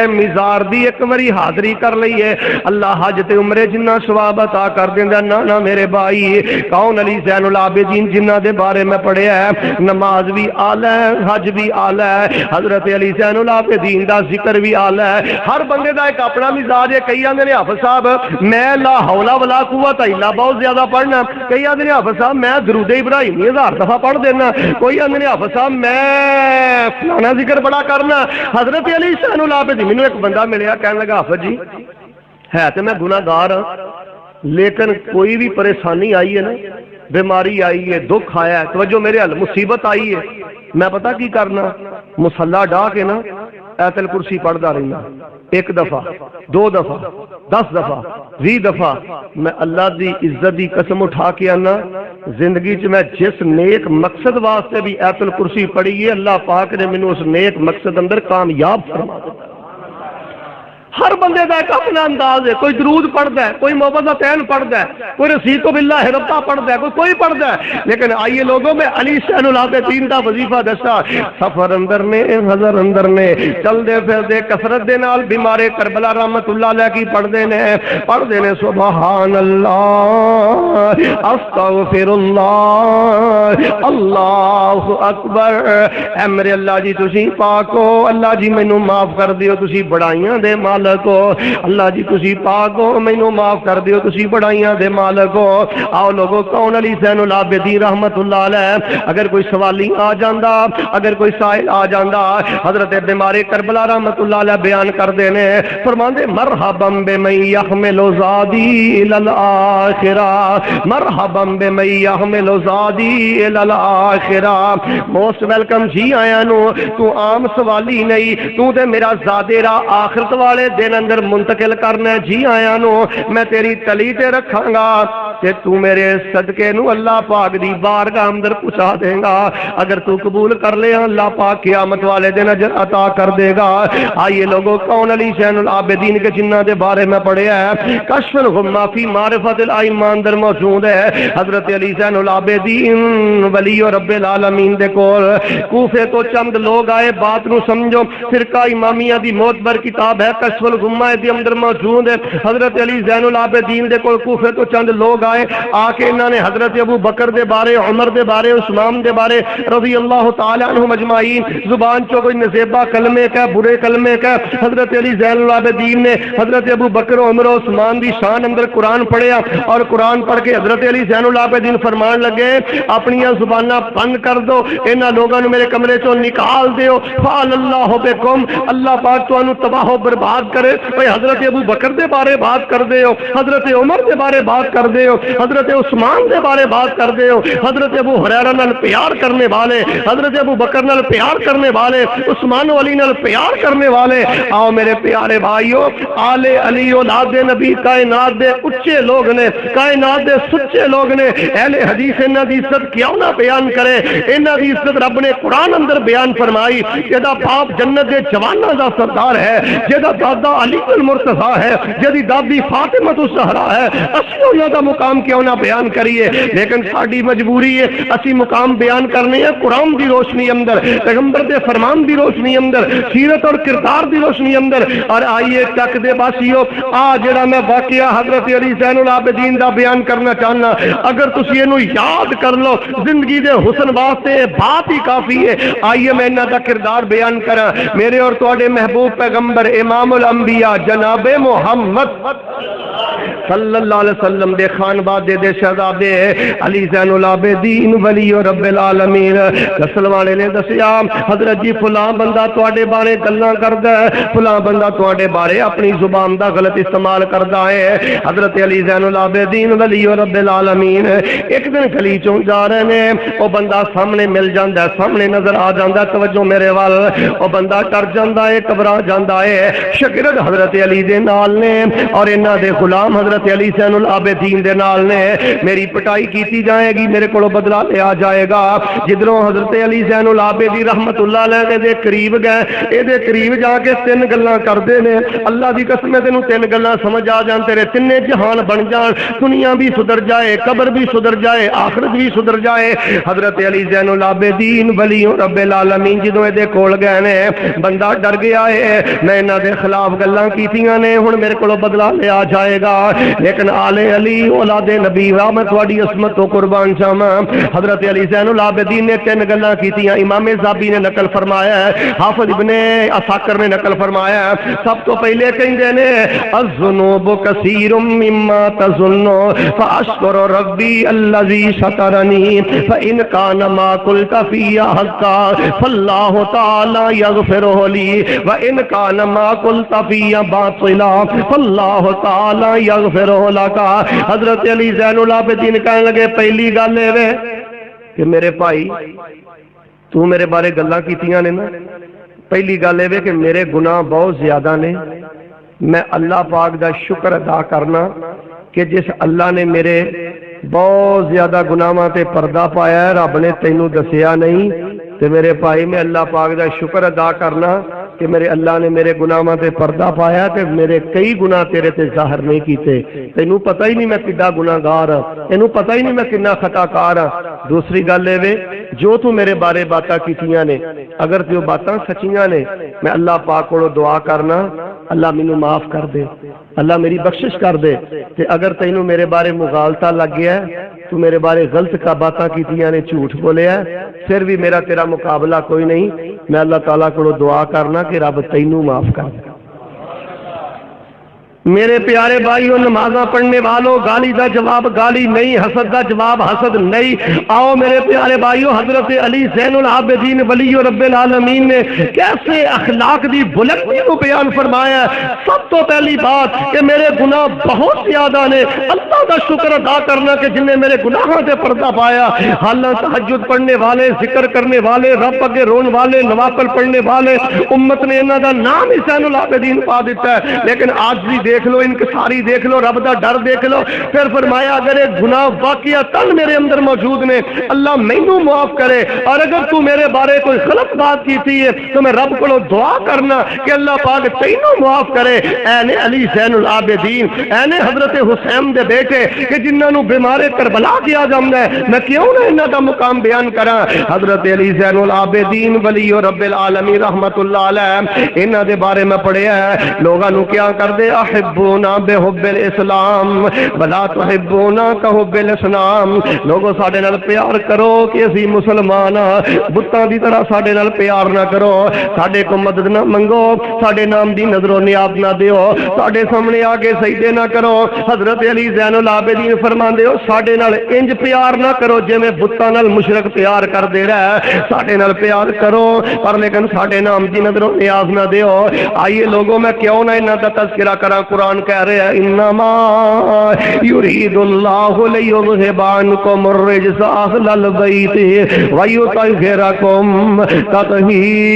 مزار دی ایک واری حاضری کر لئیے اللہ حج تے عمرے جنہ ثواب عطا کر دیندا نانا میرے بھائی کون علی زین العابدین جنہ دے بارے میں پڑھیا ہے نماز بھی اعلی ہے حج بھی اعلی ہے حضرت علی زین العابدین دا ذکر بھی اعلی ہے ہر بندے دا ایک اپنا مزاج ہے کئی آندے نے حافظ صاحب میں لا حول ولا قوت الا بہت زیادہ پڑھنا کئی آندے نے حافظ صاحب میں درود ابراہیمی 1000 دفعہ پڑھ دینا کوئی آندے نے حافظ صاحب میں فلانا ذکر بڑا کرنا حضرت علی زین العابدین مینوں ایک بندہ ملیا کہنے لگا حافظ جی ہے تو میں گناہگار ہاں لیکن کوئی بھی پریشانی آئی ہے نا بیماری آئی ہے دکھ آیا ہے توجہ میرے حل مصیبت آئی ہے میں پتہ کی کرنا مصلا ڈا کے نا آیت الکرسی پڑھدا رہنا ایک دفعہ 2 دفعہ 10 دفعہ 20 دفعہ میں اللہ دی عزت دی قسم اٹھا کے آنا زندگی چ میں جس نیک مقصد واسطے بھی آیت الکرسی پڑھی ہے اللہ پاک نے مینوں اس نیک مقصد اندر کامیاب فرما دیا ہر بندے کا ایک اپنا انداز ہے کوئی درود پڑھتا ہے کوئی معوذتین پڑھتا ہے کوئی رسیق باللہ ربا پڑھتا ہے کوئی پڑھتا ہے لیکن آئیے لوگوں میں علی زین العابدین دا وظیفہ دسا سفر اندر نے حضر اندر نے چل دے پھر دے کثرت دے نال بیمارے کربلا رحمت اللہ علیہ کی پڑھتے نے سبحان اللہ استغفر اللہ اللہ اکبر اے میرے اللہ جی تسی پاک ہو اللہ جی مینوں معاف کر دیو تسی بڑائیاں دے مالک ہو اللہ جی تسی پاک ہو مینوں معاف کر دیو تسی بڑائیاں دے مالک ہو آؤ لوگوں کون علی زین العابدین رحمت اللہ علیہ اگر کوئی سوالی آ جاندا اگر کوئی سائل آ جاندا حضرت بیمارے کربلا رحمت اللہ علیہ بیان کر دینے فرماندے مرحبا بمن یحمل زادی الی الاخرہ مرحبا بمن یحمل زادی الی الاخرہ موسٹ ویلکم جی آیا نو تو عام سوالی نہیں تو تے میرا زادے را آخرت والے دن اندر منتقل کرنا جی آیا نو میں تیری تلی تے رکھاں گا کہ تو میرے صدقے نو اللہ پاک دی بارگاہ اندر پہنچا دے گا اگر تو قبول کر لے اللہ پاک قیامت والے دن اجر عطا کر دے گا آئیے لوگوں کون علی زین العابدین کے جنہ دے بارے میں پڑھیا ہے کشف الغمہ فی معرفت الائمہ اندر موجود ہے حضرت علی زین العابدین ولی رب العالمین دے کول کوفے تو چند لوگ آئے بات نو سمجھو فرقہ امامیہ دی معتبر کتاب ہے کشف الغمہ دی اندر موجود ہے حضرت علی زین العابدین دے کول کوفے تو چند لوگ آئے آ کے انہوں نے حضرت ابو بکر دے بارے عمر دے بارے عثمان دے بارے رضی اللہ تعالی عنہم اجمعین زبان چو کوئی نزیبہ کلمے کا برے کلمے کا حضرت علی زین العابدین نے حضرت ابو بکر عمر و عثمان دی شان اندر قرآن پڑھیا اور قرآن پڑھ کے حضرت علی زین العابدین فرمان لگے اپنی زبانہ بند کر دو انہاں لوگوں نے میرے کمرے چوں نکال دیو فعل اللہ بکم اللہ پاک تو انہوں تباہ و برباد کرے بھئی حضرت ابو بکر دے بارے بات کر دے ہو حضرت عمر دے بارے بات کر دے ہو حضرت عثمان دے بارے بات کرتے ہو، حضرت ابو ہریرہ نال پیار کرنے والے، حضرت ابو بکر نال پیار کرنے والے، عثمان و علی نال پیار کرنے والے۔ آؤ میرے پیارے بھائیو، آل علی اولاد نبی کائنات دے اچھے لوگ نے، کائنات دے سچے لوگ نے۔ اہل حدیث انہاں دی عزت کیوں نہ بیان کرے؟ انہاں دی عزت رب نے قرآن اندر بیان فرمائی، جدا باپ جنت دے جواناں دا سردار ہے، جدا دادا علی المرتضیٰ ہے، جدی دادی فاطمہ الزہرا ہے۔ اسی انہاں دا مقام کیوں نہ بیان کریے؟ لیکن ساڈی مجبوری ہے، اسی مقام بیان کرنے ہیں قرآن دی روشنی اندر، پیغمبر دے فرمان دی روشنی اندر، سیرت اور کردار دی روشنی اندر۔ اور آئیے تک دے باسیو، جڑا میں واقعہ حضرت علی زین العابدین دا بیان کرنا چاہنا، اگر تسی اینو یاد کر لو زندگی دے حسن واسطے بات ہی کافی ہے۔ آئیے میں انہاں دا کردار بیان کراں۔ میرے اور تواڈے محبوب پیغمبر امام الانبیاء جناب محمد صلی اللہ علیہ وسلم دے خانوادے دے شہزادے علی زین العابدین ولی رب العالمین دسن والے نے دسیا، حضرت جی فلاں بندہ تواڈے بارے گلاں کردا ہے، فلاں بندہ تواڈے بارے اپنی زبان دا غلط استعمال کردا ہے۔ حضرت علی زین العابدین ولی رب العالمین ایک دن گلی چوں جا رہے نے، او بندہ سامنے مل جاندا ہے، سامنے نظر آ جاندا ہے، توجہ میرے وال، او بندہ ڈر جاندا ہے، گھبرا جاندا ہے۔ شاگرد حضرت علی دے نال نے اور انہاں دے غلام حضرت علی زین العابدین دے نال نے۔ میری پٹائی کیتی جائے گی، میرے کولوں بدلہ لیا جائے گا۔ جدروں حضرت علی زین العابدین رحمت اللہ علیہ دے قریب گئے، اے دے قریب جا کے تین گلاں کردے نے۔ اللہ دی قسم تینوں تین گلاں سمجھ آ جان، تیرے تینے جہان بن جان، دنیا بھی سدھر جائے، قبر بھی سدھر جائے، آخرت بھی سدھر جائے۔ حضرت علی زین العابدین ولی رب العالمین جدوں دے کول گئے نے، بندہ ڈر گیا ہے، میں انہاں دے خلاف گلاں کیتیاں نے، ہن میرے کولوں بدلہ لیا جائے گا۔ لیکن آل علی اولاد نبی میں تواڈی عصمت تو قربان جاواں۔ حضرت علی زین العابدین نے تین گلاں کیتیاں، امام زابی نے نقل فرمایا ہے، حافظ ابن عساکر نے نقل فرمایا ہے۔ سب تو پہلے کہندے نے الذنوب کثیر مما تظن فاشکر ربی الذی سترنی فان کان ما قلت فی حقا فاللہ تعالی یغفرہ لی وان کان ما قلت فی باطلا فاللہ تعالی یغفرہ لک۔ حضرت علی زین العابدین کہنے لگے پہلی گل ہے کہ میرے بھائی تو میرے بارے گلاں کیتیاں نے نا، پہلی گل ہے کہ میرے گناہ بہت زیادہ نے، میں اللہ پاک دا شکر ادا کرنا کہ جس اللہ نے میرے بہت زیادہ گناہاں تے پردہ پایا ہے، رب نے تینوں دسیا نہیں، تے میرے بھائی میں اللہ پاک دا شکر ادا کرنا کہ میرے اللہ نے میرے گناہاں تے پردہ پایا تے میرے کئی گناہ تیرے تے ظاہر نہیں کیتے، تینوں پتہ ہی نہیں میں کڈا گناہگار ہاں، اینوں پتہ ہی نہیں میں کنا خطا کار ہاں۔ دوسری گل اے جو تو میرے بارے باتاں کیتیاں نے، اگر تے باتاں سچیاں نے، میں اللہ پاک کولوں دعا کرنا اللہ مینوں معاف کر دے، اللہ میری بخشش کر دے، تے اگر تینوں میرے بارے مغالطہ لگ گیا ہے، تو میرے بارے غلط کا باتاں کیتیاں نے، جھوٹ بولیا ہے، پھر بھی میرا تیرا مقابلہ کوئی نہیں، میں اللہ تعالیٰ کو دعا کرنا کہ رب تینوں معاف کر دے۔ میرے پیارے بھائیوں، نمازاں پڑھنے والوں، گالی دا جواب گالی نہیں، حسد دا جواب حسد نہیں۔ آؤ میرے پیارے بھائیوں، حضرت علی زین العابدین ولی رب العالمین نے کیسے اخلاق دی بلندی کو بیان فرمایا ہے۔ سب تو پہلی بات کہ میرے گناہ بہت زیادہ نے، اللہ دا شکر ادا کرنا کہ جن نے میرے گناہوں سے پردہ پایا۔ حالہ تہجد پڑھنے والے، ذکر کرنے والے، رب اگے رون والے، نوافل پڑھنے والے، امت نے انہاں دا نام ہی زین العابدین پا دیتا ہے، لیکن آج بھی دیکھ لو، انکساری دیکھ لو، رب دا ڈر دیکھ لو۔ پھر فرمایا اگر یہ گناہ واقعتاً میرے اندر موجود نے، اللہ مینوں معاف کرے، اور اگر تو میرے بارے کوئی غلط بات کیتی ہے تو میں رب کو دعا کرنا کہ اللہ پاک تینوں معاف کرے۔ اے نے علی زین العابدین، اے نے حضرت حسین دے بیٹے کہ جنہاں نو بیمار کربلا کیا جاندا ہے، میں کیوں نہ انہاں دا مقام بیان کراں۔ حضرت علی زین العابدین ولی رب العالمین رحمت اللہ علیہ، انہاں دے بارے میں پڑھیا ہے، لوگاں نو کیا کردے احبونا بحب الاسلام ولا تحبونا کحب الاسلام، لوگوں ساڈے نال پیار کرو کہ اسی مسلمان ہاں، بتاں دی طرح ساڈے نال پیار نہ کرو، ساڈے کو مدد نہ منگو، ساڈے نام دی نظر و نیاز نہ دیو، ساڈے سامنے آ کے سجدے نہ کرو۔ حضرت علی زین العابدین فرماندے ہو ساڈے نال انج پیار نہ کرو جویں بتاں نال مشرک پیار کردے رہے، ساڈے نال پیار کرو پر لیکن ساڈے نام دی نظروں نیاز نہ دیو۔ آئیے لوگوں میں کیوں نہ انہاں دا تذکرہ کراں، قرآن کہہ رہے ہیں انما یرید اللہ لیذھب عنکم الرجس اہل البیت ویطہرکم تطہیرا۔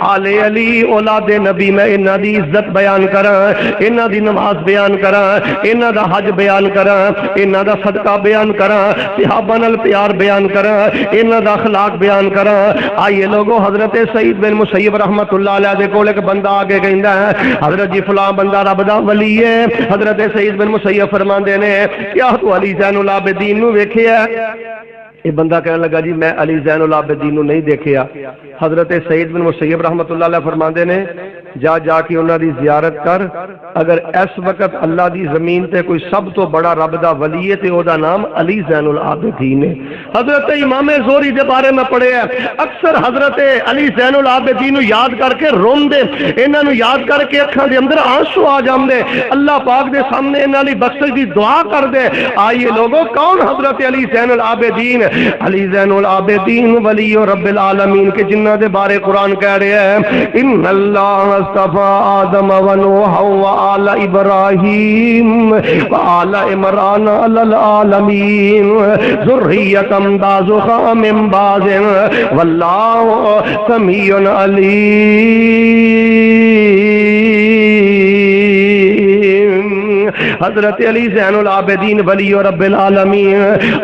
آل علی اولاد نبی میں انہاں دی عزت بیان کراں، انہاں دی نماز بیان کراں، انہاں دا حج بیان کراں، انہاں دا صدقہ بیان کراں، صحابہ نال پیار بیان کراں، انہاں دا اخلاق بیان کراں۔ آئیے لوگو حضرت سعید بن مسیب رحمت اللہ علیہ دے کول ایک بندہ آگے کہندا ہے حضرت جی فلاں بندہ رب دا ولی ہے۔ حضرت سعید بن مسیب فرماندے نے کیا تو علی زین العابدین نو ویکھیا؟ یہ بندہ کہنے لگا جی میں علی زین العابدین نو نہیں دیکھیا۔ حضرت سعید بن مسیب رحمت اللہ علیہ فرماندے نے جا کے انہاں دی زیارت کر، اگر اس وقت اللہ دی زمین تے کوئی سب تو بڑا رب دا ولی ہے تے او دا نام علی زین العابدین ہے۔ حضرت امام زہری دے بارے میں پڑھے ہے، اکثر حضرت علی زین العابدین نو یاد کر کے روندے، انہاں نو یاد کر کے اکھاں دے اندر آنسو آ جاندے، اللہ پاک دے سامنے انہاں دی بخشش دی دعا کر دے۔ آئیے لوگوں کون حضرت علی زین العابدین؟ علی زین العابدین ولی رب العالمین کے جنہ دے بارے قرآن کہہ رہے ہیں ان اللہ اصطفیٰ آدم و نوح و آل ابراہیم و آل عمران علی العالمین ذریۃ بعضها من بعض واللہ سمیع علیم۔ حضرت علی زین العابدین ولی رب العالمین۔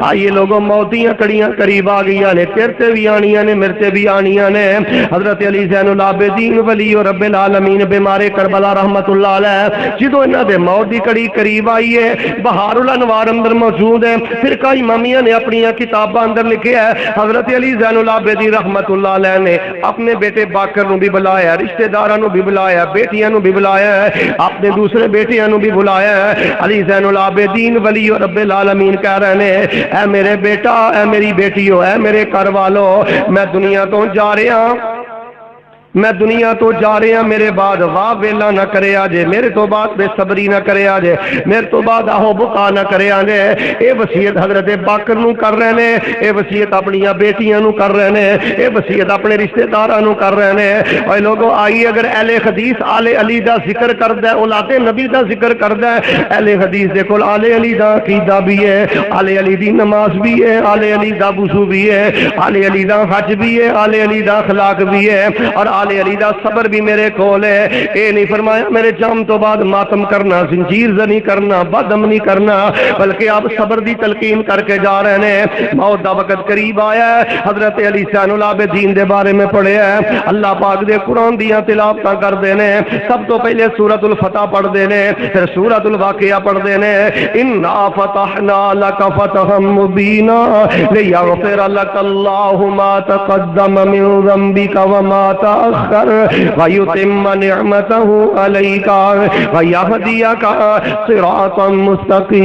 آئیے لوگوں موتیاں کڑیاں قریب آ گئی نے، تیرتے بھی آنیاں نے، مرتے بھی آنیاں نے۔ حضرت علی زین العابدین ولی رب العالمین بیمار کربلا رحمت اللہ علیہ جدو انہاں دے موت دی کڑی قریب آئی ہے، بہار الانوار اندر موجود ہے، فرقہ امامیہ نے اپنی کتاباں اندر لکھے ہے حضرت علی زین العابدین رحمت اللہ علیہ نے اپنے بیٹے باکر نو بھی بلایا، رشتہ داراں نو بھی بلایا، بیٹیاں نو بھی بلایا ہے، اپنے دوسرے بیٹیاں نو بھی بلایا ہے۔ علی زین العابدین ولی رب العالمین کہہ رہے ہیں اے میرے بیٹا، اے میری بیٹیو، اے میرے گھر والو، میں دنیا تو جا رہا ہوں، میں دنیا تو جا رہا میرے بعد واہ ویلا نہ کرے آجے، میرے تو بعد بے صبری نہ کرے آجے، میرے تو بعد آہو بکا نہ کرے آجے۔ اے وصیت حضرت باکر نو کر رہے ہیں، اے وصیت اپنی بیٹیاں نو کر رہے ہیں، اے وصیت اپنے رشتہ داراں نو کر رہے ہیں۔ اور لوگوں آئیے اگر اہل حدیث آل علی دا ذکر کردا ہے، اولاد نبی دا ذکر کردا ہے، اہل حدیث دے کول آل علی دا عقیدہ بھی ہے، آل علی دی نماز بھی ہے، آل علی دا وضو بھی ہے، آل علی دا حج بھی ہے، آل علی دا اخلاق بھی ہے، اور آل علی دا صبر بھی میرے کول ہے۔ اے نہیں فرمایا میرے جام تو بعد ماتم کرنا، زنجیر زنی کرنا، بدامنی کرنا، بلکہ آپ صبر دی تلقین کر کے جا رہے ہیں۔ موت دا وقت قریب آیا ہے، حضرت علی زین العابدین دے بارے میں پڑھے ہیں، اللہ پاک دے قرآن دیاں تلاوتاں کر دینے، سب تو پہلے سورۃ الفتح پڑھ دینے، پھر سورۃ الواقعہ پڑھ دینے۔ انا فتحنا لک فتحا مبینا لیغفر لک اللہ ما تقدم من ذنبک وما تأخر وَيُتِمَّ نِعْمَتَهُ عَلَيْكَ وَيَهْدِيَكَ صِرَاطًا مُسْتَقِيمًا۔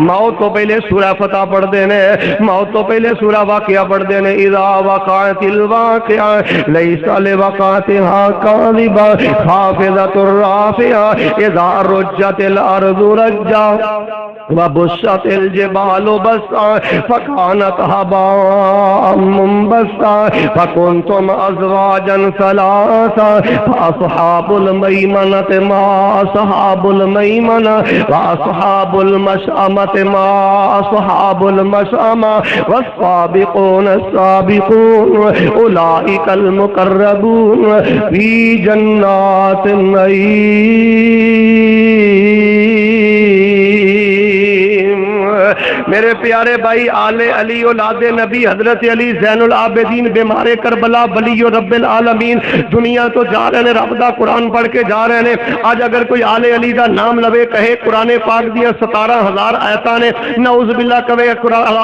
موت تو پہلے سورہ فتح پڑھ دینے، موت تو پہلے سورہ واقعہ پڑھ دینے۔ اذا وقعت الواقعہ لیس لوقعتها کاذبہ خافضۃ رافعہ اذا رجت الارض رجا وبست الجبال بسا فكانت هباء منبثا فكنتم ازواجا ثلاثا فاصحاب الميمنة ما اصحاب الميمنة واصحاب المشأمة ما اصحاب المشأمة والسابقون السابقون اولئك المقربون في جنات النعيم۔ میرے پیارے بھائی آل علی اولاد نبی حضرت علی زین العابدین بیمار کربلا ولی رب العالمین دنیا تو جا رہے ہیں، رب دا قرآن پڑھ کے جا رہے ہیں۔ آج اگر کوئی آل علی دا نام لوے کہے قرآن پاک دیا 17,000 آیتاں نے، نعوذ باللہ کہے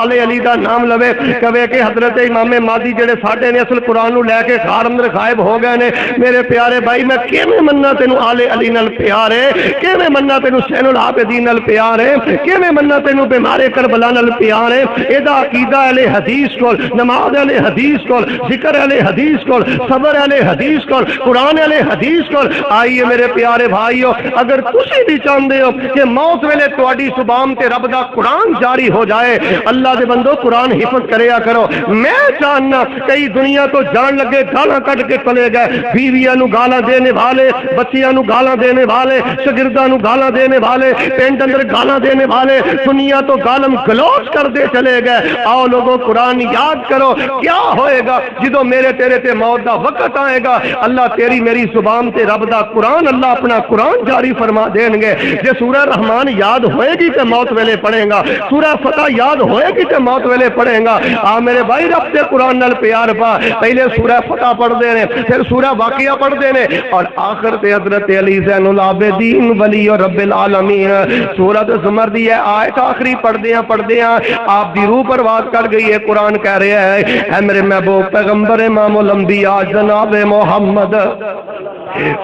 آل علی دا نام لوے کہے کہ حضرت امام مہدی جڑے ساڈے نے اصل قرآن نو لے کے گھر اندر غائب ہو گئے نے۔ میرے پیارے بھائی میں کیویں مننا تینوں آل علی نال پیار ہے، کیویں مننا تینوں زین العابدین نال پیار ہے، کیویں مننا تینوں بیمار بیمارے کربلا نال پیار ہے ادا عقیدہ اہل حدیث کول نماز اہل حدیث کول ذکر اہل حدیث کول صبر اہل حدیث کول قرآن اہل حدیث کول آئیے میرے پیارے بھائیو اگر تسی بھی چاہتے ہو کہ موت ویلے تواڈی زبان تے رب دا قرآن جاری ہو جائے اللہ دے بندو قرآن حفظ کریا کرو میں چاہنا کئی دنیا تو جان لگے گالاں کٹ کے چلے گئے بیویاں نو گالاں دینے والے بچیاں نو گالاں دینے والے شاگرداں نو گالاں دینے والے پنڈ اندر گالاں دینے والے دنیا تو گالم گلوچ کر دے چلے گئے آؤ لوگوں قرآن یاد کرو کیا ہوئے گا جدو میرے تیرے تے موت دا وقت آئے گا اللہ تیری میری زبان تے رب دا قرآن اللہ اپنا قرآن جاری فرما دیں گے جے سورہ رحمان یاد ہوئے گی تے موت ویلے پڑھیں گا سورہ فتح یاد ہوئے گی تے موت ویلے پڑھیں گا میرے بھائی رب تے قرآن نال پیار پا پہلے سورہ فتح پڑھ دینے پھر سورہ واقعہ پڑھ دینے اور آخر تے حضرت علی زین العابدین ولی اور رب العالمین سورۃ زمر دی ہے آیت آخری پڑھ دیا آپ دی روح پرواز کر گئی ہے قرآن کہہ رہے ہیں اے میرے محبوب پیغمبر امام الانبیاء جناب محمد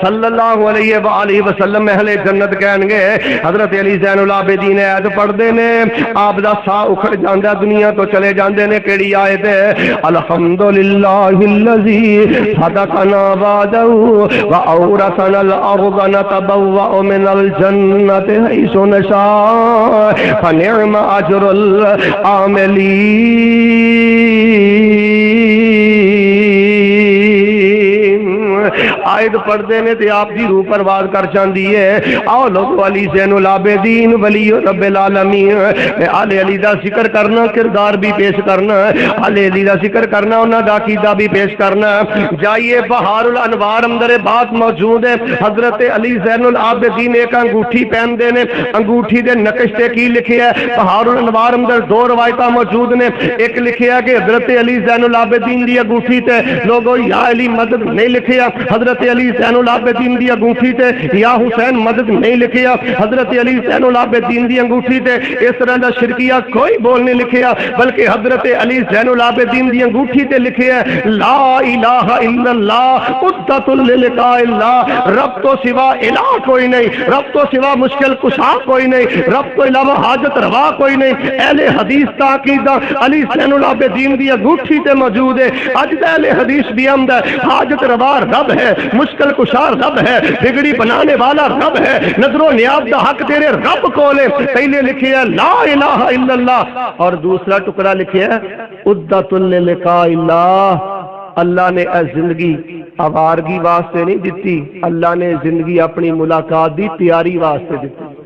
صلی اللہ علیہ وآلہ وسلم اہل جنت کہیں گے حضرت علی زین العابدین آیت پڑھ دینے آپ دا سا اکھڑ جاندہ دنیا تو چلے جاندے نے کیڑی آیت ہے الحمدللہ اللذی صدقنا وعدہ وأورثنا الأرض نتبوأ من الجنة حيث نشاء فنعم أجر العاملين آیت پڑھ دینے تے آپ دی روح پرواز کر چاندی ہے آؤ لوگ علی زین العابدین ولی رب العالمین آل علی دا ذکر کرنا کردار بھی پیش کرنا آل علی دا ذکر کرنا انہاں دا عقیدہ بھی پیش کرنا جائیے بہار الانوار اندر بات موجود ہے حضرت علی زین العابدین ایک انگوٹھی پہن دینے انگوٹھی دے نقش تے کی لکھے ہے بہار الانوار اندر دو روایتہ موجود نے ایک لکھے ہے کہ حضرت علی زین العابدین دی انگوٹھی تے لوگوں یا علی مدد نہیں لکھے حضرت علی زین العابدین دی انگوٹھی تے یا حسین مدد نہیں لکھیا حضرت علی زین العابدین دی انگوٹھی تے اس طرح دا شرکیہ کوئی بول نہیں لکھیا بلکہ حضرت علی زین العابدین دی انگوٹھی تے لکھے ہے لا الہ الا اللہ عدت للقاء اللہ رب تو سوا الہ کوئی نہیں رب تو سوا مشکل کشا کوئی نہیں رب تو علاوہ حاجت روا کوئی نہیں اہل حدیث تا عقیدہ علی زین العابدین دی انگوٹھی تے موجود ہے اج دا اہل حدیث بھی ہم دا حاجت روا رب ہے مشکل کشار رب ہے بگڑی بنانے والا رب ہے نظر و نیاز دا حق تیرے رب کو لے پہلے لکھے ہے لا الہ الا اللہ اور دوسرا ٹکڑا لکھے ہے عدت للقاء اللہ اللہ نے اے زندگی آوارگی واسطے نہیں دیتی اللہ نے زندگی اپنی ملاقات دی تیاری واسطے دیتی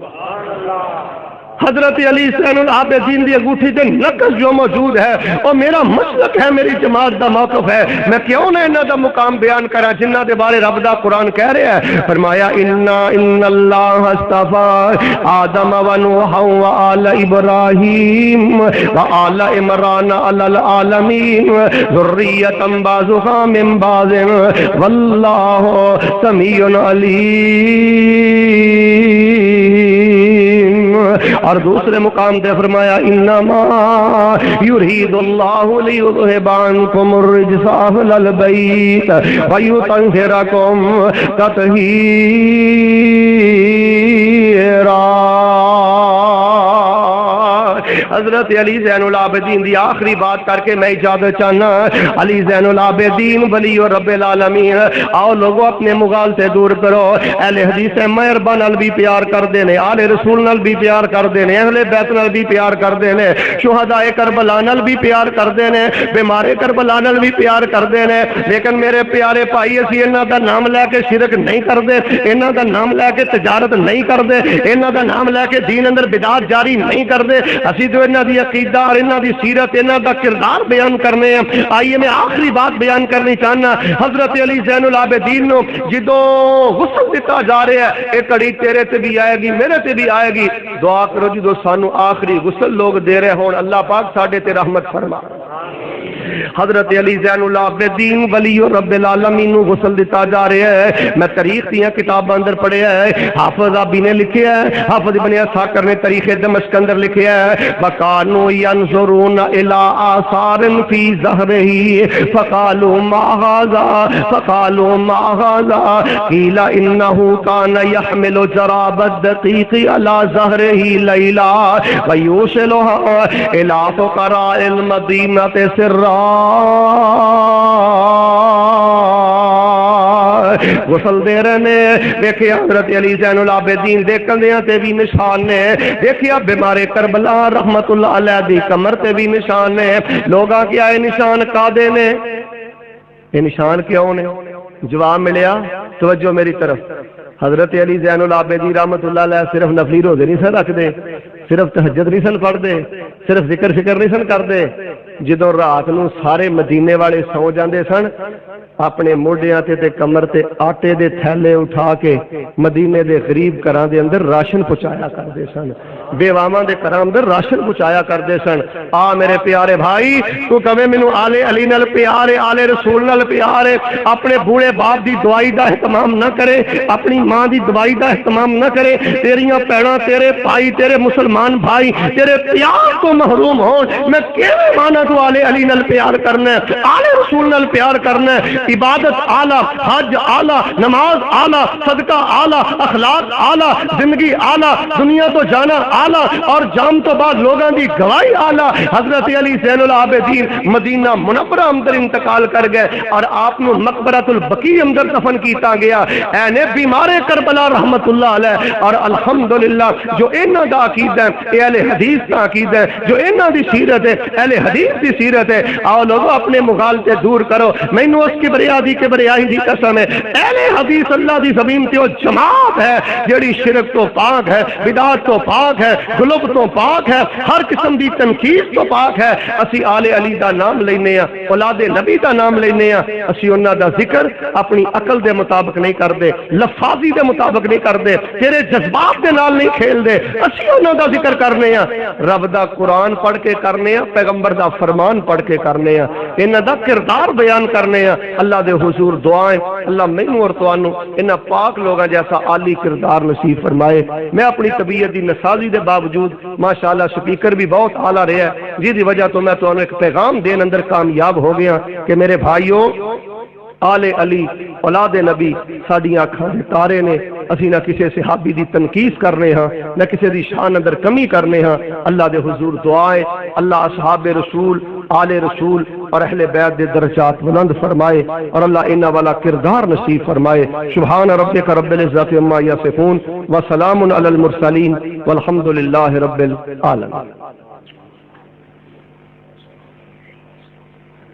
حضرت علی زین العابدین دی انگوٹھی تے نقش جو موجود ہے اور میرا مسلک ہے میری جماعت دا موقف ہے میں کیوں نہ انہاں دا مقام بیان کرا جنہاں دے بارے رب دا قرآن کہہ رہا ہے فرمایا ان اللہ اصطفى آدم و نوح و آل ابراہیم و آل عمران علی العالمین ذریۃ بعضها من بعض واللہ سمیع علیم اور دوسرے مقام دے فرمایا انما یرید اللہ لیذہب عنکم الرجس اہل البیت ویطہرکم تطہیرا حضرت علی زین العابدین دی آخری بات کر کے میں اجازت چاہنا علی زین العابدین ولی اور رب العالمین آؤ لوگوں اپنے مغال سے دور کرو اہل حدیث مہربان نال بھی پیار کر دینے آل رسول نال بھی پیار کر دینے اہل بیت نال بھی پیار کر دینے شہداء کربلا نال بھی پیار کر دینے بیمارے کربلا نال بھی پیار کر دینے لیکن میرے پیارے بھائی اسی انہاں دا نام لے کے شرک نہیں کر دے انہاں دا نام لے کے تجارت نہیں کر دے انہاں دا نام لے کے دین اندر بدعت جاری نہیں کر دے اسی تو انہاں دی عقیدہ اور انہاں دی سیرت انہاں دا کردار بیان کرنے ہیں آئیے میں آخری بات بیان کرنی چاہنا حضرت علی زین العابدین نو جدو غسل دیتا جا رہے ہیں ایک کڑی تیرے تے بھی آئے گی میرے تے بھی آئے گی دعا کرو جدو سانو آخری غسل لوگ دے رہے ہون اللہ پاک ساڈے تے رحمت فرما حضرت علی زین العابدین ولی رب العالمین نو غسل دیتا جا رہا ہے. میں تاریخ دیاں کتاباں اندر پڑھیا ہے, حافظ آبی نے لکھیا ہے, حافظ ابن اسحاق نے تاریخ دمشق اندر لکھیا ہے, وَقَانُوا يَنْظُرُونَ إِلَىٰ آثَارٍ فِي ظَهْرِهِ فَقَالُوا مَا هَٰذَا فَقَالُوا مَا هَٰذَا قِيلَ إِنَّهُ كَانَ يَحْمِلُ جَرَابَ الدَّقِيقِ عَلَىٰ ظَهْرِهِ لَيْلًا وَيُوصِلُهَا إِلَىٰ فُقَرَاءِ الْمَدِينَةِ سِرًّا. غسل دے رہے دیکھیا حضرت علی زین العابدین دے کندیاں تے بھی نشان نے, دیکھیا بیمار کربلا رحمت اللہ علیہ دی کمر تے بھی نشان نے. لوگاں کیا ہے نشان کا دے نے, یہ نشان کیوں نے؟ جواب ملیا, توجہ میری طرف. حضرت علی زین العابدین رحمت اللہ علیہ صرف نفلی روزے نہیں سن رکھ دے, صرف تہجد نہیں سن پڑھ دے, صرف ذکر فکر نہیں سن کر دے. جدوں رات نو سارے مدینے والے سو جاندے سن, اپنے موڈیاں تے کمر تے آٹے دے تھیلے اٹھا کے مدینے دے غریب گھراں دے اندر راشن پہنچایا کرتے سن, بیواواں دے گھراں اندر راشن پہنچایا کرتے سن. آ میرے پیارے بھائی, تو کہے مینوں آلے علی نال پیار ہے, آلے رسول نال پیار ہے, اپنے بوڑھے باپ دی دعائی دا اہتمام نہ کرے, اپنی ماں دی دعائی دا اہتمام نہ کرے, تیریاں پیڑاں تیرے بھائی تیرے مسلمان بھائی تیرے پیار تو محروم ہون. میں کیویں مانا تو آلے علی نال پیار کرنا ہے, آلے رسول نال پیار کرنا ہے. عبادت اعلیٰ, حج اعلیٰ, نماز اعلیٰ, صدقہ اعلیٰ, اخلاق اعلیٰ, زندگی اعلیٰ, دنیا تو جانا اعلیٰ, اور جام تو بعد لوگاں دی گواہی اعلیٰ. حضرت علی زین العابدین مدینہ منورہ اندر انتقال کر گئے اور آپ نو مقبرۃ البقیع اندر دفن کیتا گیا. اے نے بیمار کربلا رحمت اللہ علیہ, اور الحمدللہ جو انہاں دا عقیدہ ہے اے اہل حدیث دا عقیدہ ہے, جو انہاں دی سیرت ہے اہل حدیث دی سیرت ہے. آؤ لوگوں اپنے مغالطے دور کرو. مینوں اس کی بریادی کے بریائی دی قسم ہے, اہل حدیث اللہ دی زمین تے وہ جماعت ہے جیڑی شرک تو پاک ہے, بدعت تو پاک ہے, غلوب تو پاک ہے, ہر قسم دی تنقید تو پاک ہے. اسی آل علی دا نام لینے ہیں, اولاد نبی دا نام لینے ہیں, اسی انہاں دا ذکر اپنی عقل دے مطابق نہیں کردے, لفاظی دے مطابق نہیں کردے, تیرے جذبات دے نال نہیں کھیل دے. اسی انہاں دا ذکر کرنے ہیں, رب دا قرآن پڑھ کے کرنے ہیں, پیغمبر دا فرمان پڑھ کے کرنے ہیں, انہاں دا کردار بیان کرنے ہیں. اللہ دے حضور دعائیں اللہ مینوں اور تانوں انہاں پاک لوگاں جیسا عالی کردار نصیب فرمائے. میں اپنی طبیعت دی نسازی دے باوجود ماشاءاللہ سپیکر بھی بہت اعلیٰ رہا ہے, جس دی وجہ تو میں تانوں ایک پیغام دین اندر کامیاب ہو گیا کہ میرے بھائیوں, آل علی اولاد نبی ساڈیاں اکھاں دے تارے نے. اسی نہ کسی صحابی دی تنقید کرنے ہاں, نہ کسی دی شان اندر کمی کرنے ہاں. اللہ دے حضور دعائیں اللہ اصحاب رسول, آل رسول اور اہل بیت دے درجات بلند فرمائے, اور اللہ انہاں والا کردار نصیب فرمائے. سبحان ربک رب العزت عما یصفون وسلام علی المرسلین والحمد للہ رب العالمین.